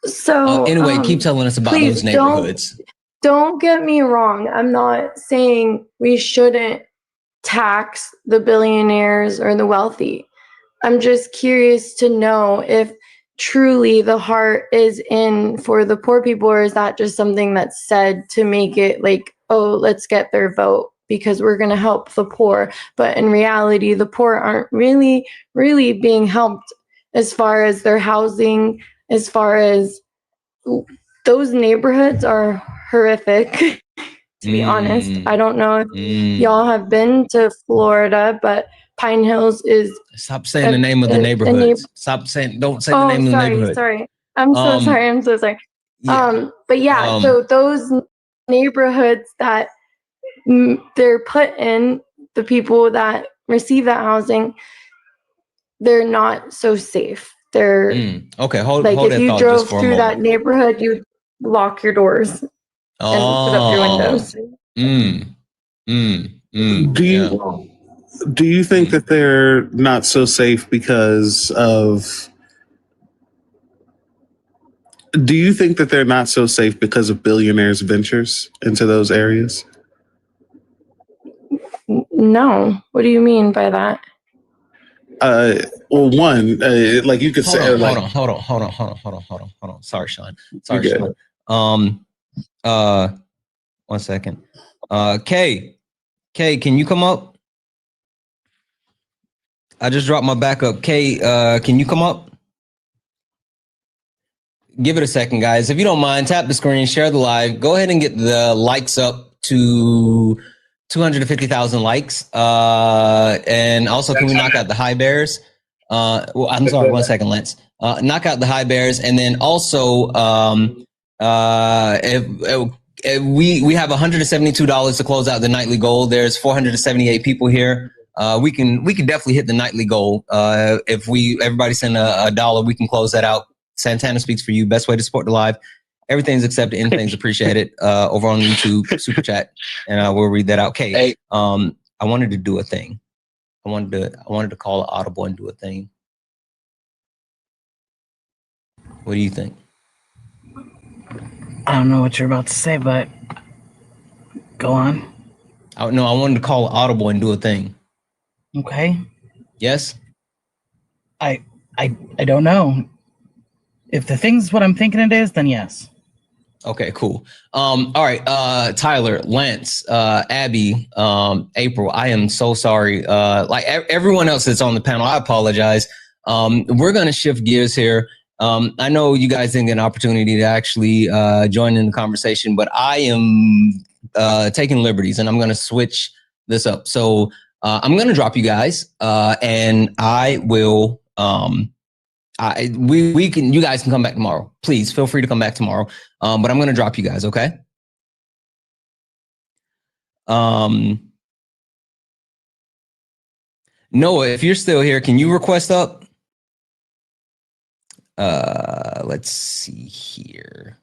So
anyway, keep telling us about those neighborhoods.
Don't get me wrong. I'm not saying we shouldn't tax the billionaires or the wealthy. I'm just curious to know if truly the heart is in for the poor people, or is that just something that's said to make it like, oh, let's get their vote because we're going to help the poor. But in reality, the poor aren't really, really being helped as far as their housing, as far as those neighborhoods are horrific. To be honest, I don't know if y'all have been to Florida, but Pine Hills is.
Stop saying the name of the neighborhood. Stop saying. Don't say the name of the neighborhood.
Sorry. I'm so sorry. Yeah. But yeah, so those neighborhoods that they're put in, the people that receive that housing, they're not so safe. They're
okay. Hold
if you
thought
drove
just for a
through
moment.
that neighborhood, you lock your doors and put up your windows.
Do you think that they're not so safe because of? Do you think that they're not so safe because of billionaires' ventures into those areas?
No. What do you mean by that?
Well, one, like you could say,
hold on. Sorry, Sean. Sean. 1 second. Kay, can you come up? I just dropped my backup. Kay, can you come up? Give it a second, guys. If you don't mind, tap the screen, share the live. Go ahead and get the likes up to 250,000 likes. And also, can we knock out the high bears? Well, I'm sorry, 1 second, Lance. Knock out the high bears. And then also, if we have $172 to close out the nightly goal. There's 478 people here. We can definitely hit the nightly goal. If everybody send a dollar, we can close that out. Santana speaks for you. Best way to support the live. Everything's accepted. Anything's appreciated. Over on YouTube, super chat, and we'll read that out. Okay. Hey. I wanted to do a thing. I wanted to call an audible and do a thing. What do you think?
I don't know what you're about to say, but go on.
I wanted to call an audible and do a thing.
Okay.
Yes.
I don't know. If the thing's what I'm thinking it is, then yes.
Okay, cool. All right. Tyler, Lance, Abby, April, I am so sorry. Like everyone else that's on the panel, I apologize. We're going to shift gears here. I know you guys didn't get an opportunity to actually join in the conversation, but I am taking liberties and I'm going to switch this up. So I'm going to drop you guys and I will... you guys can come back tomorrow. Please feel free to come back tomorrow. But I'm going to drop you guys. Okay. Noah, if you're still here, can you request up? Let's see here.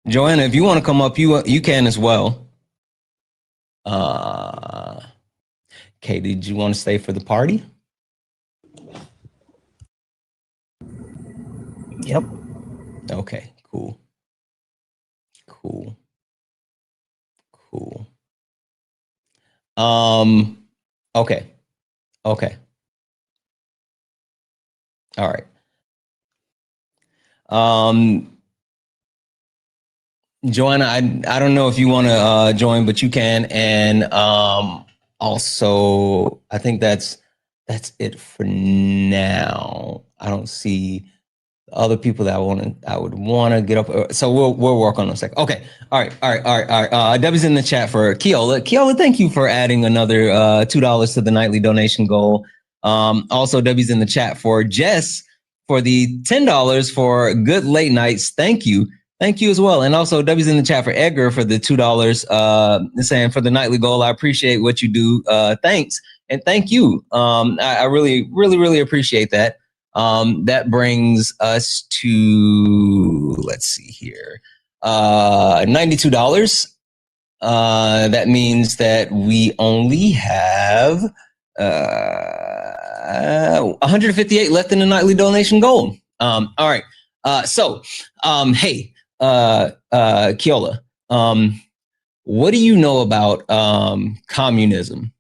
Joanna, if you want to come up, you can as well. Okay, did you want to stay for the party?
Yep.
Okay, cool. Okay. All right. Joanna, I don't know if you want to join, but you can. And also, I think that's it for now. I don't see other people that I would want to get up. So we'll work on those. Okay. All right. Debbie's in the chat for Keola. Keola, thank you for adding another $2 to the nightly donation goal. Also, Debbie's in the chat for Jess for the $10 for good late nights. Thank you. Thank you as well. And also Debbie's in the chat for Edgar for the $2 saying for the nightly goal. I appreciate what you do. Thanks. And thank you. I really appreciate that. That brings us to, let's see here, $92. That means that we only have 158 left in the nightly donation goal. All right. Hey, Keola, what do you know about communism?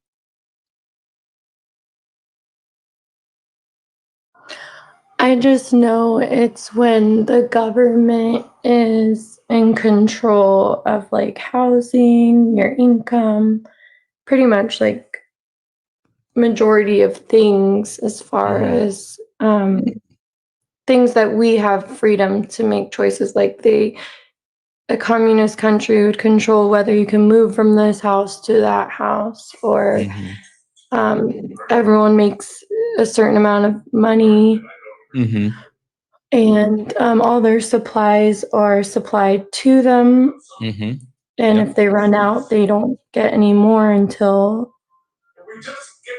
I just know it's when the government is in control of like housing, your income, pretty much like majority of things as far as things that we have freedom to make choices. Like a communist country would control whether you can move from this house to that house, or everyone makes a certain amount of money. And all their supplies are supplied to them. And if they run out, they don't get any more until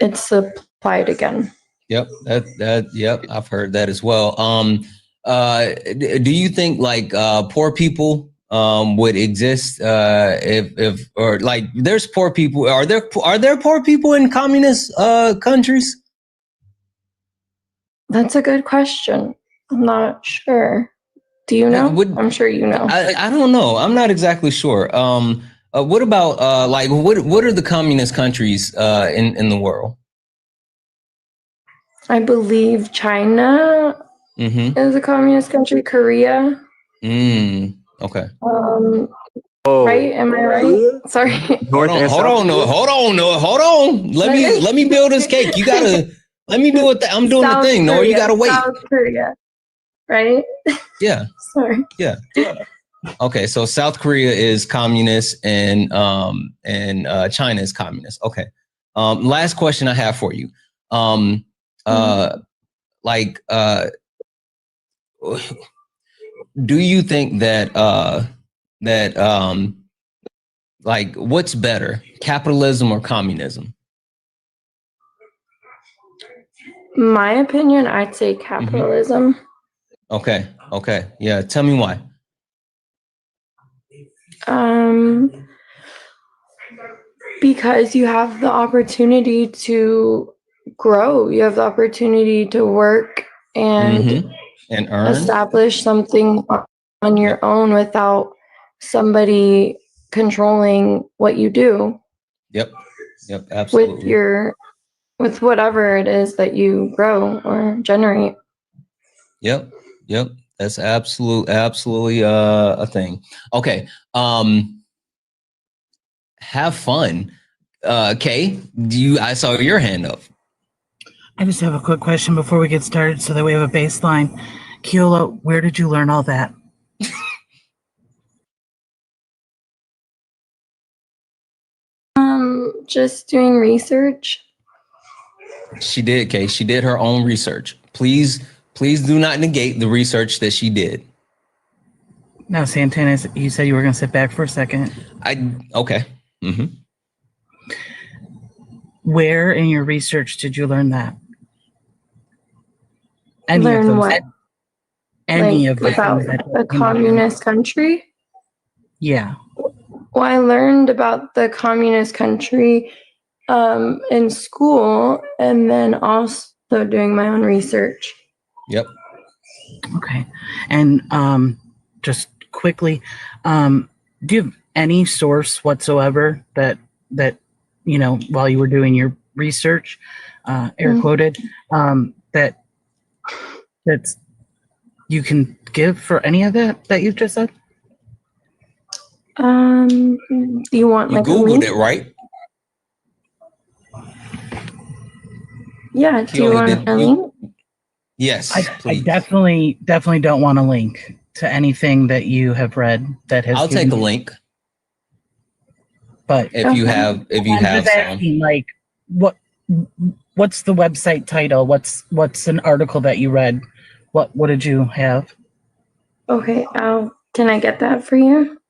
it's supplied again.
Yep, yep, I've heard that as well. Do you think like poor people would exist if or like there's poor people? Are there poor people in communist countries?
That's a good question. I'm not sure. Do you know? I'm sure you know.
I don't know. I'm not exactly sure. What about like what are the communist countries in the world?
I believe China is a communist country. Korea.
Okay.
Right? Am I right? Sorry.
Hold on. Let me build this cake. You gotta let me do it. I'm doing the thing. No, you gotta wait.
South Korea. Right?
Yeah.
Sorry.
Yeah. Okay, so South Korea is communist and China is communist. Okay. Last question I have for you. Do you think that like what's better, capitalism or communism?
My opinion, I'd say capitalism.
Okay. Yeah, tell me why.
Because you have the opportunity to grow. You have the opportunity to work and
earn,
establish something on your own without somebody controlling what you do.
Yep, absolutely.
With whatever it is that you grow or generate.
Yep. That's absolutely a thing. Okay. Have fun. Kay, I saw your hand up.
I just have a quick question before we get started so that we have a baseline. Keola, where did you learn all that?
Just doing research.
She did, Kay. She did her own research. Please Please do not negate the research that she did.
Now, Santana, you said you were going to sit back for a second.
Okay. Mm-hmm.
Where in your research did you learn that?
Learn what?
Any
like
of the
about
things
a communist country?
Yeah.
Well, I learned about the communist country in school, and then also doing my own research.
Yep.
Okay. And just quickly, do you have any source whatsoever that you know, while you were doing your research, air quoted, that's you can give for any of that you've just said?
Do you want
You Googled it, right?
Yeah. Do you want a link?
Yes,
I definitely don't want a link to anything that you have read that has.
I'll take a link.
But
if you have
just asking, like, what's the website title? What's an article that you read? What did you have?
Okay. Can I get that for you?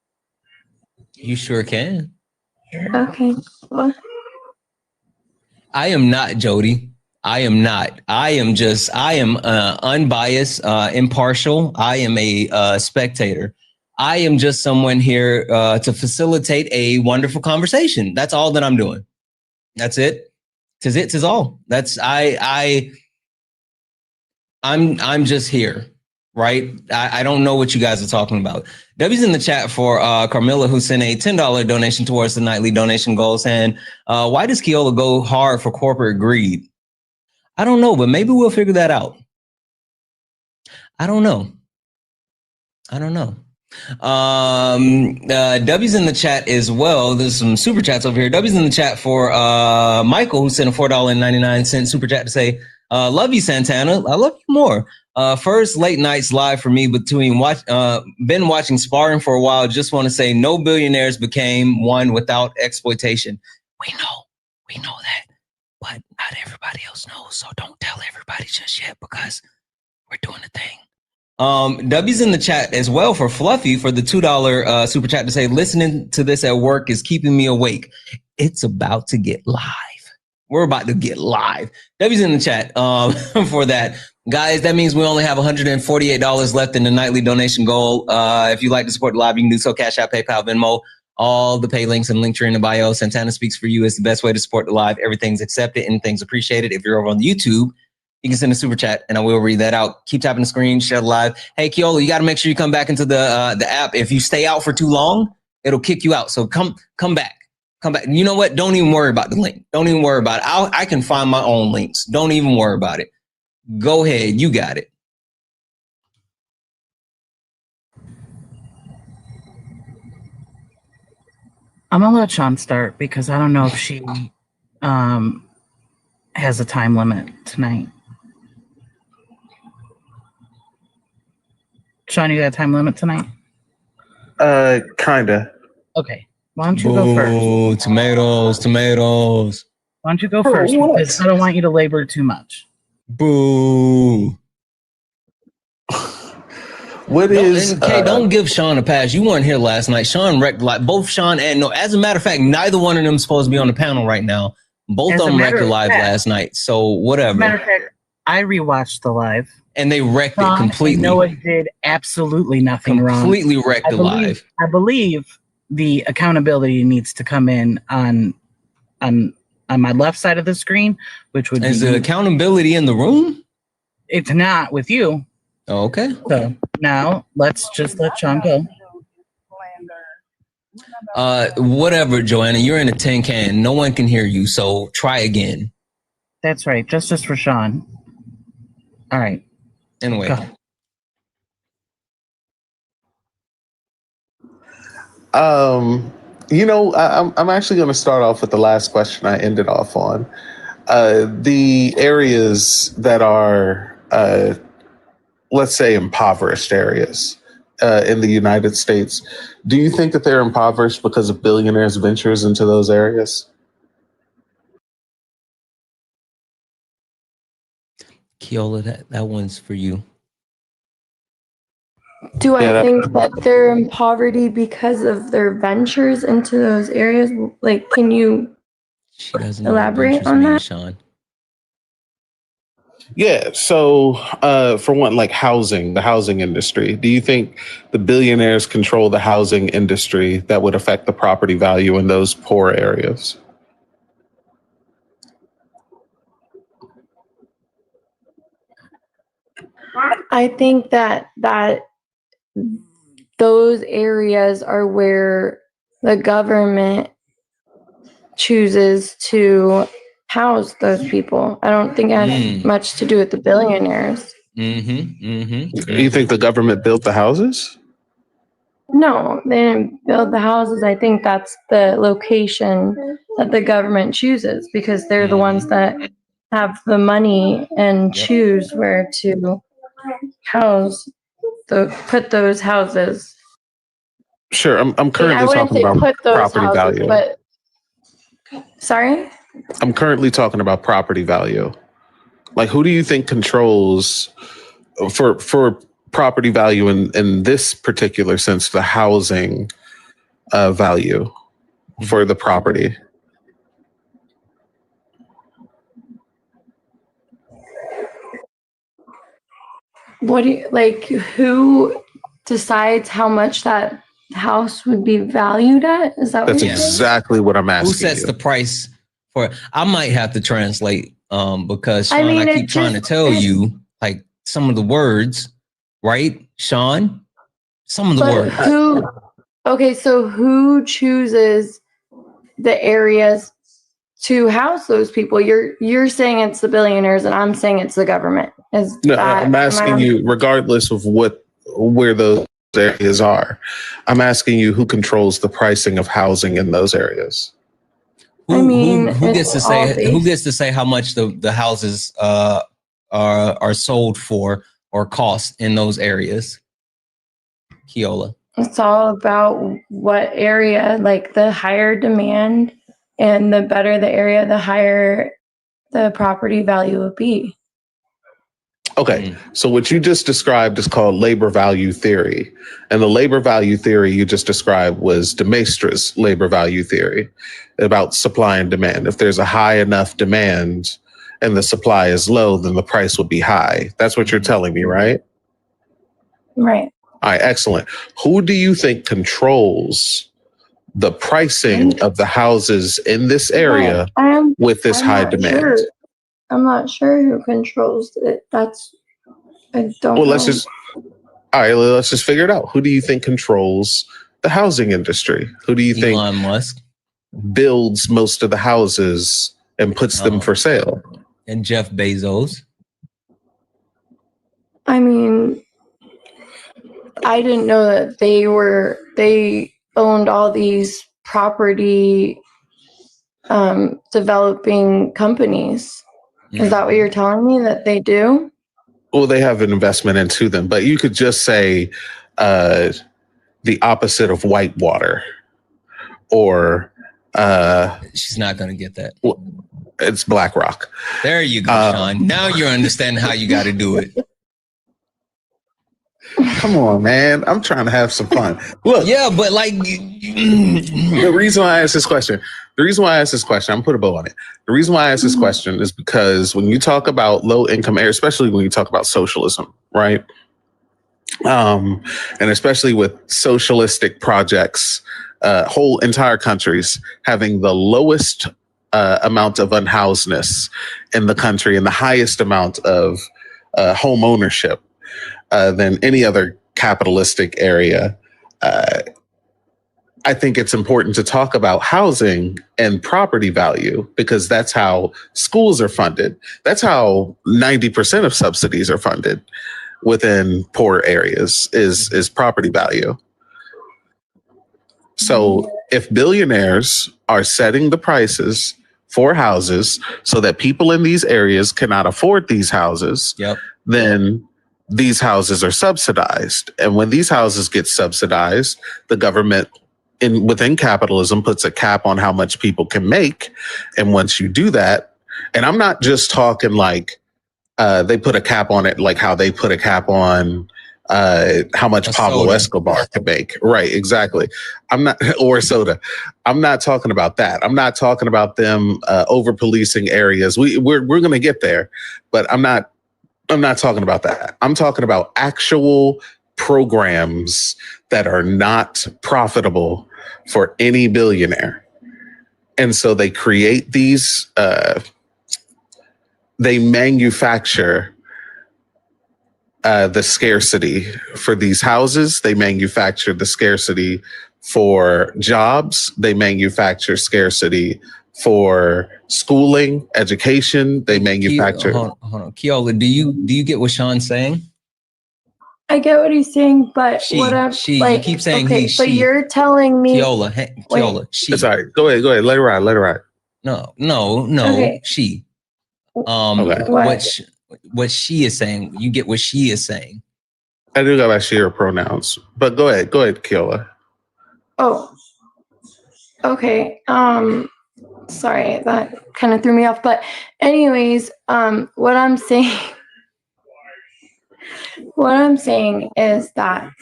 You sure can.
Okay. Well,
I am not Jody. I am not. I am unbiased, impartial. I am a spectator. I am just someone here to facilitate a wonderful conversation. That's all that I'm doing. That's it. Tis all. That's I'm just here, right? I don't know what you guys are talking about. W's in the chat for Carmilla, who sent a $10 donation towards the nightly donation goal, saying, why does Keola go hard for corporate greed? I don't know, but maybe we'll figure that out. I don't know. W's in the chat as well. There's some super chats over here. W's in the chat for Michael, who sent a $4.99 super chat to say, love you, Santana. I love you more. First late nights live for me between been watching sparring for a while. Just want to say no billionaires became one without exploitation. We know that, but not everybody else knows. So don't tell everybody just yet because we're doing a thing. W's in the chat as well for Fluffy for the $2 super chat to say, listening to this at work is keeping me awake. It's about to get live. We're about to get live. W's in the chat for that. Guys, that means we only have $148 left in the nightly donation goal. If you'd like to support the live, you can do so. Cash App, PayPal, Venmo, all the pay links and links are in the bio. Santana Speaks for You is the best way to support the live. Everything's accepted, anything's appreciated. If you're over on YouTube, you can send a super chat and I will read that out. Keep tapping the screen, share the live. Hey, Keola, you got to make sure you come back into the app. If you stay out for too long, it'll kick you out. So come back. Come back. You know what? Don't even worry about the link. Don't even worry about it. I can find my own links. Don't even worry about it. Go ahead. You got it.
I'm going to let Sean start because I don't know if she has a time limit tonight. Sean, you got a time limit tonight?
Kinda.
Okay. Why don't you go first?
Tomatoes.
Why don't you go first? Because I don't want you to labor too much.
Boo. Don't give Sean a pass. You weren't here last night. Sean wrecked like both Sean and no. As a matter of fact, neither one of them is supposed to be on the panel right now. Both of them wrecked the live last night. So whatever.
As a matter of fact, I rewatched the live.
And they wrecked it completely.
Noah did absolutely nothing wrong.
Completely wrecked the live.
I believe the accountability needs to come in on my left side of the screen, which would
Is the accountability in the room?
It's not with you.
Oh, okay.
So now let's just let Sean go.
Whatever, Joanna. You're in a tin can. No one can hear you. So try again.
That's right. Justice for Sean. All right.
Anyway.
I'm actually going to start off with the last question I ended off on. The areas that are, let's say, impoverished areas in the United States, do you think that they're impoverished because of billionaires' ventures into those areas?
Keola, that one's for you.
Do I think that they're in poverty because of their ventures into those areas? Like, can you elaborate on that?
Sean?
Yeah. So, for one, like housing, the housing industry, do you think the billionaires control the housing industry that would affect the property value in those poor areas?
I think that those areas are where the government chooses to house those people. I don't think it has much to do with the billionaires.
You think the government built the houses?
No, they didn't build the houses. I think that's the location that the government chooses because they're the ones that have the money and choose where to put those houses.
Sure. I'm currently talking about property value.
But sorry?
I'm currently talking about property value. Like, who do you think controls for property value in this particular sense, the housing value for the property?
What do you like? Who decides how much that house would be valued at? Is that
That's
what you're
exactly what I'm asking.
Who sets the price for? I might have to translate because Sean, I keep trying to tell you like some of the words, right, Sean? Some of the words.
Okay, so who chooses the areas to house those people? You're saying it's the billionaires, and I'm saying it's the government.
I'm asking you, regardless of where those areas are, I'm asking you who controls the pricing of housing in those areas.
Who gets to say? Who gets to say how much the houses are sold for or cost in those areas? Keola.
It's all about what area, like the higher demand and the better the area, the higher the property value would be.
Okay, so what you just described is called labor value theory. And the labor value theory you just described was de Maistre's labor value theory about supply and demand. If there's a high enough demand and the supply is low, then the price would be high. That's what you're telling me, right?
Right.
All right, excellent. Who do you think controls the pricing of the houses in this area with this high demand?
Sure. I'm not sure who controls it. I don't know.
Let's just figure it out. Who do you think controls the housing industry? Who do you think
Elon Musk
builds most of the houses and puts them for sale?
And Jeff Bezos.
I mean, I didn't know that they owned all these property developing companies. Is that what you're telling me that they do?
Well, they have an investment into them, but you could just say the opposite of Whitewater, or
she's not going to get that.
It's BlackRock.
There you go, Sean. Now you understand how you got to do it.
Come on, man. I'm trying to have some fun. Look.
Yeah, but like
the reason why I asked this question, I'm gonna put a bow on it. The reason why I asked this question is because when you talk about low income areas, especially when you talk about socialism, right? And especially with socialistic projects, whole entire countries having the lowest amount of unhousedness in the country and the highest amount of home ownership than any other capitalistic area. I think it's important to talk about housing and property value because that's how schools are funded. That's how 90% of subsidies are funded within poor areas is property value. So if billionaires are setting the prices for houses so that people in these areas cannot afford these houses, then these houses are subsidized. And when these houses get subsidized, the government within capitalism puts a cap on how much people can make. And once you do that, and I'm not just talking like they put a cap on it, like how they put a cap on how much Pablo Escobar could make. Right, exactly. I'm not, or soda. I'm not talking about that. I'm not talking about them over policing areas. We're going to get there, but I'm not talking about that. I'm talking about actual programs that are not profitable for any billionaire. And so they create these, they manufacture the scarcity for these houses. They manufacture the scarcity for jobs. They manufacture scarcity for schooling, education. They manufacture.
Hold on. Keola, do you get what Sean's saying?
I get what he's saying, but what I'm
you keep saying
okay,
he,
but
she.
you're telling me
Keola, she.
Sorry, go ahead. Let it ride.
No,
Okay.
she.
Okay.
What she is saying, you get what she is saying.
I do got my share pronouns, but go ahead, Keola.
Oh, okay. Sorry, that kind of threw me off. But anyways, what I'm saying is that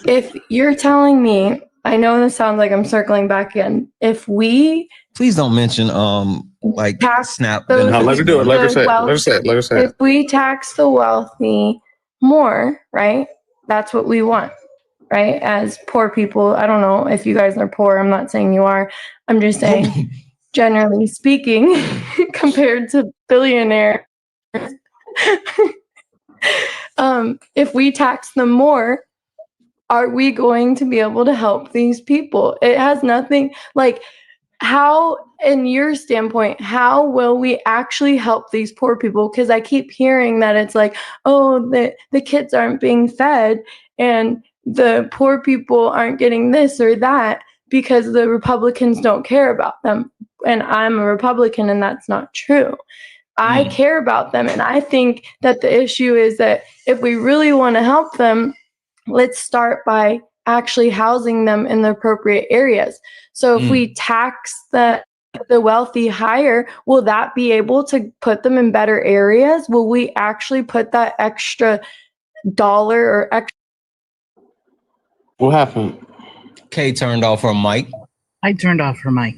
if you're telling me, I know this sounds like I'm circling back in. If we
please don't mention like snap.
No, let her do it. Let her say it.
If we tax the wealthy more, right? That's what we want, right? As poor people, I don't know if you guys are poor. I'm not saying you are. I'm just saying, generally speaking, compared to billionaires, if we tax them more, are we going to be able to help these people? It has nothing like how, in your standpoint, how will we actually help these poor people? Because I keep hearing that it's like, oh, the kids aren't being fed and the poor people aren't getting this or that because the Republicans don't care about them. And I'm a Republican, and that's not true. I care about them. And I think that the issue is that if we really want to help them, let's start by actually housing them in the appropriate areas. So if we tax the wealthy higher, will that be able to put them in better areas? Will we actually put that extra dollar or extra?
What happened?
Kay turned off her mic.
I turned off her mic.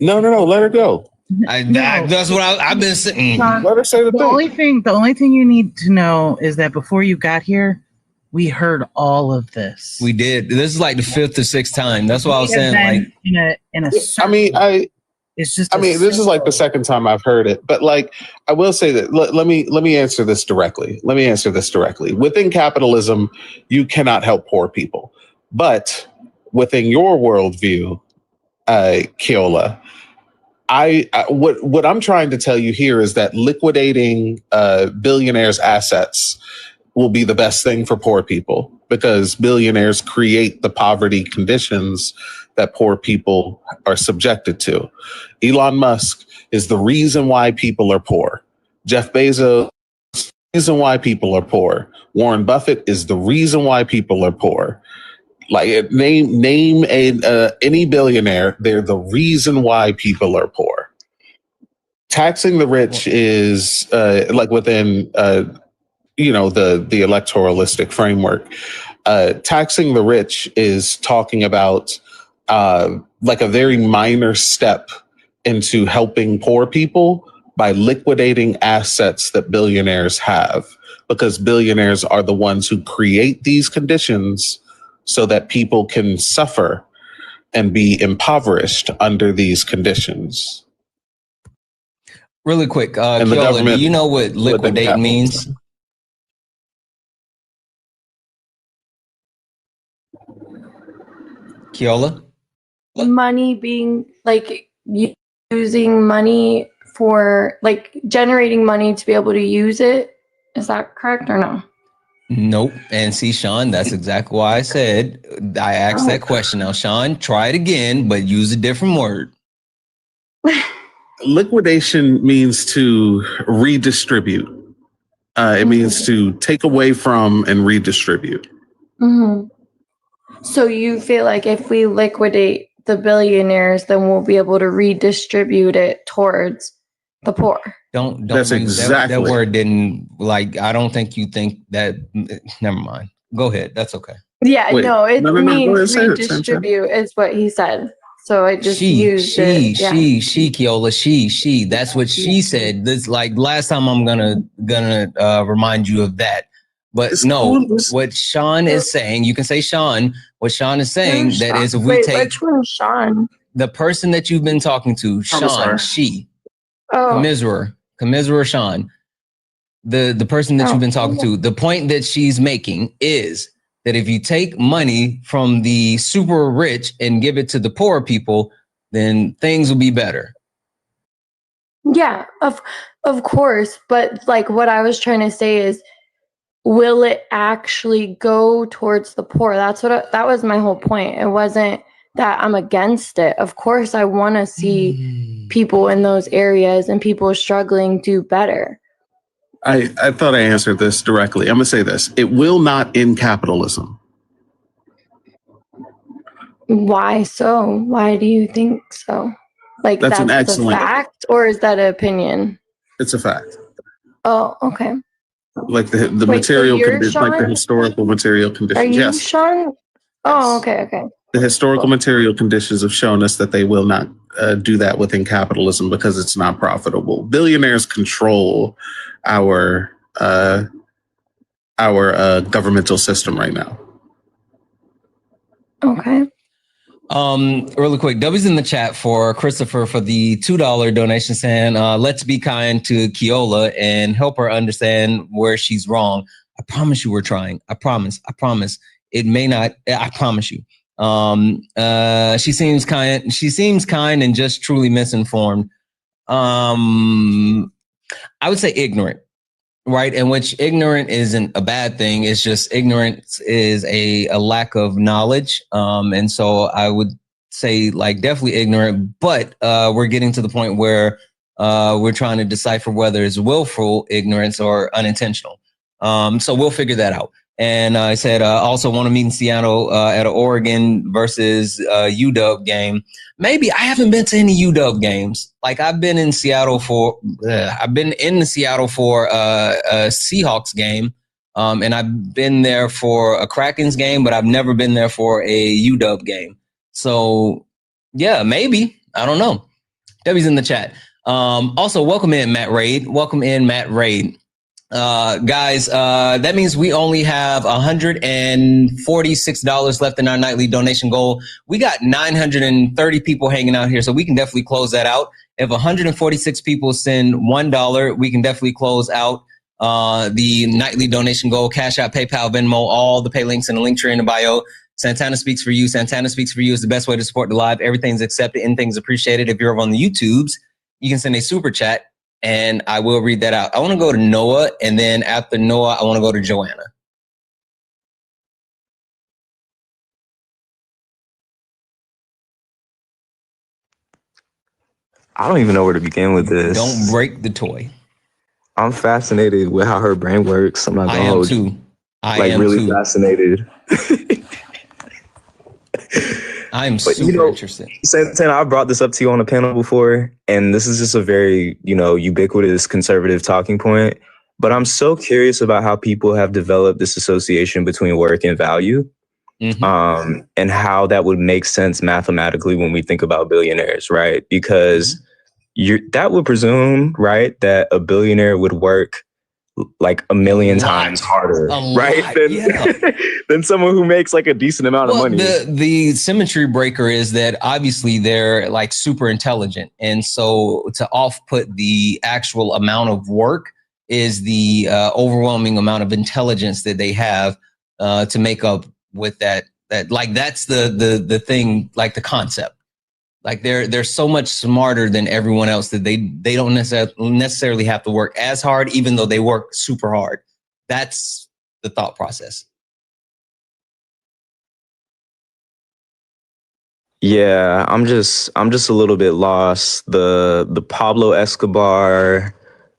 No, let her go.
That's what I've been saying.
Let her say the thing.
The only thing you need to know is that before you got here, we heard all of this.
We did. This is like the 5th or 6th time. That's why I was saying, like,
in a circle. It's just.
This is like the second time I've heard it. But like, I will say that. Let me answer this directly. Within capitalism, you cannot help poor people, but within your worldview, Keola, what I'm trying to tell you here is that liquidating billionaires' assets will be the best thing for poor people because billionaires create the poverty conditions that poor people are subjected to. Elon Musk is the reason why people are poor. Jeff Bezos is the reason why people are poor. Warren Buffett is the reason why people are poor. Like name any billionaire, they're the reason why people are poor. Taxing the rich is like within the electoralistic framework. Taxing the rich is talking about like a very minor step into helping poor people by liquidating assets that billionaires have, because billionaires are the ones who create these conditions so that people can suffer and be impoverished under these conditions.
Really quick,
And the
Keola,
government,
do you know what liquidate means? Keola?
Money being like using money for like generating money to be able to use it. Is that correct or no?
Nope. And see, Sean, that's exactly why I said I asked that question. Now, Sean, try it again, but use a different word.
Liquidation means to redistribute. It means to take away from and redistribute.
Mm-hmm. So you feel like if we liquidate the billionaires, then we'll be able to redistribute it towards the poor?
Don't
That's
use that
exactly.
word. Didn't like. I don't think you think that. Never mind. Go ahead. That's okay.
Yeah,
Wait,
no, it
no, go
means
ahead, say it, Santana.
redistribute is what he said. So I just used it. Yeah.
She, Keola, she. That's what she said. This like last time. I'm gonna remind you of that. But
It's
no,
cool.
what Sean is saying, you can say Sean. What Sean is saying
Who's
that
Sean?
is if we
Wait,
take
which one's Sean?
the person that you've been talking to, Sean, she, commiserator Sean, the person that you've been talking to, the point that she's making is that if you take money from the super rich and give it to the poor people, then things will be better.
Yeah, of course. But like what I was trying to say is, will it actually go towards the poor? That was my whole point. It wasn't that I'm against it. Of course, I want to see people in those areas and people struggling do better.
I thought I answered this directly. I'm going to say this. It will not end capitalism.
Why so? Why do you think so? Like
That's an
a
excellent
fact, or is that an opinion?
It's a fact.
Oh, okay.
Like the
Wait,
material
so you're
conditions, like the
Sean?
historical material
Are
conditions.
you
Yes,
Sean? Oh, okay.
the historical material conditions have shown us that they will not do that within capitalism because it's not profitable. Billionaires control our governmental system right now.
Okay.
Really quick, W's in the chat for Christopher for the $2 donation saying, let's be kind to Keola and help her understand where she's wrong. I promise you we're trying. I promise. It may not, I promise you. She seems kind and just truly misinformed. I would say ignorant, right? And which ignorant isn't a bad thing. It's just ignorance is a lack of knowledge. And so I would say like definitely ignorant, but we're getting to the point where we're trying to decipher whether it's willful ignorance or unintentional. So we'll figure that out. And I said, also want to meet in Seattle at an Oregon versus UW game. Maybe I haven't been to any UW games. Like I've been in Seattle for a Seahawks game. And I've been there for a Krakens game, but I've never been there for a UW game. So yeah, maybe, I don't know. W's in the chat. Also welcome in Matt Raid. Guys, that means we only have $146 left in our nightly donation goal. We got 930 people hanging out here, so we can definitely close that out. If 146 people send $1, we can definitely close out the nightly donation goal. Cash App, PayPal, Venmo, all the pay links in the link tree in the bio. Santana Speaks for You. Santana Speaks for You is the best way to support the live. Everything's accepted, anything's appreciated. If you're over on the YouTubes, you can send a super chat and I will read that out. I want to go to Noah, and then after Noah, I want to go to Joanna.
I don't even know where to begin with this.
Don't break the toy.
I'm fascinated with how her brain works. I'm not gonna hold you.
I am
really
too.
Fascinated.
I'm super interested.
Santana, I brought this up to you on a panel before, and this is just a very, ubiquitous conservative talking point. But I'm so curious about how people have developed this association between work and value, and how that would make sense mathematically when we think about billionaires, right? Because that would presume, right, that a billionaire would work like a million times harder, right? Than someone who makes like a decent amount of money.
The symmetry breaker is that obviously they're like super intelligent. And so to off-put the actual amount of work is the overwhelming amount of intelligence that they have to make up with that like that's the thing, like the concept. Like they're so much smarter than everyone else that they don't necessarily have to work as hard, even though they work super hard. That's the thought process.
Yeah, I'm just a little bit lost. The Pablo Escobar,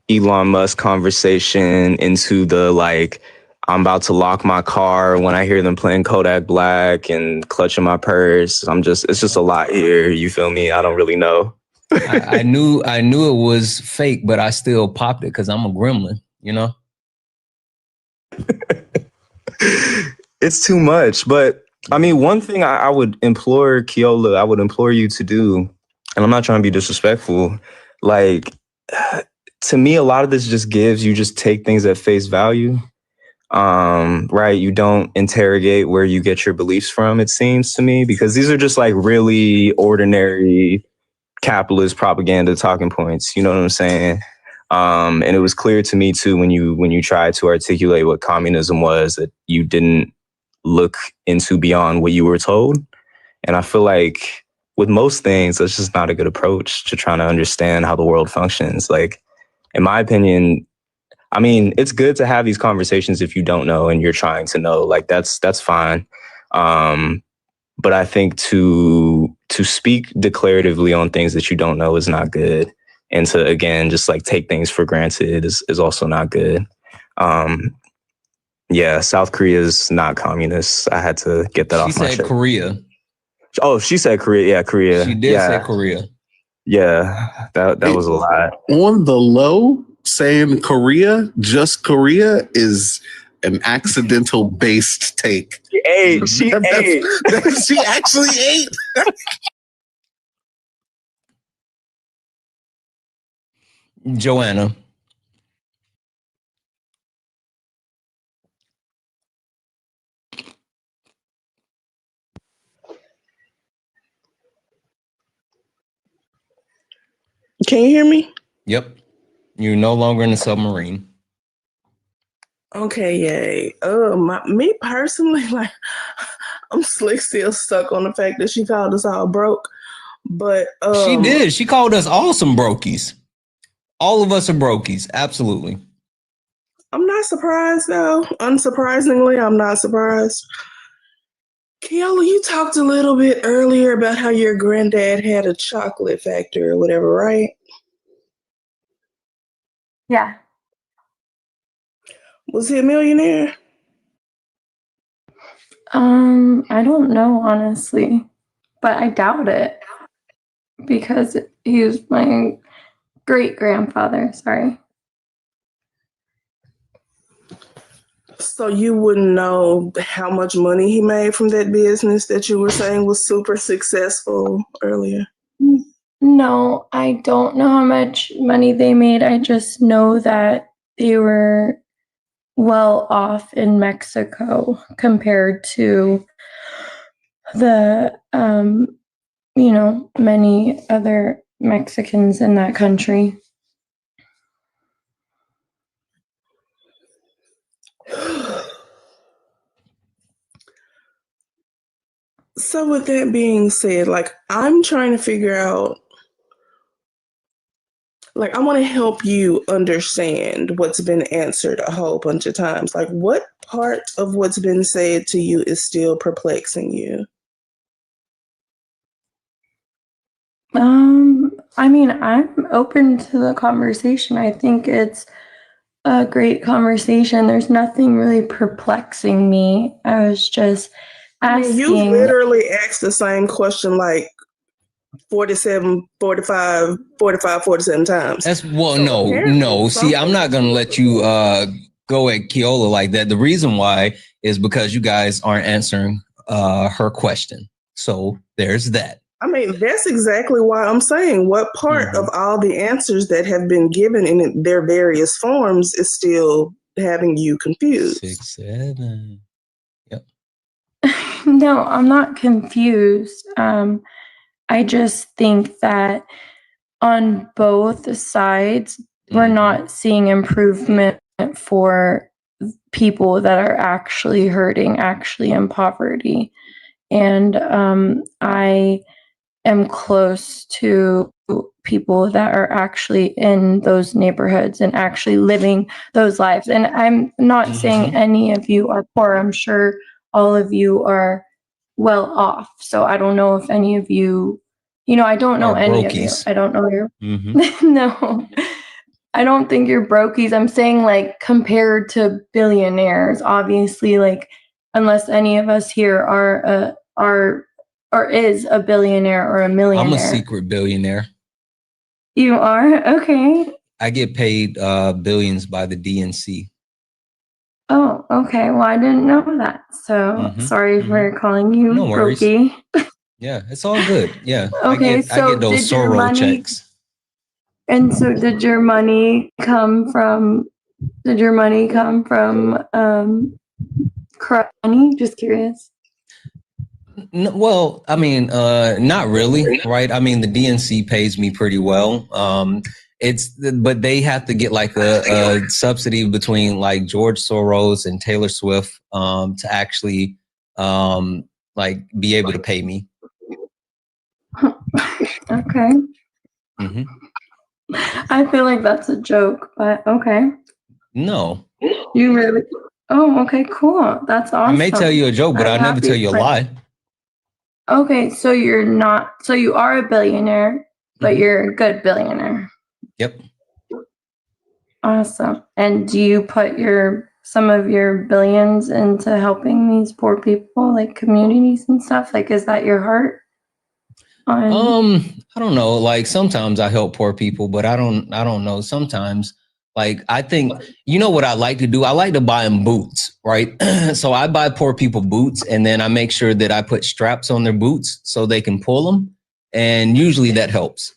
Elon Musk conversation into the like, I'm about to lock my car when I hear them playing Kodak Black and clutching my purse. It's just a lot here. You feel me? I don't really know.
I knew it was fake, but I still popped it because I'm a gremlin, you know?
It's too much. But I mean, one thing I would implore Keola, I would implore you to do, and I'm not trying to be disrespectful, like, to me, a lot of this just gives, you just take things at face value. Right? You don't interrogate where you get your beliefs from, it seems to me, because these are just like really ordinary capitalist propaganda talking points. You know what I'm saying? And it was clear to me too when you tried to articulate what communism was, that you didn't look into beyond what you were told. And I feel like with most things, that's just not a good approach to trying to understand how the world functions. Like, in my opinion, I mean, it's good to have these conversations if you don't know and you're trying to know. Like, that's fine. But I think to speak declaratively on things that you don't know is not good. And to, again, just like take things for granted is also not good. Yeah, South Korea is not communist. I had to get that off my chest.
She said Korea.
Oh, she said Korea. Yeah, Korea.
She did say Korea.
Yeah, that was a lot.
On the low, saying Korea, just Korea, is an accidental based take.
She ate. She ate.
She actually ate.
Joanna.
Can you hear me?
Yep. You're no longer in the submarine.
Okay, yay. Me personally, like, I'm still stuck on the fact that she called us all broke. But
she did. She called us all some brokies. All of us are brokies. Absolutely.
I'm not surprised though. Unsurprisingly, I'm not surprised. Keola, you talked a little bit earlier about how your granddad had a chocolate factory or whatever, right?
Yeah.
Was he a millionaire?
I don't know, honestly, but I doubt it because he was my great grandfather. Sorry.
So you wouldn't know how much money he made from that business that you were saying was super successful earlier?
No, I don't know how much money they made. I just know that they were well off in Mexico compared to the, many other Mexicans in that country.
So with that being said, like, I'm trying to figure out, like, I want to help you understand what's been answered a whole bunch of times. Like, what part of what's been said to you is still perplexing you?
I mean, I'm open to the conversation. I think it's a great conversation. There's nothing really perplexing me. I was just asking.
You literally asked the same question like 47 times.
That's no. See, I'm not gonna let you go at Keola like that. The reason why is because you guys aren't answering her question. So there's that.
I mean, that's exactly why I'm saying what part of all the answers that have been given in their various forms is still having you confused.
6, 7. Yep.
No, I'm not confused. I just think that on both sides, we're not seeing improvement for people that are actually hurting, actually in poverty. And I am close to people that are actually in those neighborhoods and actually living those lives. And I'm not saying any of you are poor. I'm sure all of you are well off. So I don't know if any of you, I don't know any of you. I don't know your, no, I don't think you're brokies. I'm saying like compared to billionaires, obviously, like unless any of us here are or is a billionaire or a millionaire.
I'm a secret billionaire.
You are? Okay.
I get paid billions by the DNC.
Oh, okay. Well, I didn't know that. So sorry for calling you
No worries.
brokey.
Yeah, it's all good. Yeah.
Okay,
I
so
get those
did your
Soros
money
checks.
and so did your money come from corrupt money? Just curious.
Well, I mean, not really, right? I mean, the DNC pays me pretty well. But they have to get like a subsidy between like George Soros and Taylor Swift to actually like be able to pay me.
Okay. I feel like that's a joke, but okay.
No.
You really? Oh, okay, cool. That's awesome.
I may tell you a joke, but I'll never tell you a lie.
Okay, so you're not, so you are a billionaire, but you're a good billionaire.
Yep.
Awesome. And do you put some of your billions into helping these poor people, like communities and stuff? Like, is that your heart?
I don't know. Like sometimes I help poor people, but I don't know. Sometimes, like I think, you know what I like to do? I like to buy them boots, right? So I buy poor people boots, and then I make sure that I put straps on their boots so they can pull them, and usually that helps.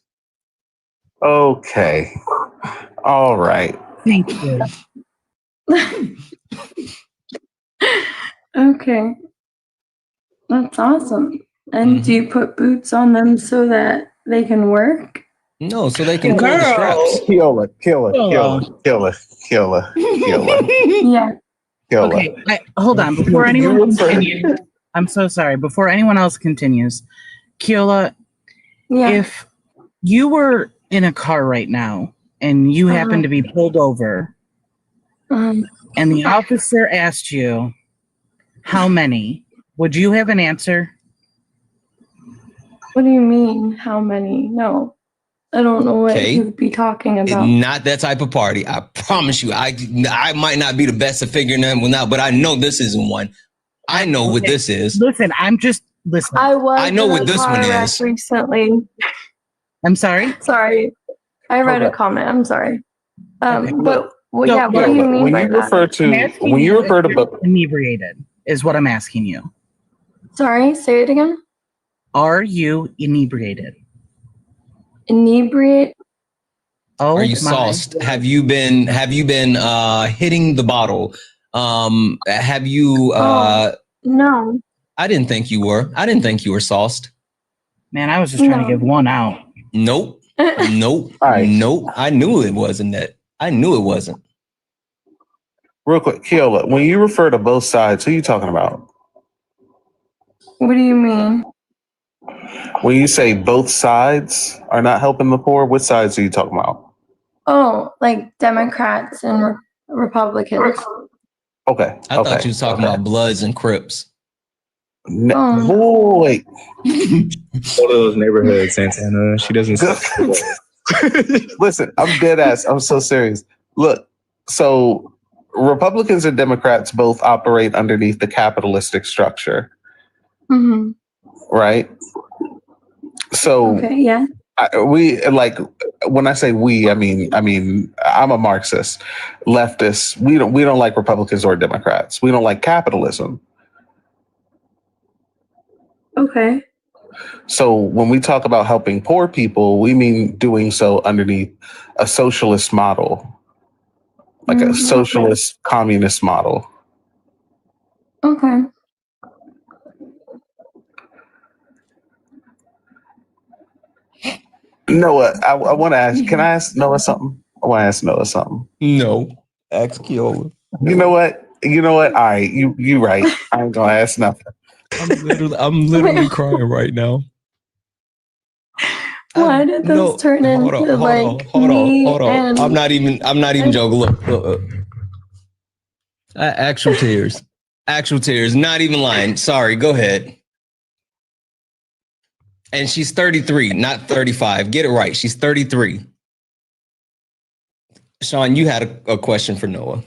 Okay. All right.
Thank you.
Okay. That's awesome. And do you put boots on them so that they can work?
No, so they can pull the straps.
Killer.
Yeah.
Okay, hold on. Before anyone continues, I'm so sorry. Before anyone else continues, Keola, if you were in a car right now and you happen to be pulled over and the officer asked you how many, would you have an answer?
What do you mean? How many? No. I don't know what he would be talking about.
Not that type of party. I promise you. I might not be the best at figuring them out, but I know this isn't one. I know what this is.
Listen, I'm just listening.
I know what this one is.
Recently.
I'm sorry?
Sorry. I read a comment. I'm sorry. But what do you mean by that?
When you refer to
inebriated is what I'm asking you.
Sorry, say it again.
Are you inebriated?
Inebriate?
Oh,
are you sauced? Have you been hitting the bottle? Have you
no.
I didn't think you were sauced.
Man, I was just trying to give one out.
Nope. Nope. Nope. I knew it wasn't that. I knew it wasn't.
Real quick, Keola, when you refer to both sides, who are you talking about?
What do you mean?
When you say both sides are not helping the poor, which sides are you talking about?
Oh, like Democrats and Republicans.
Okay.
I thought you was talking about Bloods and Crips.
Boy.
All those neighborhoods, Santana. She doesn't.
Listen, I'm dead ass. I'm so serious. Look, so Republicans and Democrats both operate underneath the capitalistic structure.
Mm-hmm.
Right? So
yeah.
We like when I say we, I mean I'm a Marxist, leftist. We don't like Republicans or Democrats. We don't like capitalism.
Okay.
So when we talk about helping poor people, we mean doing so underneath a socialist model, like a socialist communist model.
Okay.
Noah, I want to ask. Can I ask Noah something? I want to ask Noah something.
No, ask Keola.
You know what? All right, you right. I ain't gonna ask nothing.
I'm literally crying right now.
Why did this turn into
hold on. I'm not even joking. Look. Actual tears. Not even lying. Sorry. Go ahead. And she's 33, not 35. Get it right. She's 33. Sean, you had a question for Noah.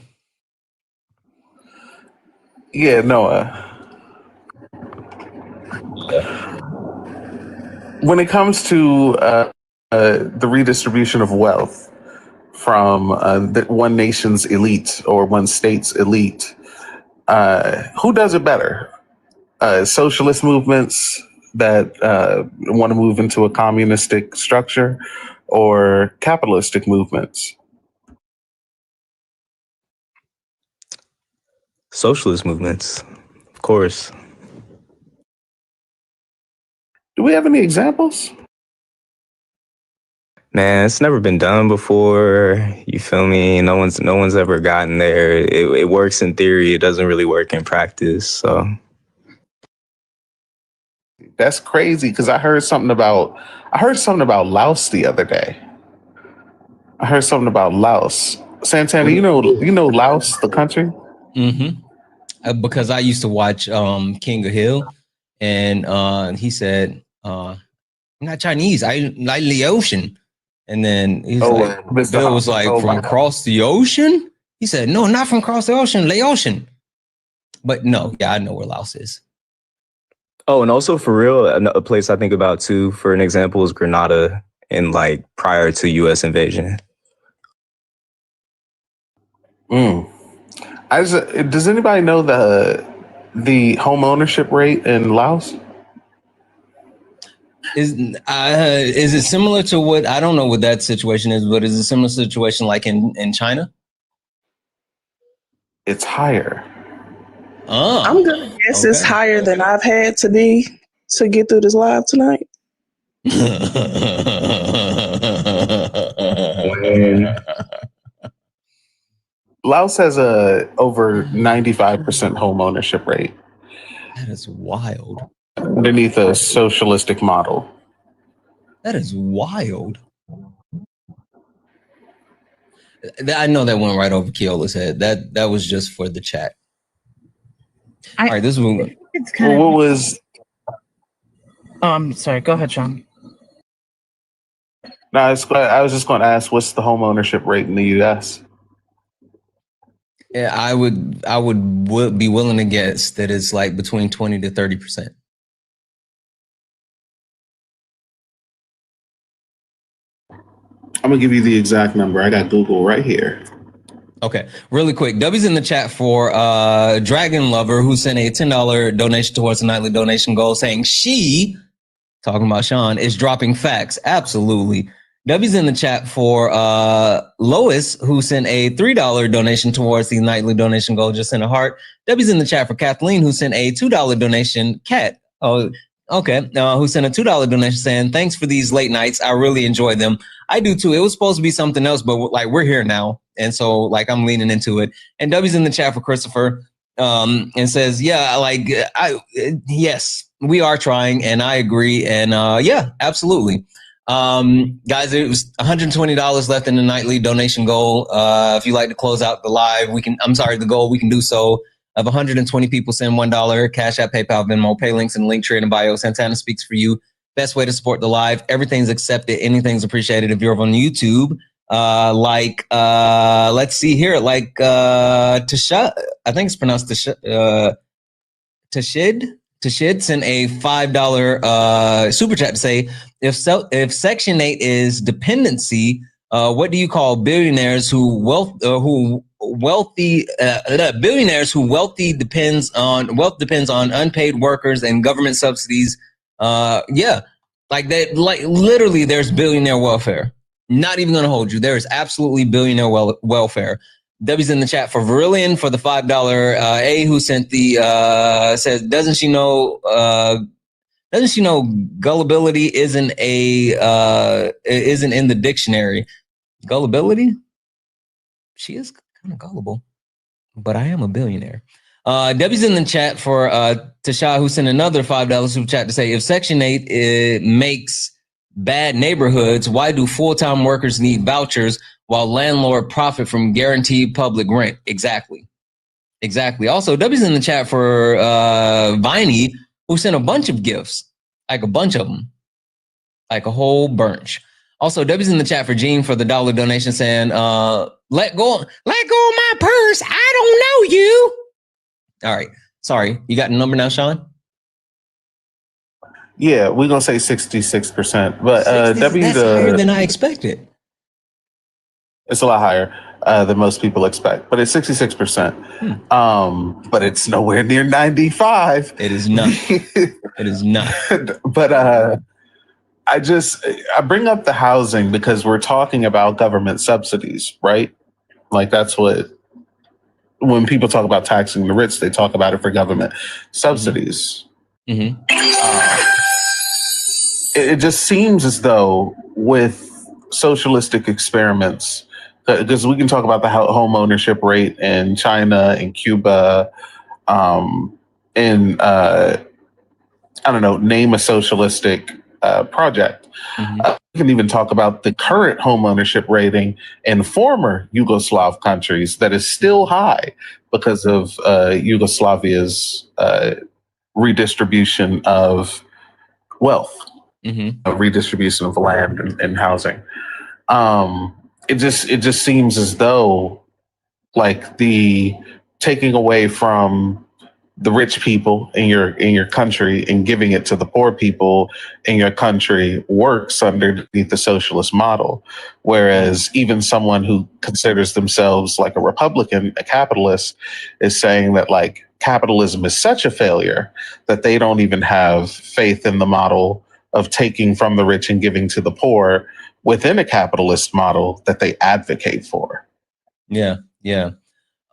Yeah, Noah. When it comes to the redistribution of wealth from one nation's elite or one state's elite. Who does it better? Socialist movements that want to move into a communistic structure, or capitalistic movements?
Socialist movements, of course.
Do we have any examples?
Man, it's never been done before. You feel me? No one's ever gotten there. It works in theory. It doesn't really work in practice. So
That's crazy, because I heard something about Laos the other day. I heard something about Laos. Santana, you know Laos, the country?
Mm-hmm. Because I used to watch King of Hill, and he said, "I'm not Chinese. I Laotian." And then he's Bill was like, "From across the ocean?" He said, "No, not from across the ocean, Laotian." But no, yeah, I know where Laos is.
Oh, and also for real, a place I think about too, for an example, is Grenada in like prior to U.S. invasion.
Does anybody know the home ownership rate in Laos?
Is it similar to what, I don't know what that situation is, but is it a similar situation like in China?
It's higher.
Oh,
I'm gonna guess it's higher than I've had to be to get through this live tonight.
Laos has a over 95% home ownership rate.
That is wild.
Underneath a socialistic model.
That is wild. I know that went right over Keola's head. That was just for the chat. All right, this one.
It's kind of.
What was?
Sorry. Go ahead, Sean.
No, I was just going to ask, what's the home ownership rate in the U.S.?
Yeah, I would be willing to guess that it's like between 20 to 30%.
I'm gonna give you the exact number. I got Google right here.
Okay, really quick. W's in the chat for Dragon Lover, who sent a $10 donation towards the nightly donation goal, saying she, talking about Sean, is dropping facts. Absolutely. W's in the chat for Lois, who sent a $3 donation towards the nightly donation goal, just sent a heart. W's in the chat for Kathleen, who sent a $2 donation. Cat, oh, okay, who sent a $2 donation saying, "Thanks for these late nights. I really enjoy them." I do too. It was supposed to be something else, but like we're here now. And so like I'm leaning into it. And W's in the chat for Christopher and says, "Yeah, like yes, we are trying, and I agree. And yeah, absolutely. Guys, it was $120 left in the nightly donation goal. If you'd like to close out the live, the goal, we can do so. Of 120 people send $1, Cash App, PayPal, Venmo, pay links in the link tree in bio. Santana speaks for you. Best way to support the live. Everything's accepted. Anything's appreciated. If you're on YouTube, let's see here, Tasha, I think it's pronounced Tashid sent a $5 super chat to say, if Section 8 is dependency, what do you call billionaires who wealth depends on unpaid workers and government subsidies? Yeah, like that, like literally there's billionaire welfare. Not even gonna hold you. There is absolutely billionaire welfare. W's in the chat for Verillion for the $5. A, who sent the says, doesn't she know gullibility isn't in the dictionary? Gullibility? She is kind of gullible, but I am a billionaire. W's in the chat for Tasha, who sent another $5 super chat to say, if Section 8 makes bad neighborhoods, why do full-time workers need vouchers while landlord profit from guaranteed public rent? Exactly. Also, W's in the chat for Viney, who sent a bunch of gifts, like a bunch of them, like a whole bunch. Also, W's in the chat for Gene for the $1 donation saying, let go of my purse. I don't know you. All right. Sorry. You got the number now, Sean?
Yeah, we're gonna say 66%, but
60, that's higher than I expected.
It's a lot higher than most people expect, but it's 66%. But it's nowhere near 95.
It is not. It is not.
But I bring up the housing because we're talking about government subsidies, right? Like that's what, when people talk about taxing the rich, they talk about it for government subsidies.
Mm-hmm.
It just seems as though with socialistic experiments, because we can talk about the home ownership rate in China and Cuba, and I don't know, name a socialistic project. We can even talk about the current home ownership rating in former Yugoslav countries that is still high because of Yugoslavia's redistribution of wealth, redistribution of land and housing. It just seems as though like the taking away from the rich people in your country and giving it to the poor people in your country works underneath the socialist model. Whereas even someone who considers themselves like a Republican, a capitalist, is saying that like capitalism is such a failure that they don't even have faith in the model of taking from the rich and giving to the poor within a capitalist model that they advocate for.
Yeah, yeah.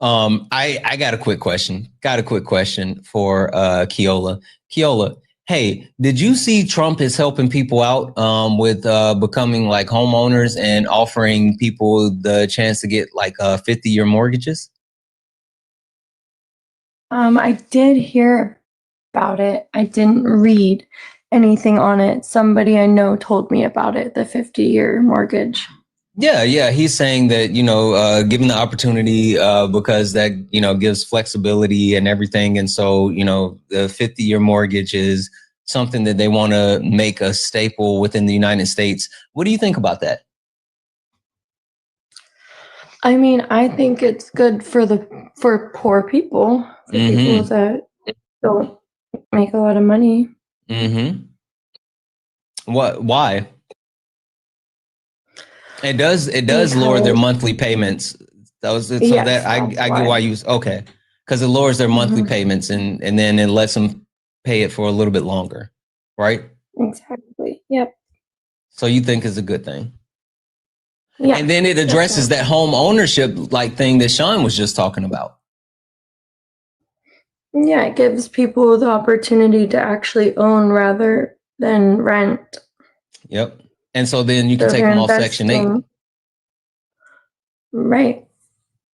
I got a quick question. For Keola. Keola, hey, did you see Trump is helping people out with becoming like homeowners and offering people the chance to get like 50-year mortgages?
I did hear about it. I didn't read anything on it. Somebody I know told me about it, the 50-year mortgage.
Yeah. He's saying that, given the opportunity, because that, gives flexibility and everything. And so, the 50-year mortgage is something that they want to make a staple within the United States. What do you think about that?
I mean, I think it's good for poor people, for people that don't make a lot of money.
Why? It does lower their monthly payments. I get why you okay, because it lowers their monthly payments and then it lets them pay it for a little bit longer, right?
Exactly. Yep.
So you think it's a good thing?
Yeah.
And then it addresses that home ownership like thing that Sean was just talking about.
Yeah, it gives people the opportunity to actually own rather than rent.
Yep. And so then you can take them off Section 8.
Right.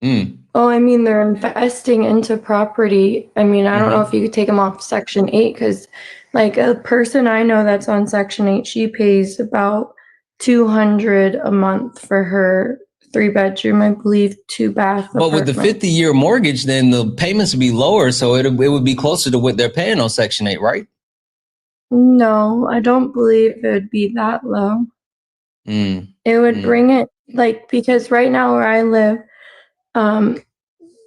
Oh, I mean, they're investing into property. I mean, I don't know if you could take them off Section 8 because, like, a person I know that's on Section 8, she pays about $200 a month for her 3-bedroom, I believe, 2-bath.
But with the 50-year mortgage, then the payments would be lower, so it would be closer to what they're paying on Section 8, right?
No, I don't believe it would be that low. It would bring it, like, because right now where I live,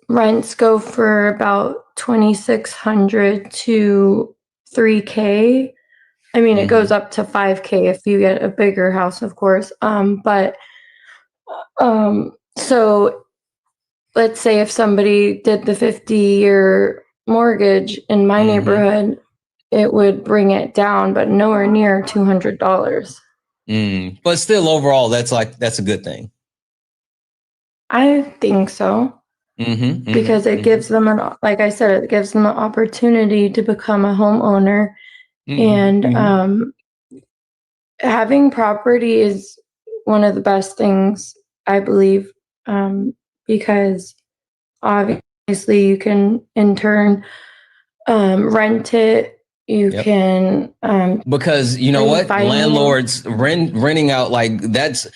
rents go for about $2,600 to $3,000. I mean, it goes up to $5,000 if you get a bigger house, of course. So let's say if somebody did the 50-year mortgage in my neighborhood, it would bring it down, but nowhere near $200.
But still, overall, that's a good thing.
I think so. Because it gives them like I said, it gives them an opportunity to become a homeowner. And having property is one of the best things, I believe, because obviously you can in turn rent it. You can
because you know what, landlords renting out, like, that's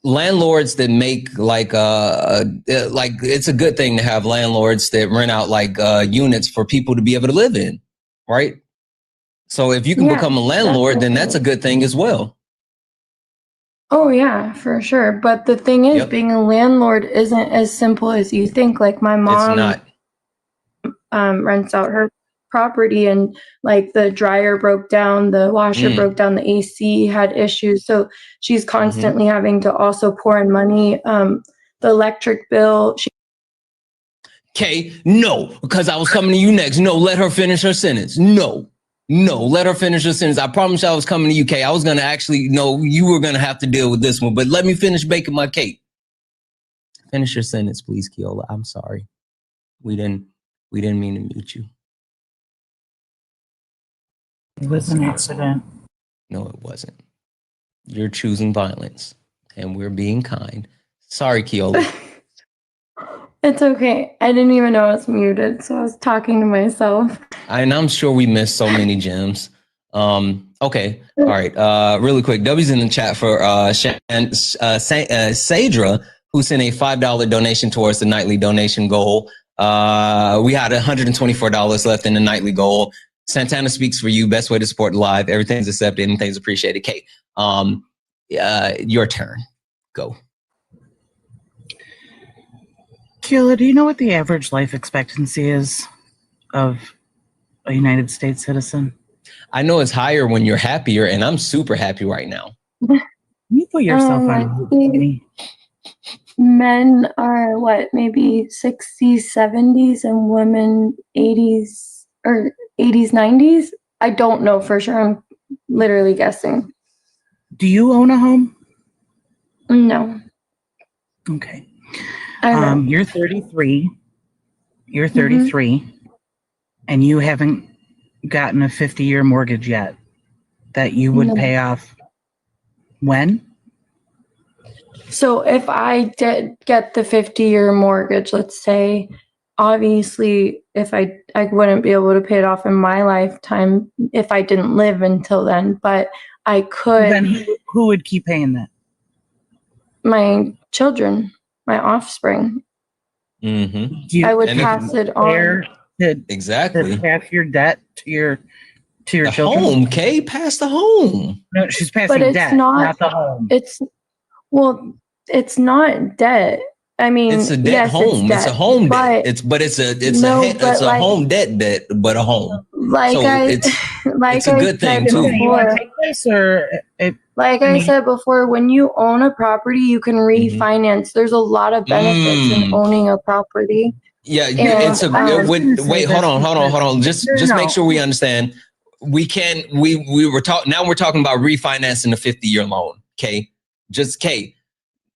landlords that make like it's a good thing to have landlords that rent out like units for people to be able to live in, right? So if you can become a landlord, then that's a good thing as well.
Oh yeah, for sure. But the thing is, being a landlord isn't as simple as you think. Like my mom,
it's not.
Rents out her property, and like the dryer broke down, the washer broke down, the AC had issues. So she's constantly having to also pour in money. The electric bill.
Okay, no, because I was coming to you next. No, let her finish her sentence. No, let her finish her sentence. I promise you I was coming to you, Kay. I was going to actually, no, you were going to have to deal with this one, but let me finish baking my cake. Finish your sentence, please, Keola. I'm sorry. We didn't mean to mute you.
It was an accident.
No, it wasn't. You're choosing violence, and we're being kind. Sorry, Keola.
It's okay. I didn't even know I was muted, so I was talking to myself.
And I'm sure we missed so many gems. Okay. All right. Really quick. W's in the chat for Sadra, who sent a $5 donation towards the nightly donation goal. We had $124 left in the nightly goal. Santana speaks for you. Best way to support live. Everything's accepted. Anything's appreciated. Kate, your turn. Go.
Keola, do you know what the average life expectancy is of a United States citizen?
I know it's higher when you're happier, and I'm super happy right now.
You put yourself on.
Men are what, maybe 60s, 70s, and women 80s or 80s, 90s. I don't know for sure. I'm literally guessing.
Do you own a home?
No.
Okay. You're 33. You're 33, and you haven't gotten a 50-year mortgage yet that you would pay off when?
So if I did get the 50-year mortgage, let's say, obviously, if I wouldn't be able to pay it off in my lifetime if I didn't live until then, but I could.
Then who would keep paying that?
My children, my offspring.
Mm-hmm.
I would pass it on.
Exactly.
To pass your debt to your children.
Home, Kay, pass the home.
No, she's passing debt, not the home.
It's not debt. I mean,
it's a debt
yes,
home. It's a home debt. It's a home debt, but a home.
Like
it's a good thing too.
I said before, when you own a property, you can refinance. There's a lot of benefits in owning a property.
Yeah, it's a wait. Hold on. Just make sure we understand. We were talking. Now we're talking about refinancing the 50-year loan. Okay,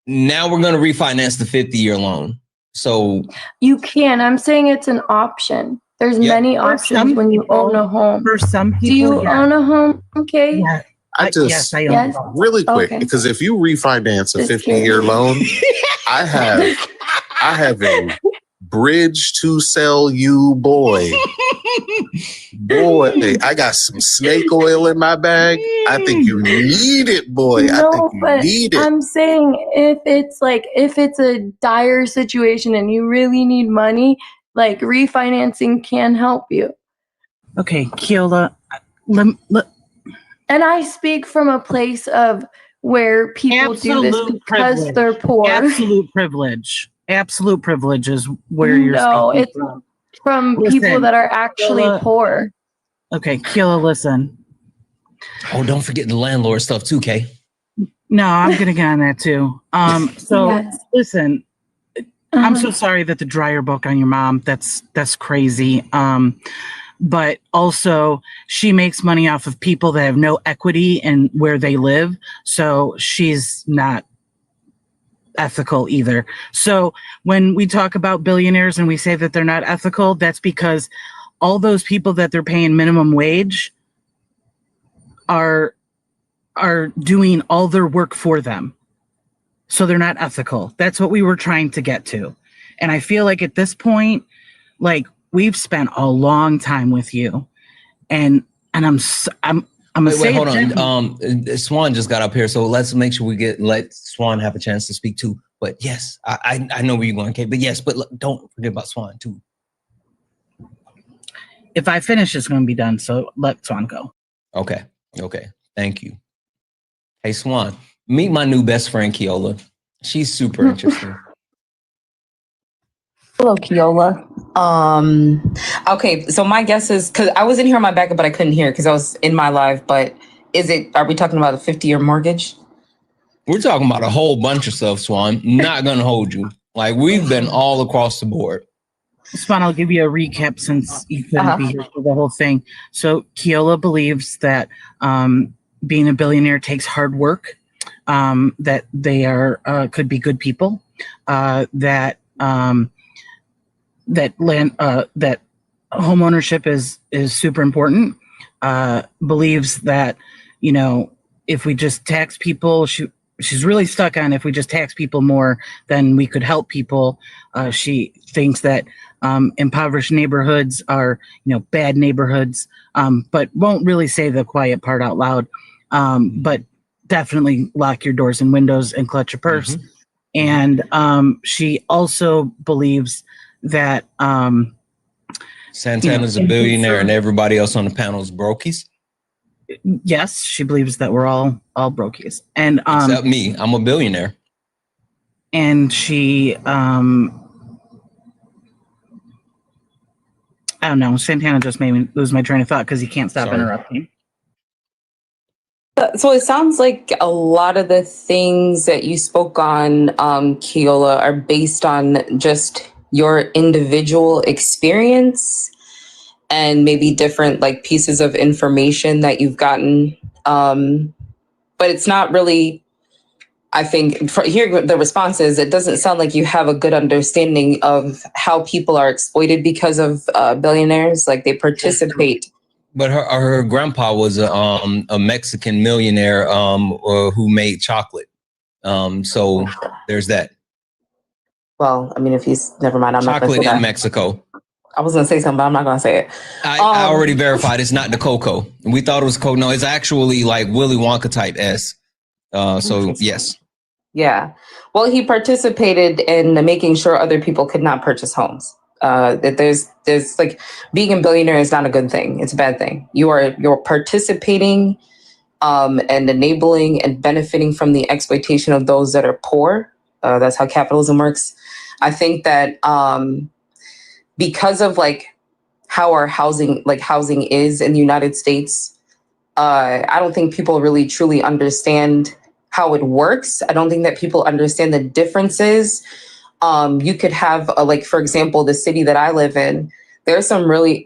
now we're going to refinance the 50-year loan. So
you can. I'm saying it's an option. There's many options when you own a home.
For some people,
do you own a home? Okay.
Yeah.
I just really quick, because if you refinance a 50-year loan, I have a bridge to sell you, boy. I got some snake oil in my bag. I think you need it, boy. I think you need it.
I'm saying if it's a dire situation and you really need money, like refinancing can help you.
Okay, Keola,
and I speak from a place of where people do this because they're poor.
Absolute privilege. Absolute privilege is where you're speaking
from people that are actually poor.
Okay, Keola, listen.
Oh, don't forget the landlord stuff too, Kay.
No, I'm gonna get on that too. Listen, I'm so sorry that the dryer broke on your mom. That's crazy. But also she makes money off of people that have no equity in where they live. So she's not ethical either. So when we talk about billionaires and we say that they're not ethical, that's because all those people that they're paying minimum wage are doing all their work for them. So they're not ethical. That's what we were trying to get to. And I feel like at this point, like, we've spent a long time with you, and I'm
wait, hold on. Swan just got up here, so let's make sure let Swan have a chance to speak too. But yes, I know where you're going, Kate. But yes, but don't forget about Swan too.
If I finish, it's going to be done. So let Swan go.
Okay. Thank you. Hey, Swan, meet my new best friend, Keola. She's super interesting.
Hello, Keola. Okay, so my guess is, because I was in here on my backup, but I couldn't hear because I was in my live. But are we talking about a 50-year mortgage?
We're talking about a whole bunch of stuff, Swan. Not gonna hold you. Like, we've been all across the board.
Span, I'll give you a recap since you couldn't be here for the whole thing. So Keola believes that being a billionaire takes hard work, that they are could be good people, that that home ownership is super important. Believes that, you know, if we just tax people, she's really stuck on if we just tax people more, then we could help people. She thinks that impoverished neighborhoods are, you know, bad neighborhoods, but won't really say the quiet part out loud. But definitely lock your doors and windows and clutch your purse. And she also believes that
Santana's a billionaire and everybody else on the panel is brokies.
Yes, she believes that we're all brokies, and
except me, I'm a billionaire.
And she, I don't know. Santana just made me lose my train of thought because he can't stop interrupting.
So it sounds like a lot of the things that you spoke on, Keola, are based on just your individual experience and maybe different like pieces of information that you've gotten. But it's not really, I think, hearing the responses, it doesn't sound like you have a good understanding of how people are exploited because of billionaires. Like they participate.
But her grandpa was a Mexican millionaire who made chocolate. So there's that.
Well, I mean, if he's, never mind. I'm not going to say that.
Chocolate in Mexico.
I was going to say something, but I'm not going to say it.
I already verified it's not the cocoa. We thought it was cocoa. No, it's actually like Willy Wonka type S. So yes.
Yeah. Well, he participated in making sure other people could not purchase homes. That there's like being a billionaire is not a good thing. It's a bad thing. You're participating and enabling and benefiting from the exploitation of those that are poor. That's how capitalism works. I think that because of like how our housing is in the United States, I don't think people really truly understand how it works. I don't think that people understand the differences. You could have like, for example, the city that I live in, there's some really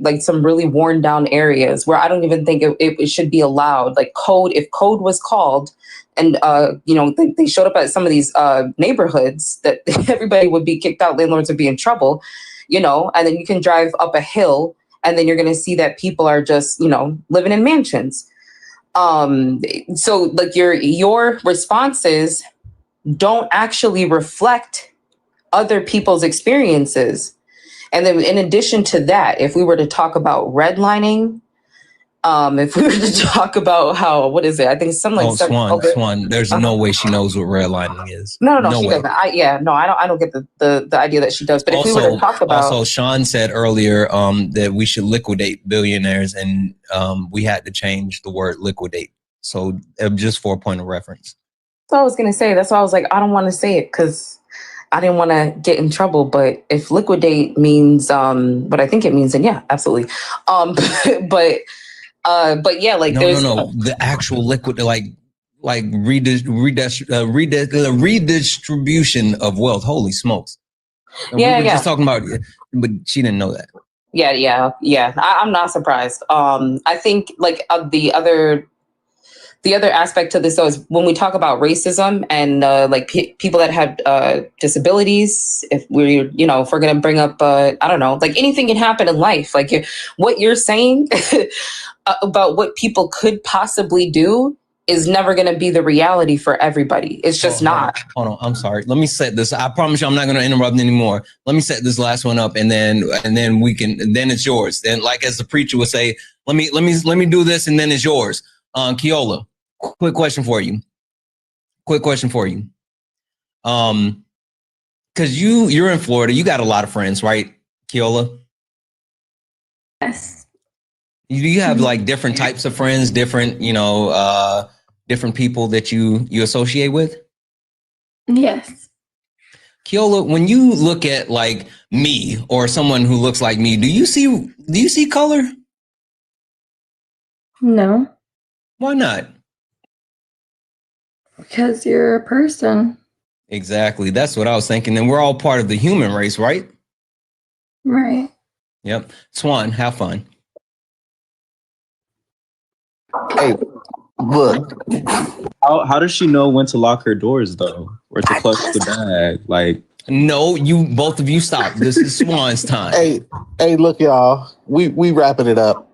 worn down areas where I don't even think it should be allowed. Like if code was called and, you know, they showed up at some of these neighborhoods, that everybody would be kicked out, landlords would be in trouble, you know, and then you can drive up a hill and then you're going to see that people are just, you know, living in mansions. So like your responses don't actually reflect other people's experiences. And then in addition to that, if we were to talk about redlining, if we were to talk about how, what is it? I think something like
Swan. There's no way she knows what redlining is.
No, she doesn't. I don't get the idea that she does. But if we were to talk about,
also, Sean said earlier that we should liquidate billionaires, and we had to change the word liquidate. So just for a point of reference.
So I was gonna say, that's why I was like, I don't want to say it because I didn't want to get in trouble. But if liquidate means what I think it means, then yeah, absolutely. But yeah, like
no, the actual liquid, like redistribution of wealth. Holy smokes! And we were just talking about, but she didn't know that.
Yeah. I'm not surprised. I think like the other aspect to this though is when we talk about racism and like people that have disabilities, if we're going to bring up, I don't know, like anything can happen in life. Like what you're saying about what people could possibly do is never going to be the reality for everybody. It's just not.
Hold on. I'm sorry. Let me set this. I promise you I'm not going to interrupt anymore. Let me set this last one up and then it's yours. Then like as the preacher would say, let me do this and then it's yours. Keola, quick question for you. Because you're in Florida, you got a lot of friends, right, Keola?
Yes.
You have like different types of friends, different people that you associate with?
Yes.
Keola, when you look at like me or someone who looks like me, do you see color?
No,
Why not?
because you're a person.
Exactly. That's what I was thinking. And we're all part of the human race, right?
Right.
Yep. Swan, have fun.
Hey, look.
How does she know when to lock her doors though, or to clutch the bag? Like,
no, you both of you stop. This is Swan's time.
Hey, look, y'all. We wrapping it up.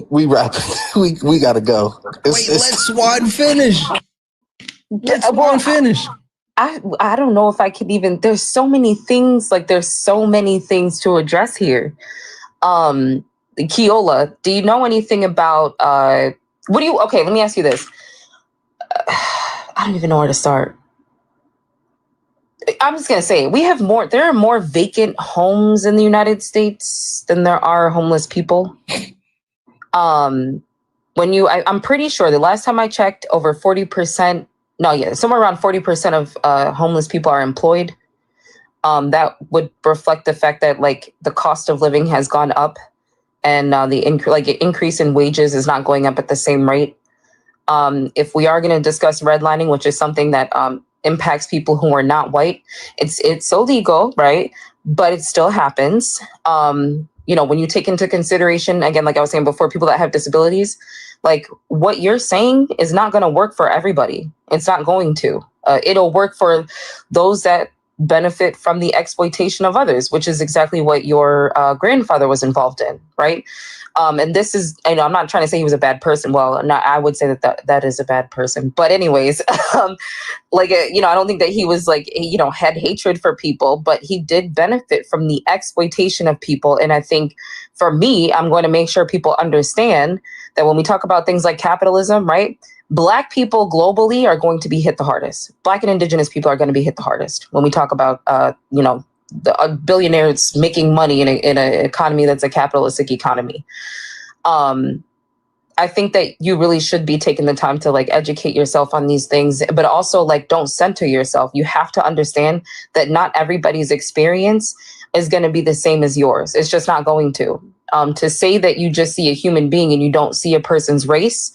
We gotta go.
Wait, let Swan finish. Let Swan finish.
I don't know if I could even. There's so many things to address here. Keola, do you know anything about okay, let me ask you this. I don't even know where to start. I'm just gonna say there are more vacant homes in the United States than there are homeless people. I'm pretty sure the last time I checked, over 40%, somewhere around 40% of homeless people are employed. That would reflect the fact that like the cost of living has gone up, and the increase in wages is not going up at the same rate. If we are going to discuss redlining, which is something that impacts people who are not white, it's illegal, right? But it still happens. When you take into consideration, again, like I was saying before, people that have disabilities, like what you're saying is not going to work for everybody. It's not going to. It'll work for those that benefit from the exploitation of others, which is exactly what your grandfather was involved in, right? And this is, I'm not trying to say he was a bad person. Well, I would say that is a bad person. But anyways, I don't think that he was had hatred for people, but he did benefit from the exploitation of people. And I think for me, I'm going to make sure people understand that when we talk about things like capitalism, right? Black people globally are going to be hit the hardest. Black and indigenous people are going to be hit the hardest when we talk about, the billionaires making money in an economy that's a capitalistic economy. I think that you really should be taking the time to educate yourself on these things, but also don't center yourself. You have to understand that not everybody's experience is going to be the same as yours. It's just not going to. To say that you just see a human being and you don't see a person's race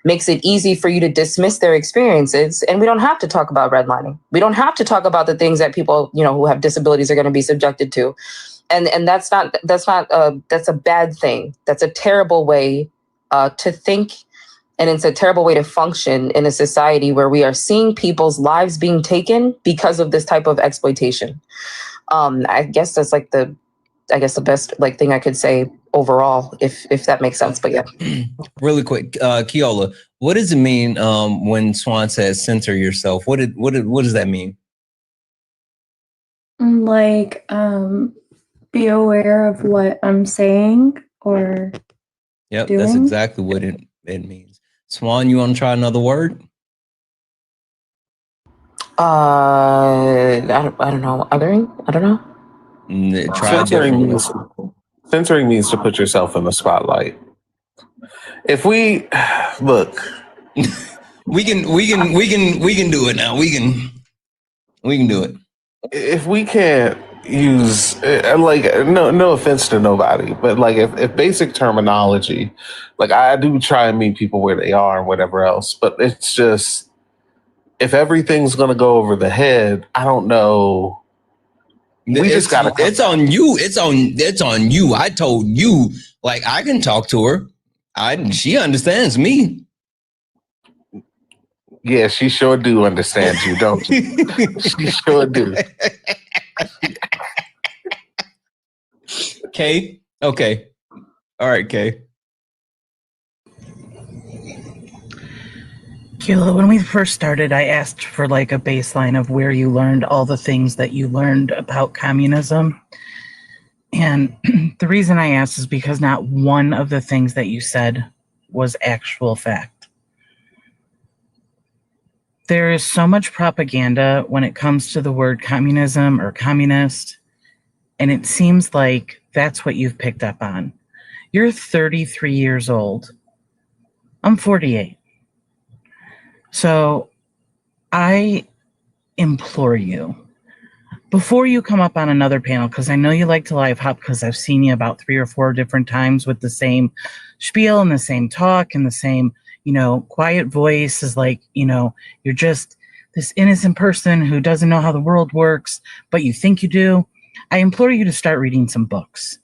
makes it easy for you to dismiss their experiences. And we don't have to talk about redlining. We don't have to talk about the things that people, who have disabilities are going to be subjected to. And that's a bad thing. That's a terrible way to think. And it's a terrible way to function in a society where we are seeing people's lives being taken because of this type of exploitation. I guess that's the best thing I could say overall, if that makes sense. But yeah.
Really quick, Keola, what does it mean when Swan says censor yourself? What does that mean?
Be aware of what I'm saying or doing.
That's exactly what it means. Swan, you want to try another word?
I don't know. Othering? I don't know.
Censoring means to put yourself in the spotlight. If we look,
we can do it now. We can do it.
If we can't use no offense to nobody, but if basic terminology, I do try and meet people where they are and whatever else, but it's just if everything's gonna go over the head, I don't know.
It's on you. It's on you. I told you, I can talk to her. She understands me.
Yeah, she sure do understand you, don't you? She sure do.
Kay? Okay. All right, Kay.
Keola, when we first started, I asked for a baseline of where you learned all the things that you learned about communism. And the reason I asked is because not one of the things that you said was actual fact. There is so much propaganda when it comes to the word communism or communist, and it seems like that's what you've picked up on. You're 33 years old. I'm 48. So I implore you, before you come up on another panel, because I know you like to live hop, because I've seen you about 3 or 4 different times with the same spiel and the same talk and the same, quiet voice, is like, you're just this innocent person who doesn't know how the world works, but you think you do. I implore you to start reading some books,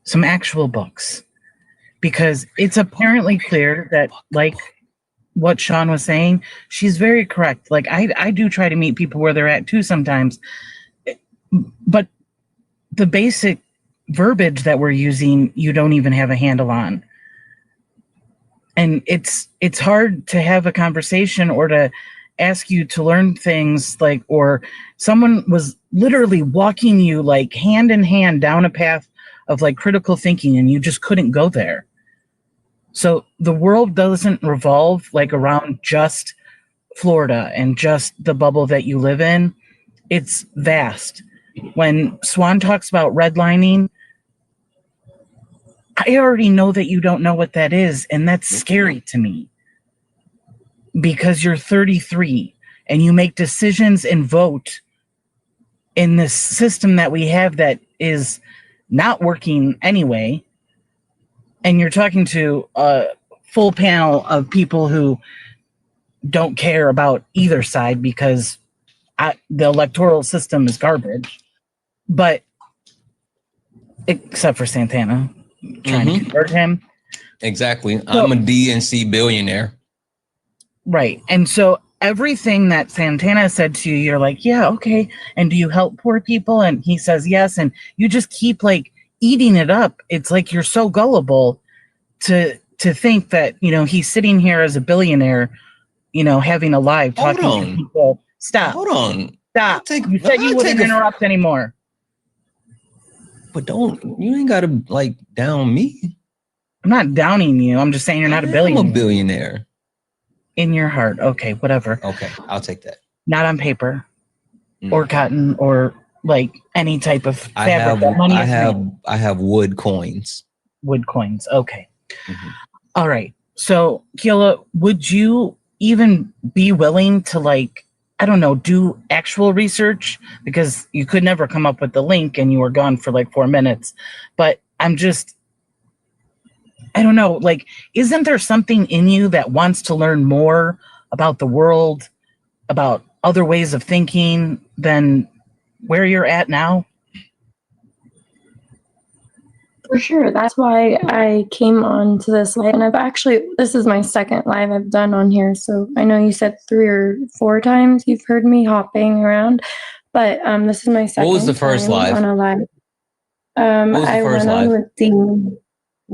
some actual books, because it's apparently clear that, like what Sean was saying, she's very correct. Like, I do try to meet people where they're at too sometimes, but the basic verbiage that we're using, you don't even have a handle on. And it's hard to have a conversation or to ask you to learn things, like, or someone was literally walking you like hand in hand down a path of like critical thinking, and you just couldn't go there. So the world doesn't revolve like around just Florida and just the bubble that you live in. It's vast. When Swan talks about redlining, I already know that you don't know what that is, and that's scary to me, because you're 33 and you make decisions and vote in this system that we have that is not working anyway, and you're talking to a full panel of people who don't care about either side because the electoral system is garbage, but except for Santana trying to convert him.
Exactly. So, I'm a DNC billionaire.
Right. And so everything that Santana said to you, you're like, yeah, okay. And do you help poor people? And he says yes. And you just keep like eating it up. It's like you're so gullible to think that, he's sitting here as a billionaire, having a live talking to people. Stop.
Hold on.
Stop. You said you wouldn't interrupt anymore.
But you ain't got to like down me.
I'm not downing you. I'm just saying you're not a billionaire.
I'm a billionaire.
In your heart. Okay, whatever.
Okay, I'll take that.
Not on paper or cotton or like any type of fabric.
I have wood coins.
Wood coins. Okay. All right. So, Keola, would you even be willing to like, I don't know, do actual research? Because you could never come up with the link and you were gone for like 4 minutes. But I don't know, like, isn't there something in you that wants to learn more about the world, about other ways of thinking than where you're at now?
For sure. That's why I came on to this live. And this is my second live I've done on here. So I know you said 3 or 4 times you've heard me hopping around, but this is my second.
What was the first live?
On a live.
What was the first live?
With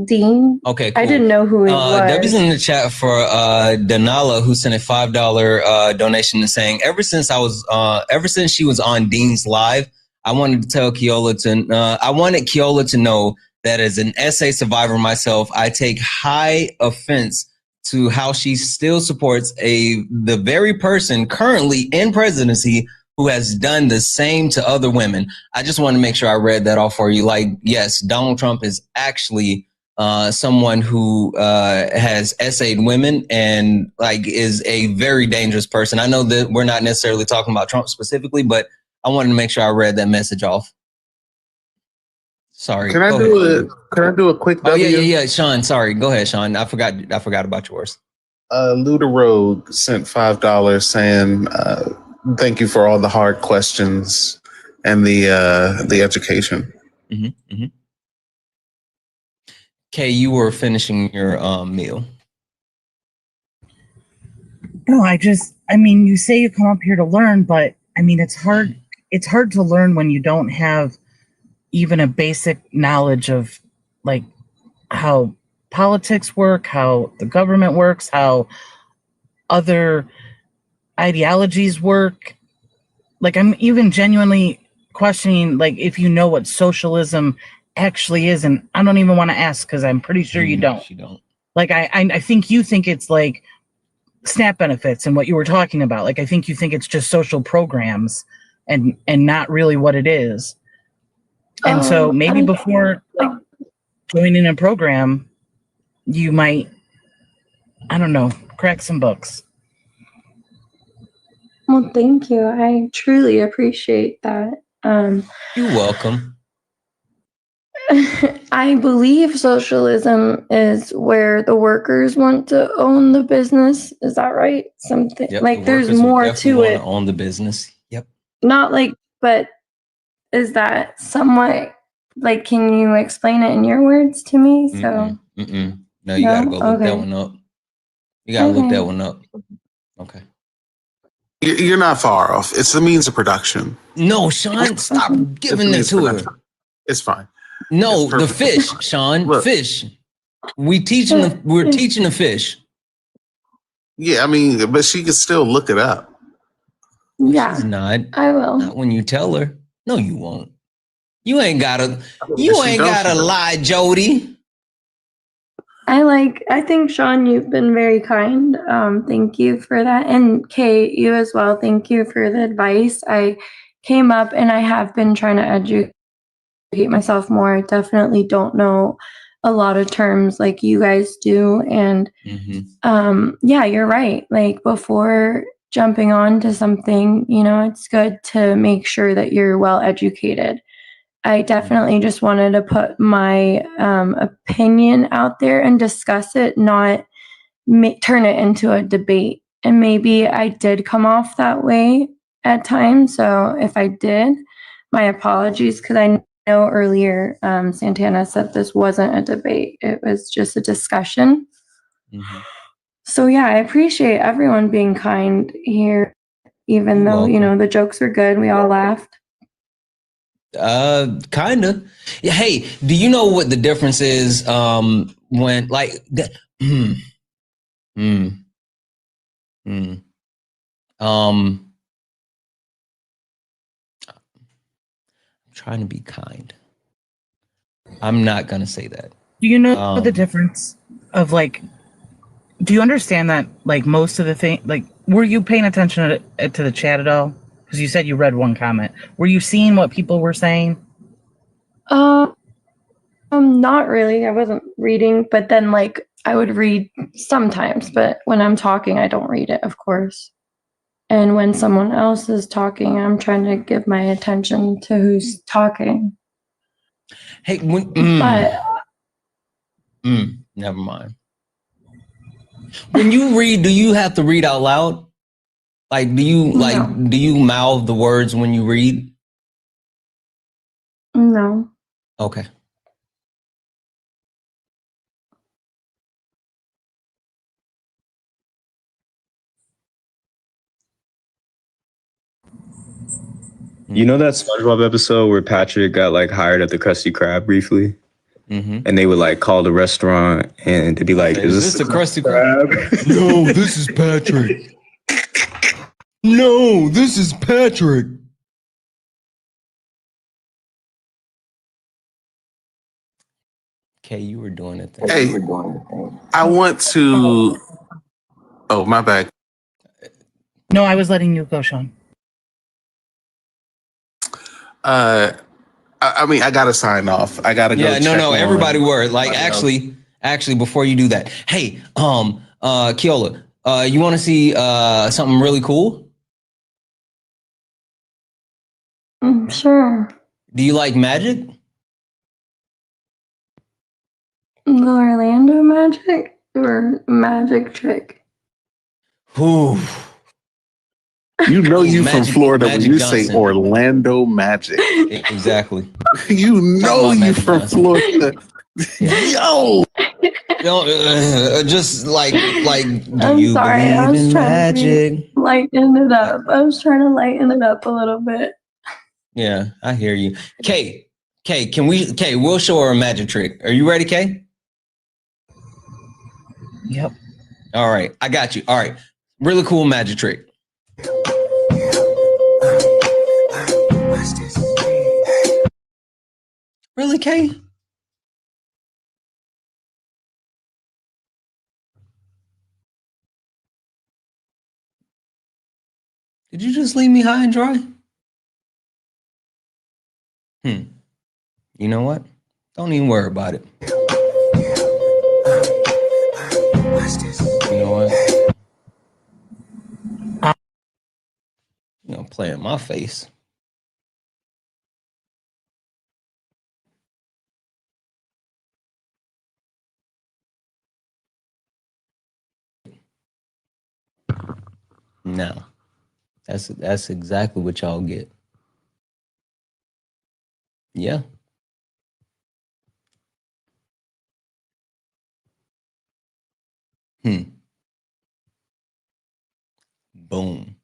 Dean.
Okay, cool.
I didn't know who he was.
Debbie's in the chat for Danala, who sent a $5 donation and saying, ever since she was on Dean's live, I wanted to tell Keola I wanted Keola to know that as an SA survivor myself, I take high offense to how she still supports the very person currently in presidency who has done the same to other women. I just want to make sure I read that off for you. Like, yes, Donald Trump is actually someone who has essayed women and like is a very dangerous person. I know that we're not necessarily talking about Trump specifically, but I wanted to make sure I read that message off. Sorry.
Can I do a quick W?
Oh yeah. Sean, sorry. Go ahead, Sean. I forgot about yours.
Luda Rogue sent $5 saying thank you for all the hard questions and the education.
Kay, you were finishing your meal.
No, you say you come up here to learn, but it's hard to learn when you don't have even a basic knowledge of like how politics work, how the government works, how other ideologies work. Like, I'm even genuinely questioning like if you know what socialism actually is, and I don't even want to ask because I'm pretty sure you don't. Like, I think you think it's like SNAP benefits and what you were talking about. Like, I think you think it's just social programs and not really what it is. And so maybe before like joining a program, you might, I don't know, crack some books.
Well, thank you. I truly appreciate that.
You're welcome.
I believe socialism is where the workers want to own the business. Is that right? Something
Yep,
like
the
there's
workers would
more
definitely
to
want
it.
to own the business. Yep.
Not like, but is that somewhat like, can you explain it in your words to me? So,
No, you got to
no?
go look that
Okay.
one up. You got to look
Okay.
that one up. Okay.
You're not far off. It's the means of production.
No, Sean, stop giving it to her.
It's fine.
No,
It's
the
perfect.
fish, Sean.
Look.
Fish. We're teaching the fish.
Yeah, I mean, but she can still look it up.
Yeah,
She's not.
I will.
Not when you tell her. No, you won't. You ain't gotta.
If
You
she
ain't
don't,
gotta
she don't.
lie, Jody.
I think, Sean, you've been very kind. Thank you for that. And Kate, you as well. Thank you for the advice. I came up and I have been trying to educate myself more. I definitely don't know a lot of terms like you guys do. And yeah, you're right. Like before jumping on to something, it's good to make sure that you're well educated. I definitely just wanted to put my opinion out there and discuss it, not turn it into a debate. And maybe I did come off that way at times. So if I did, my apologies, because I know earlier Santana said this wasn't a debate. It was just a discussion. So yeah, I appreciate everyone being kind here, even though, the jokes were good. We all laughed.
Kinda. Yeah, hey, do you know what the difference is when like I'm trying to be kind. I'm not gonna say that.
Do you know the difference of like, do you understand that like most of the thing, like, were you paying attention to the chat at all? Because you said you read one comment. Were you seeing what people were saying?
Not really. I wasn't reading, but then like I would read sometimes, but when I'm talking, I don't read it, of course. And when someone else is talking, I'm trying to give my attention to who's talking.
Hey,
but
never mind. When you read, do you have to read out loud? Like, do you mouth the words when you read?
No.
Okay.
You know that SpongeBob episode where Patrick got like hired at the Krusty Krab briefly? And they would like call the restaurant and they'd be like, is this the
Krusty Krab? No, this is Patrick. No, this is Patrick. Okay, you were doing it.
Hey, I want to. Oh, my bad.
No, I was letting you go, Sean.
I mean, I gotta sign off. I gotta go.
Yeah, no. Everybody were like,
everybody
actually, before you do that, hey, Keola, you want to see something really cool?
Sure.
Do you like magic?
The Orlando Magic or Magic Trick?
Ooh.
You know you
Magic,
from Florida when
Magic
you
Johnson.
say Orlando Magic.
Exactly.
You know you from Florida. Yo.
Just like. Do
I'm
you
sorry. I
believe
was
in
trying
magic?
to lighten it up. I was trying to lighten it up a little bit.
Yeah, I hear you. Kay, we'll show her a magic trick. Are you ready, Kay?
Yep.
All right, I got you. All right, really cool magic trick. Really, Kay? Did you just leave me high and dry? You know what? Don't even worry about it. You know what? play in my face. No, that's exactly what y'all get. Yeah. Boom.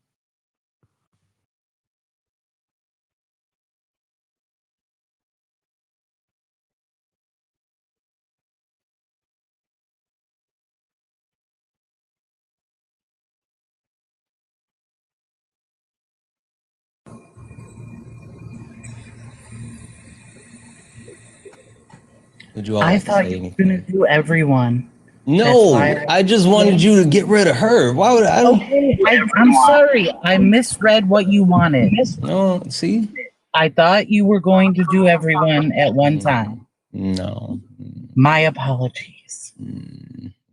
Would you all
I
like to
thought
say
you were
anything?
gonna do everyone.
No, I just wanted you to get rid of her. Why would I?
Okay, I'm sorry. I misread what you wanted.
No, see?
I thought you were going to do everyone at one time.
No.
My apologies.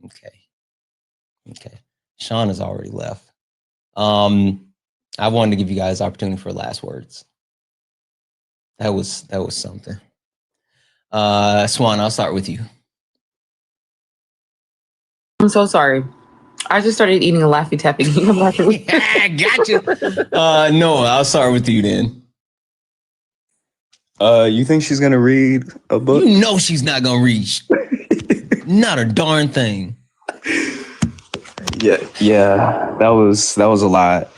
Okay. Sean has already left. I wanted to give you guys opportunity for last words. That was something. Swan, I'll start with you.
I'm so sorry. I just started eating a Laffy Taffy.
Gotcha. No, I'll start with you then.
You think she's gonna read a book?
You know she's not gonna read. Not a darn thing.
Yeah. That was a lot.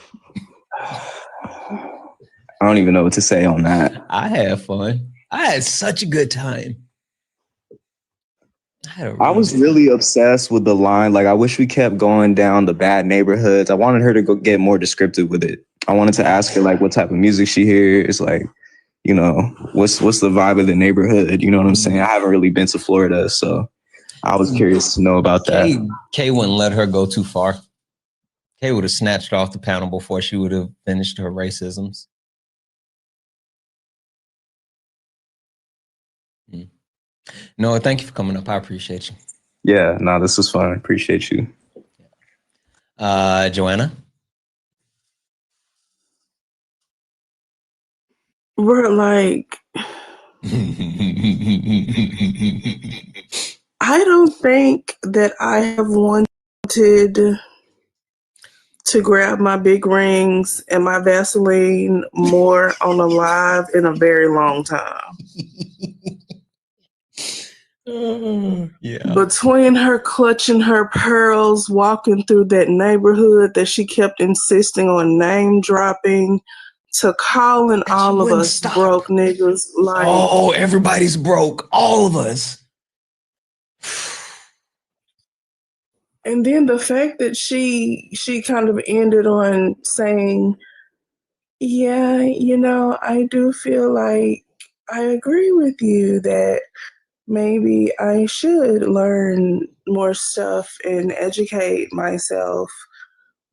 I don't even know what to say on that.
I had fun. I had such a good time.
I was really obsessed with the line. Like, I wish we kept going down the bad neighborhoods. I wanted her to go get more descriptive with it. I wanted to ask her like what type of music she hears, like, you know, what's the vibe of the neighborhood. You know what I'm saying? I haven't really been to Florida, so I was curious to know about that.
Kay wouldn't let her go too far. Kay would have snatched her off the panel before she would have finished her racisms. No, thank you for coming up. I appreciate you.
Yeah, no, this was fun. I appreciate you.
Joanna?
We're like, I don't think that I have wanted to grab my big rings and my Vaseline more on a live in a very long time.
Yeah.
Between her clutching her pearls, walking through that neighborhood that she kept insisting on name dropping, to calling all of us broke niggas. Like,
oh, everybody's broke. All of us.
And then the fact that she kind of ended on saying, yeah, you know, I do feel like I agree with you that maybe I should learn more stuff and educate myself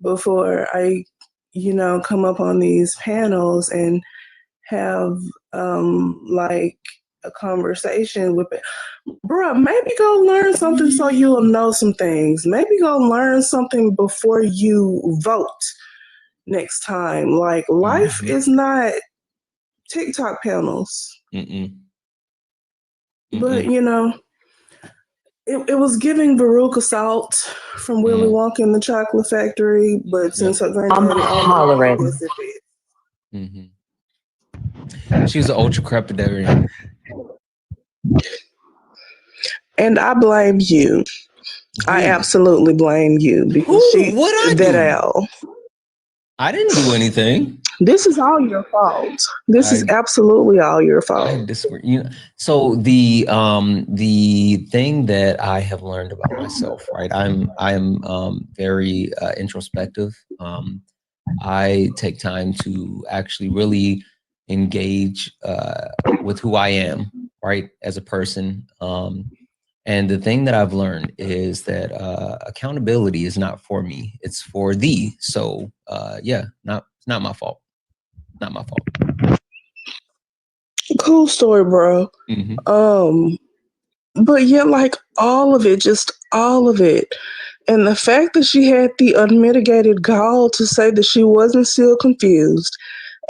before I, you know, come up on these panels and have like a conversation with it. Bruh, maybe go learn something so you'll know some things. Maybe go learn something before you vote next time. Like, life is not TikTok panels. But, you know, it was giving Baruch assault from Willy Wonka and the Chocolate Factory, but since her granddaddy
hollering.
She's an ultra crepidarian.
And I blame you. I absolutely blame you because
I didn't do anything.
This is all your fault. This is absolutely all your fault.
I disagree. You know, so the thing that I have learned about myself, right? I am very introspective. I take time to actually really engage with who I am, right, as a person. And the thing that I've learned is that accountability is not for me; it's for thee. So, yeah, it's not my fault. Not my fault.
Cool story, bro. But yeah, like all of it, just all of it. And the fact that she had the unmitigated gall to say that she wasn't still confused,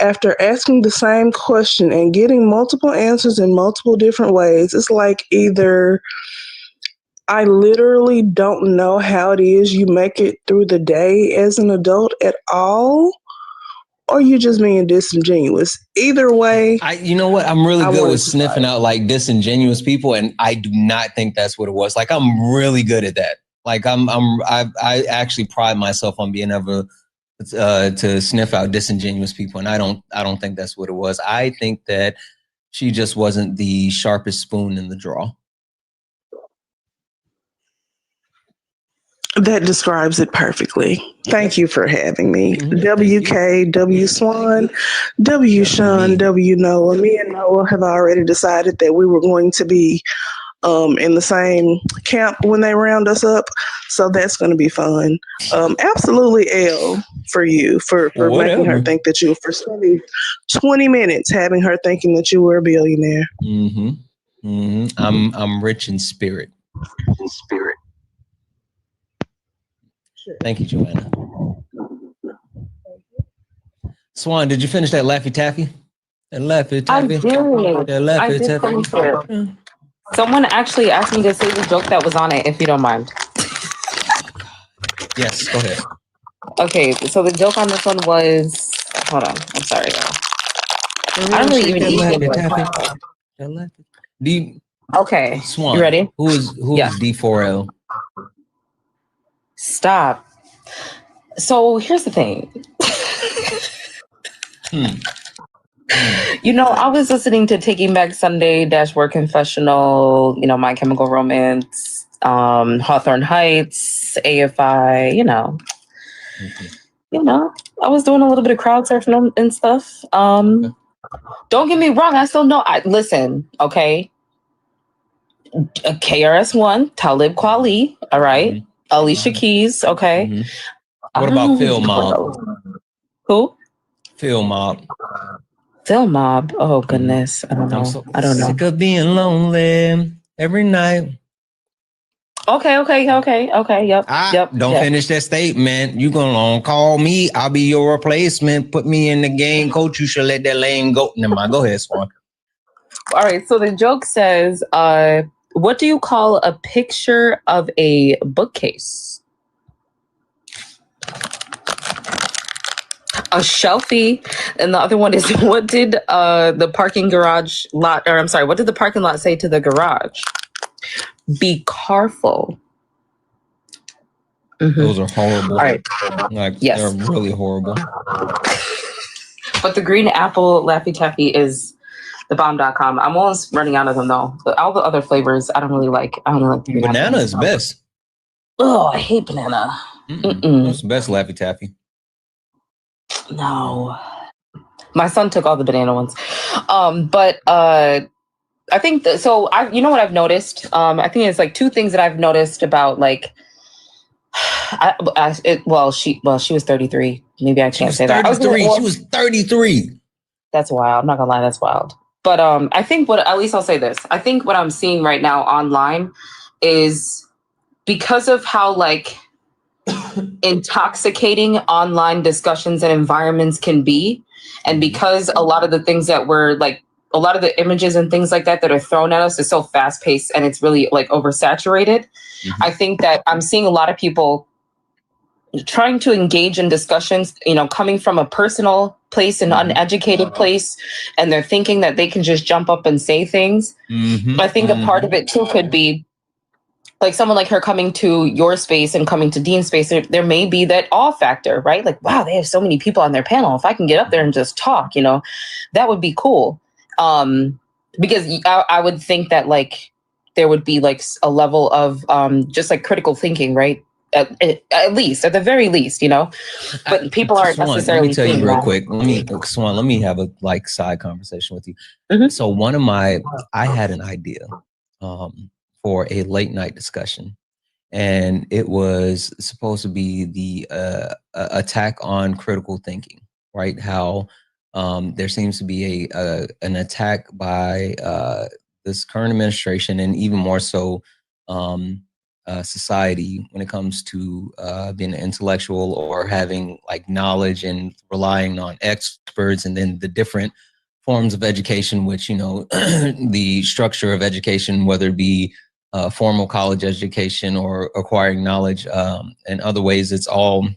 after asking the same question and getting multiple answers in multiple different ways, it's like either I literally don't know how it is you make it through the day as an adult at all, or you just being disingenuous. Either way,
you know what? I'm really good
wanted
with
to
sniffing out like disingenuous people, and I do not think that's what it was. Like I'm really good at that. Like I actually pride myself on being able to sniff out disingenuous people, and I don't think that's what it was. I think that she just wasn't the sharpest spoon in the drawer.
That describes it perfectly. Thank you for having me.
Mm-hmm.
WK, W Swan, W Sean, W Noah. Me and Noah have already decided that we were going to be in the same camp when they round us up. So that's going to be fun. Absolutely L for you for making her think that you, for spending 20 minutes having her thinking that you were a billionaire.
Mm-hmm. Mm-hmm. I'm rich in spirit. Thank you, Joanna. Swan, did you finish that Laffy Taffy? That Laffy Taffy?
I did finish it. Someone actually asked me to say the joke that was on it, if you don't mind.
Yes, go ahead.
Okay, so the joke on this one was, hold on, I'm sorry, y'all. I don't really even eat. Okay,
Swan,
you ready?
Who is D4L?
Stop. So here's the thing. You know, I was listening to Taking Back Sunday, Dashboard Confessional, you know, My Chemical Romance, Hawthorne Heights, AFI, you know. You know, I was doing a little bit of crowd surfing and stuff. Don't get me wrong, I still know. Listen, okay. KRS-One, Talib Kweli, all right. Alicia Keys, okay.
What about Phil Mob?
Who?
Phil Mob.
Phil Mob. Oh goodness, I don't know. I don't know.
Sick of being lonely every night.
Okay. Yep.
Don't finish that statement. You gonna call me? I'll be your replacement. Put me in the game, coach. You should let that lane go. Never mind. Go ahead, Swan.
All right. So the joke says, "What do you call a picture of a bookcase?" A shelfie. And the other one is, what did the parking lot say to the garage? Be careful. Mm-hmm.
Those are horrible.
All right.
Like,
yes.
They're really horrible.
But the green apple Laffy Taffy is the bomb.com. I'm almost running out of them though. But all the other flavors I don't really like. I don't like the green
banana
apple.
Is best.
Oh, I hate banana.
That's the best Laffy Taffy.
No. My son took all the banana ones. But I think you know what I've noticed? I think it's like two things that I've noticed about like she was 33. Maybe I can't say that.
She was 33.
That's wild. I'm not gonna lie, that's wild. But I think at least I'll say this. I think what I'm seeing right now online is because of how like intoxicating online discussions and environments can be, and because a lot of the things that we're like, a lot of the images and things like that are thrown at us is so fast paced and it's really like oversaturated. I think that I'm seeing a lot of people trying to engage in discussions, you know, coming from a personal place, an uneducated place, and they're thinking that they can just jump up and say things. I think a part of it too could be like someone like her coming to your space and coming to Dean's space. There may be that awe factor, right? Like, wow, they have so many people on their panel. If I can get up there and just talk, you know, that would be cool. Because I would think that like there would be like a level of just like critical thinking, right? At the very least, you know, but people aren't necessarily.
Let me tell you real quick. Let me have a like side conversation with you. So I had an idea for a late night discussion, and it was supposed to be the attack on critical thinking, right? How there seems to be an attack by this current administration, and even more so society when it comes to being an intellectual or having like knowledge and relying on experts, and then the different forms of education, which, you know, the structure of education, whether it be formal college education or acquiring knowledge in other ways, it's all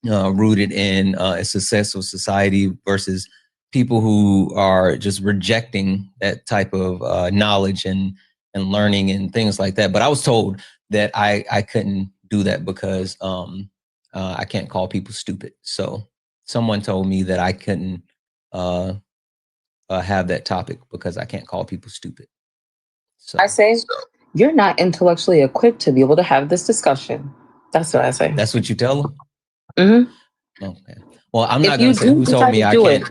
rooted in a successful society versus people who are just rejecting that type of knowledge and learning and things like that. But I was told that I couldn't do that because I can't call people stupid. So someone told me that I couldn't have that topic because I can't call people stupid. So
I say you're not intellectually equipped to be able to have this discussion. That's what I say.
That's what you tell them?
Mm-hmm.
Okay. Well, I'm not gonna say who told me I can't.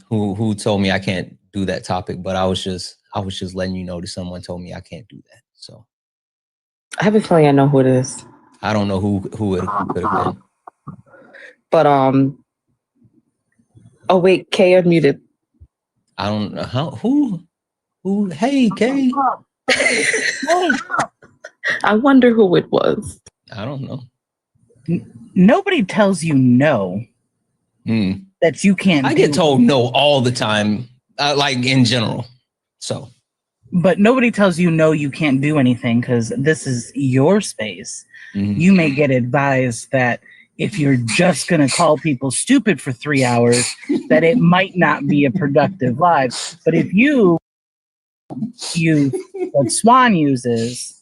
Who told me I can't do that topic, but I was just letting you know that someone told me I can't do that. So
I have a feeling I know who it is.
I don't know who it could have been.
But oh wait, Kay unmuted.
I don't know who. Hey, Kay.
I wonder who it was.
I don't know.
Nobody tells you no. That you can't.
I get told no all the time, like in general. So,
but nobody tells you no, you can't do anything because this is your space.
Mm-hmm.
You may get advised that if you're just going to call people stupid for 3 hours, that it might not be a productive life. But if you use what Swan uses,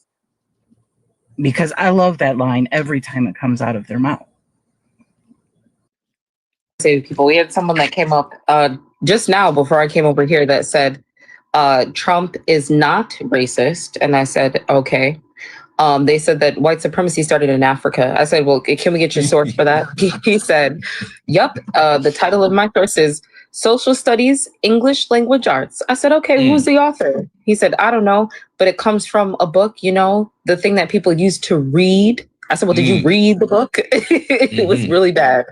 because I love that line every time it comes out of their mouth.
Say to people, we had someone that came up just now before I came over here that said Trump is not racist, and I said okay. They said that white supremacy started in Africa. I said, well, can we get your source for that? He said, yep, the title of my source is Social Studies, English Language Arts. I said, okay, who's the author? He said, I don't know, but it comes from a book, you know, the thing that people used to read. I said, well, did you read the book? It was really bad.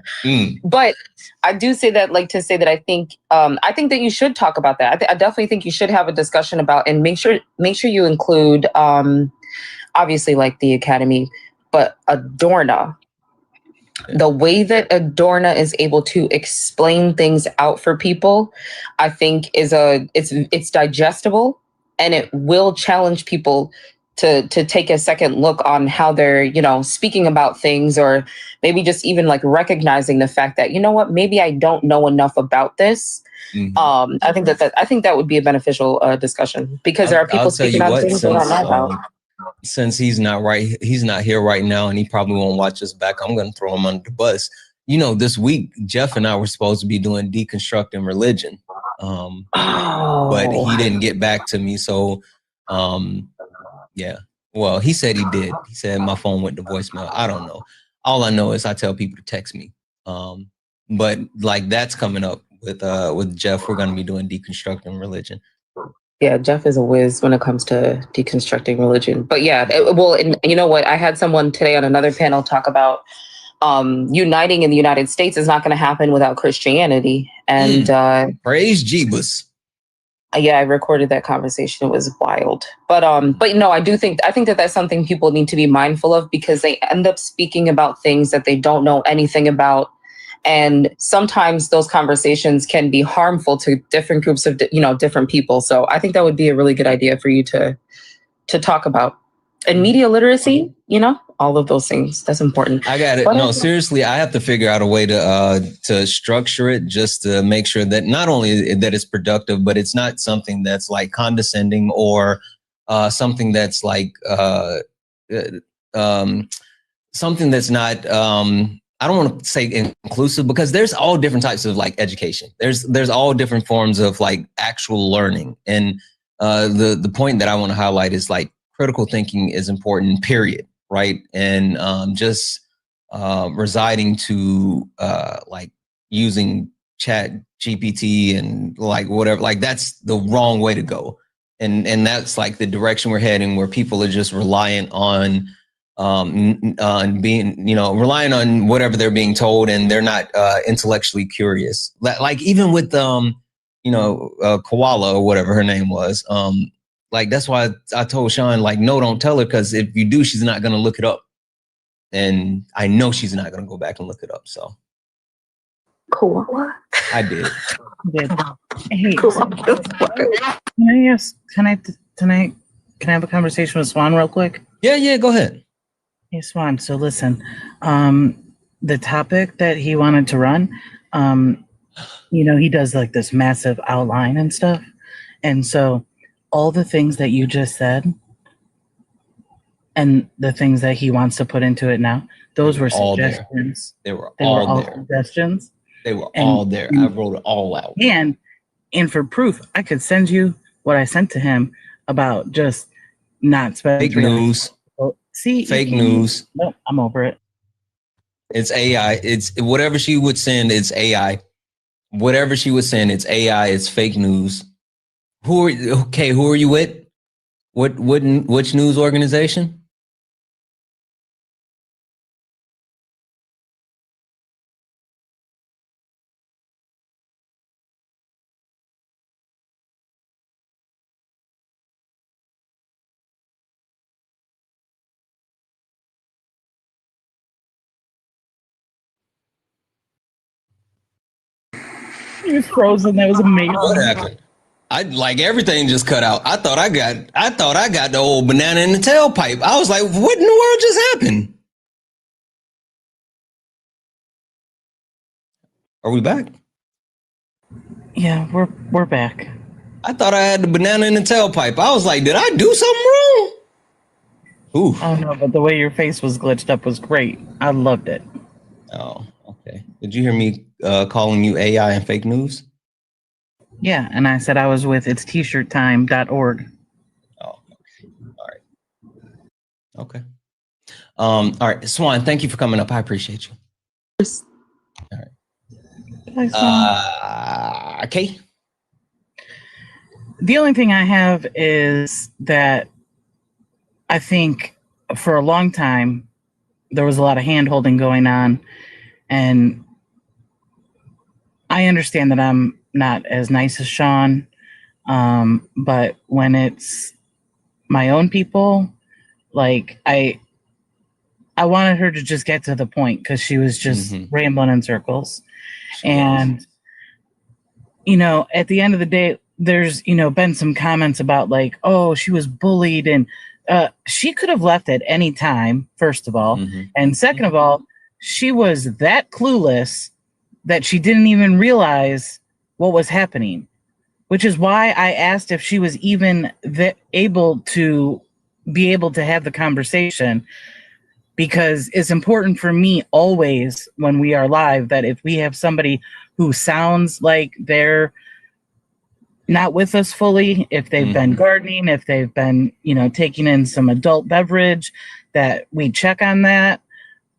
But I do say that, like, to say that I think that you should talk about that. I definitely think you should have a discussion about, and make sure you include, obviously, like the Academy, but Adorna. The way that Adorna is able to explain things out for people, I think it's digestible, and it will challenge people to take a second look on how they're, you know, speaking about things, or maybe just even like recognizing the fact that, you know what, maybe I don't know enough about this. I think that would be a beneficial discussion, because there are people speaking on things they don't know about.
Since he's not here right now, and he probably won't watch us back, I'm going to throw him under the bus. You know, this week, Jeff and I were supposed to be doing deconstructing religion, but he didn't get back to me. So, yeah. Well, he said he did. He said my phone went to voicemail. I don't know. All I know is I tell people to text me. But like that's coming up with Jeff. We're going to be doing deconstructing religion.
Yeah, Jeff is a whiz when it comes to deconstructing religion. But yeah, and you know what? I had someone today on another panel talk about uniting in the United States is not going to happen without Christianity. And
praise Jeebus.
Yeah, I recorded that conversation. It was wild. But no, I think that that's something people need to be mindful of, because they end up speaking about things that they don't know anything about. And sometimes those conversations can be harmful to different groups of, different people. So I think that would be a really good idea for you to talk about. And media literacy, all of those things. That's important.
I got it. But no, seriously, I have to figure out a way to structure it, just to make sure that not only that it's productive, but it's not something that's like condescending, or something that's like something that's not I don't want to say inclusive, because there's all different types of like education. There's all different forms of like actual learning. And the point that I want to highlight is like critical thinking is important, period. Right. And just residing to like using Chat GPT and like whatever, like that's the wrong way to go. And that's like the direction we're heading, where people are just reliant on being, relying on whatever they're being told, and they're not intellectually curious. Like even with Koala or whatever her name was, Like, that's why I told Sean, like, no, don't tell her, because if you do, she's not going to look it up. And I know she's not going to go back and look it up. So
Cool.
I did.
Hey, can I have a conversation with Swan real quick?
Yeah, go ahead.
Hey, Swan. So listen, the topic that he wanted to run, he does like this massive outline and stuff. And so all the things that you just said and the things that he wants to put into it now, those were suggestions.
They were all there.
Suggestions.
They were all there. I wrote it all out.
And for proof, I could send you what I sent to him about just not spending.
Fake news.
See,
fake news.
Nope, I'm over it.
It's AI. It's whatever she would send. It's AI. Whatever she would send, it's AI. It's fake news. Who are you with? Which news organization?
He was frozen. That was amazing.
What happened? I like everything just cut out. I thought I got the old banana in the tailpipe. I was like, what in the world just happened? Are we back?
Yeah, we're back.
I thought I had the banana in the tailpipe. I was like, did I do something wrong? Ooh.
Oh no, but the way your face was glitched up was great. I loved it.
Oh, okay. Did you hear me calling you AI and fake news?
Yeah, and I said I was with itst-shirttime.org.
Oh, okay. All right. Okay. All right, Swan, thank you for coming up. I appreciate you. All right.
Bye, Swan.
Okay.
The only thing I have is that I think for a long time there was a lot of hand-holding going on, and I understand that I'm not as nice as Sean, but when it's my own people, like I wanted her to just get to the point because she was just rambling in circles. And at the end of the day, there's been some comments about like, oh, she was bullied, and she could have left at any time, first of all, and second of all, she was that clueless that she didn't even realize what was happening, which is why I asked if she was even able to have the conversation, because it's important for me always when we are live that if we have somebody who sounds like they're not with us fully, if they've been gardening, if they've been, taking in some adult beverage, that we check on that.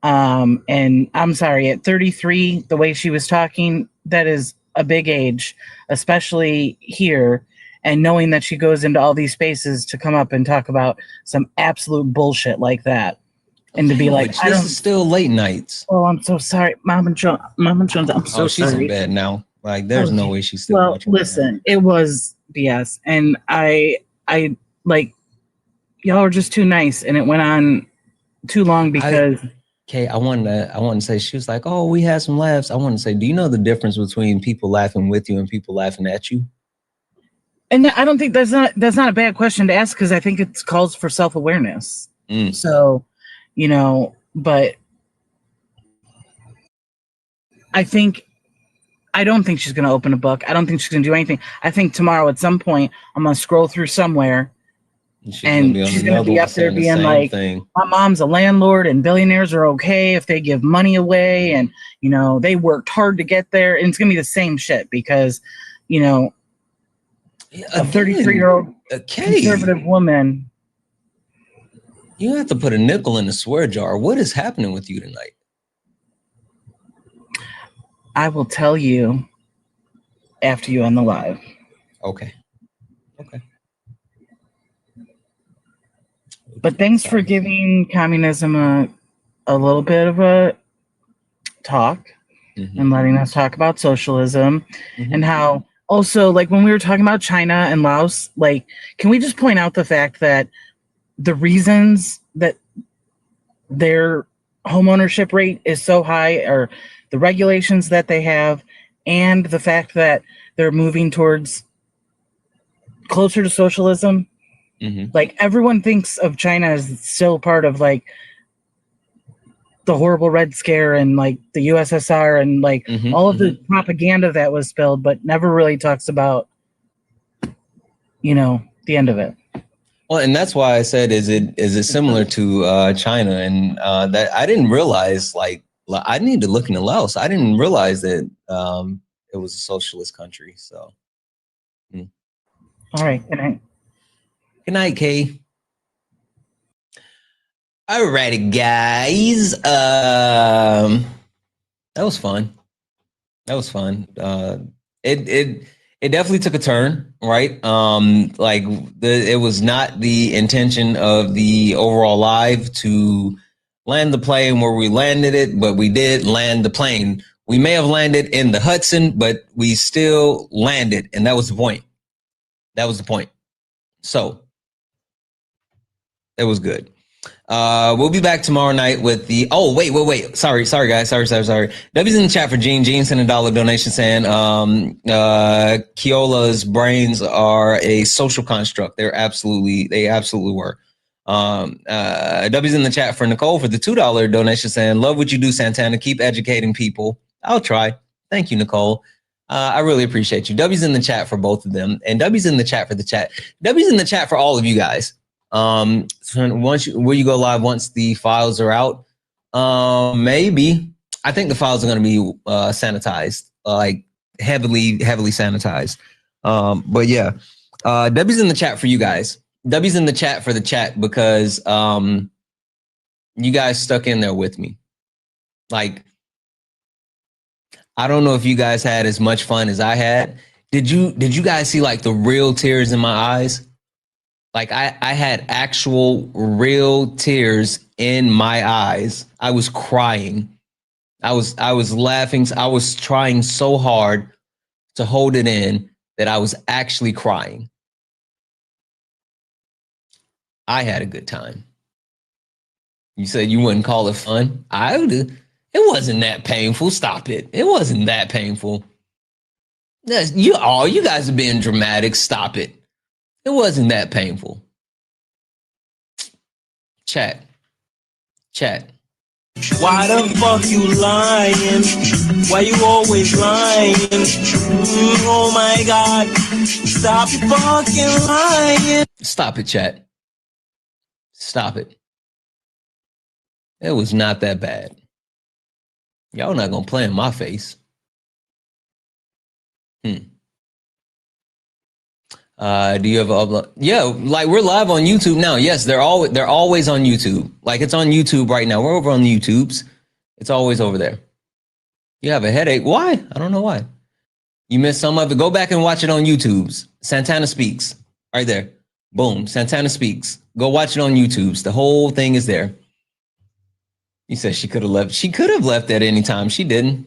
And I'm sorry, at 33, the way she was talking, that is a big age, especially here. And knowing that she goes into all these spaces to come up and talk about some absolute bullshit like that. And to be like,
this is still late nights.
Oh, I'm so sorry. Mama Jones, I'm so sorry.
She's in bed now. Like, there's no way she's still watching.
Listen, it was BS. And I like, y'all are just too nice. And it went on too long because...
I wanted to say, she was like, oh, we had some laughs. I want to say, do you know the difference between people laughing with you and people laughing at you?
And I don't think that's not a bad question to ask, because I think it calls for self-awareness. So, but I don't think she's going to open a book. I don't think she's going to do anything. I think tomorrow at some point I'm going to scroll through somewhere and she's going to be up there being like, my mom's a landlord and billionaires are okay if they give money away. And, they worked hard to get there. And it's going to be the same shit because, a 33-year-old conservative woman.
You have to put a nickel in the swear jar. What is happening with you tonight?
I will tell you after you end the live.
Okay.
But thanks for giving communism a little bit of a talk and letting us talk about socialism and how Also, like when we were talking about China and Laos, like, can we just point out the fact that the reasons that their homeownership rate is so high are the regulations that they have and the fact that they're moving towards closer to socialism. Like everyone thinks of China as still part of like the horrible Red Scare and like the USSR and like all of the propaganda that was spilled, but never really talks about, you know, the end of it.
Well, and that's why I said, is it similar to China? And that I didn't realize, like, I need to look into Laos. I didn't realize that it was a socialist country. So,
all right. Good night.
Good night, Kay. Alrighty, guys. That was fun. That was fun. It definitely took a turn, right? It was not the intention of the overall live to land the plane where we landed it, but we did land the plane. We may have landed in the Hudson, but we still landed, and that was the point. That was the point. So it was good. We'll be back tomorrow night with the. Oh, wait. Sorry, guys. Sorry. W's in the chat for Gene. Gene sent a $1 donation saying, Keola's brains are a social construct. They absolutely were. W's in the chat for Nicole for the $2 donation saying, love what you do, Santana. Keep educating people. I'll try. Thank you, Nicole. I really appreciate you. W's in the chat for both of them, and W's in the chat for the chat. W's in the chat for all of you guys. Will you go live once the files are out? Maybe. I think the files are going to be sanitized, like heavily sanitized. But yeah, W's in the chat for you guys. W's in the chat for the chat because you guys stuck in there with me. Like, I don't know if you guys had as much fun as I had. Did you guys see like the real tears in my eyes? Like I had actual real tears in my eyes. I was crying. I was laughing. I was trying so hard to hold it in that I was actually crying. I had a good time. You said you wouldn't call it fun. I would. It wasn't that painful. Stop it. It wasn't that painful. You guys are being dramatic. Stop it. It wasn't that painful. Chat.
Why the fuck you lying? Why you always lying? Oh my God. Stop fucking lying.
Stop it, chat. Stop it. It was not that bad. Y'all not gonna play in my face. Do you have a upload? Yeah, like we're live on YouTube now. Yes, they're always on YouTube. Like it's on YouTube right now. We're over on the YouTubes. It's always over there. You have a headache. Why? I don't know why. You missed some of it. Go back and watch it on YouTube's. Santana Speaks. Right there. Boom. Santana Speaks. Go watch it on YouTube's. The whole thing is there. You said she could have left. She could have left at any time. She didn't.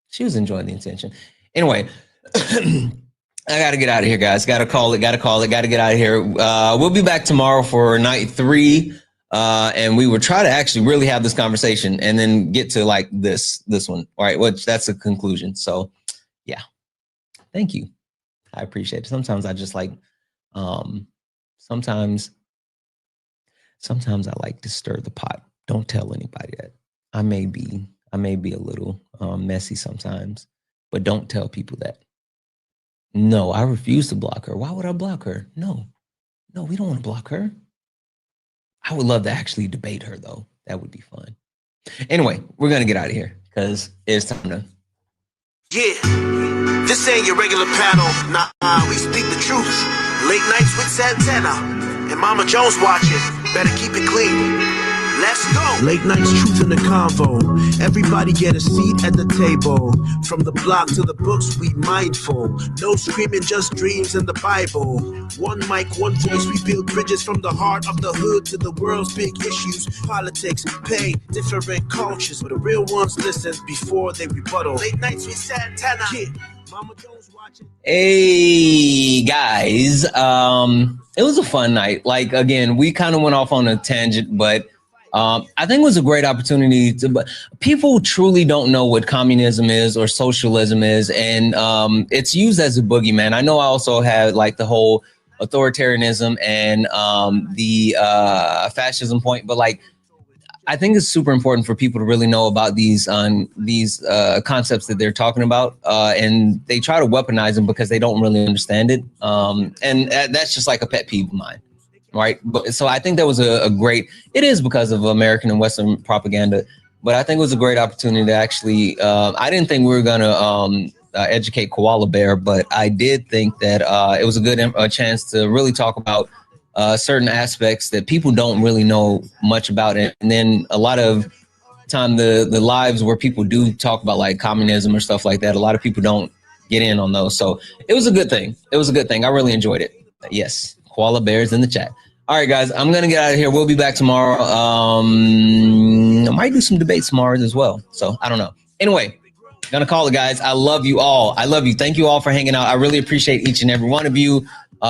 She was enjoying the attention. Anyway. I got to get out of here, guys. Got to call it. Got to get out of here. We'll be back tomorrow for night 3. And we will try to actually really have this conversation and then get to like this one. All right. Which that's a conclusion. So yeah. Thank you. I appreciate it. Sometimes I just like, sometimes I like to stir the pot. Don't tell anybody that. I may be a little messy sometimes, but don't tell people that. No, I refuse to block her. Why would I block her? No, we don't want to block her. I would love to actually debate her, though. That would be fun. Anyway, we're going to get out of here because it's time to.
Yeah, this ain't your regular panel. Nah, we speak the truth. Late nights with Santana and Mama Jones watching. Better keep it clean. Let's go. Late nights, truth in the convo. Everybody get a seat at the table. From the block to the books, we mindful. No screaming, just dreams in the Bible. One mic, one voice, we build bridges from the heart of the hood to the world's big issues. Politics, pain, different cultures. But the real ones listen before they rebuttal. Late nights with Santana. Yeah. Mama Jones watching.
Hey guys, it was a fun night. Like again, we kind of went off on a tangent, but I think it was a great opportunity to. But people truly don't know what communism is or socialism is, and it's used as a boogeyman. I know I also had like the whole authoritarianism and the fascism point, but like I think it's super important for people to really know about these concepts that they're talking about, and they try to weaponize them because they don't really understand it. And that's just like a pet peeve of mine, right? But so I think that was a great. It is because of American and Western propaganda, but I think it was a great opportunity to actually. I didn't think we were gonna educate Koala Bear, but I did think that it was a good chance to really talk about certain aspects that people don't really know much about it. And then a lot of time, the lives where people do talk about like communism or stuff like that, a lot of people don't get in on those. So it was a good thing. It was a good thing. I really enjoyed it. Yes. Koala Bears in the chat. All right, guys, I'm going to get out of here. We'll be back tomorrow. I might do some debates tomorrow as well. So I don't know. Anyway, gonna call it, guys. I love you all. I love you. Thank you all for hanging out. I really appreciate each and every one of you.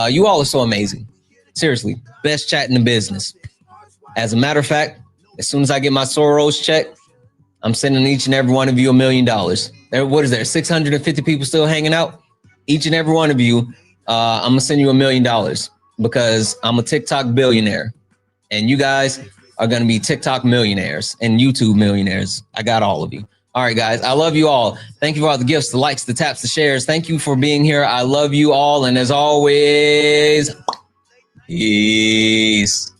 You all are so amazing. Seriously, best chat in the business. As a matter of fact, as soon as I get my Soros check, I'm sending each and every one of you $1 million. What is there? 650 people still hanging out? Each and every one of you, I'm gonna send you $1 million because I'm a TikTok billionaire, and you guys are gonna be TikTok millionaires and YouTube millionaires. I got all of you. All right, guys, I love you all. Thank you for all the gifts, the likes, the taps, the shares. Thank you for being here. I love you all, and as always, peace.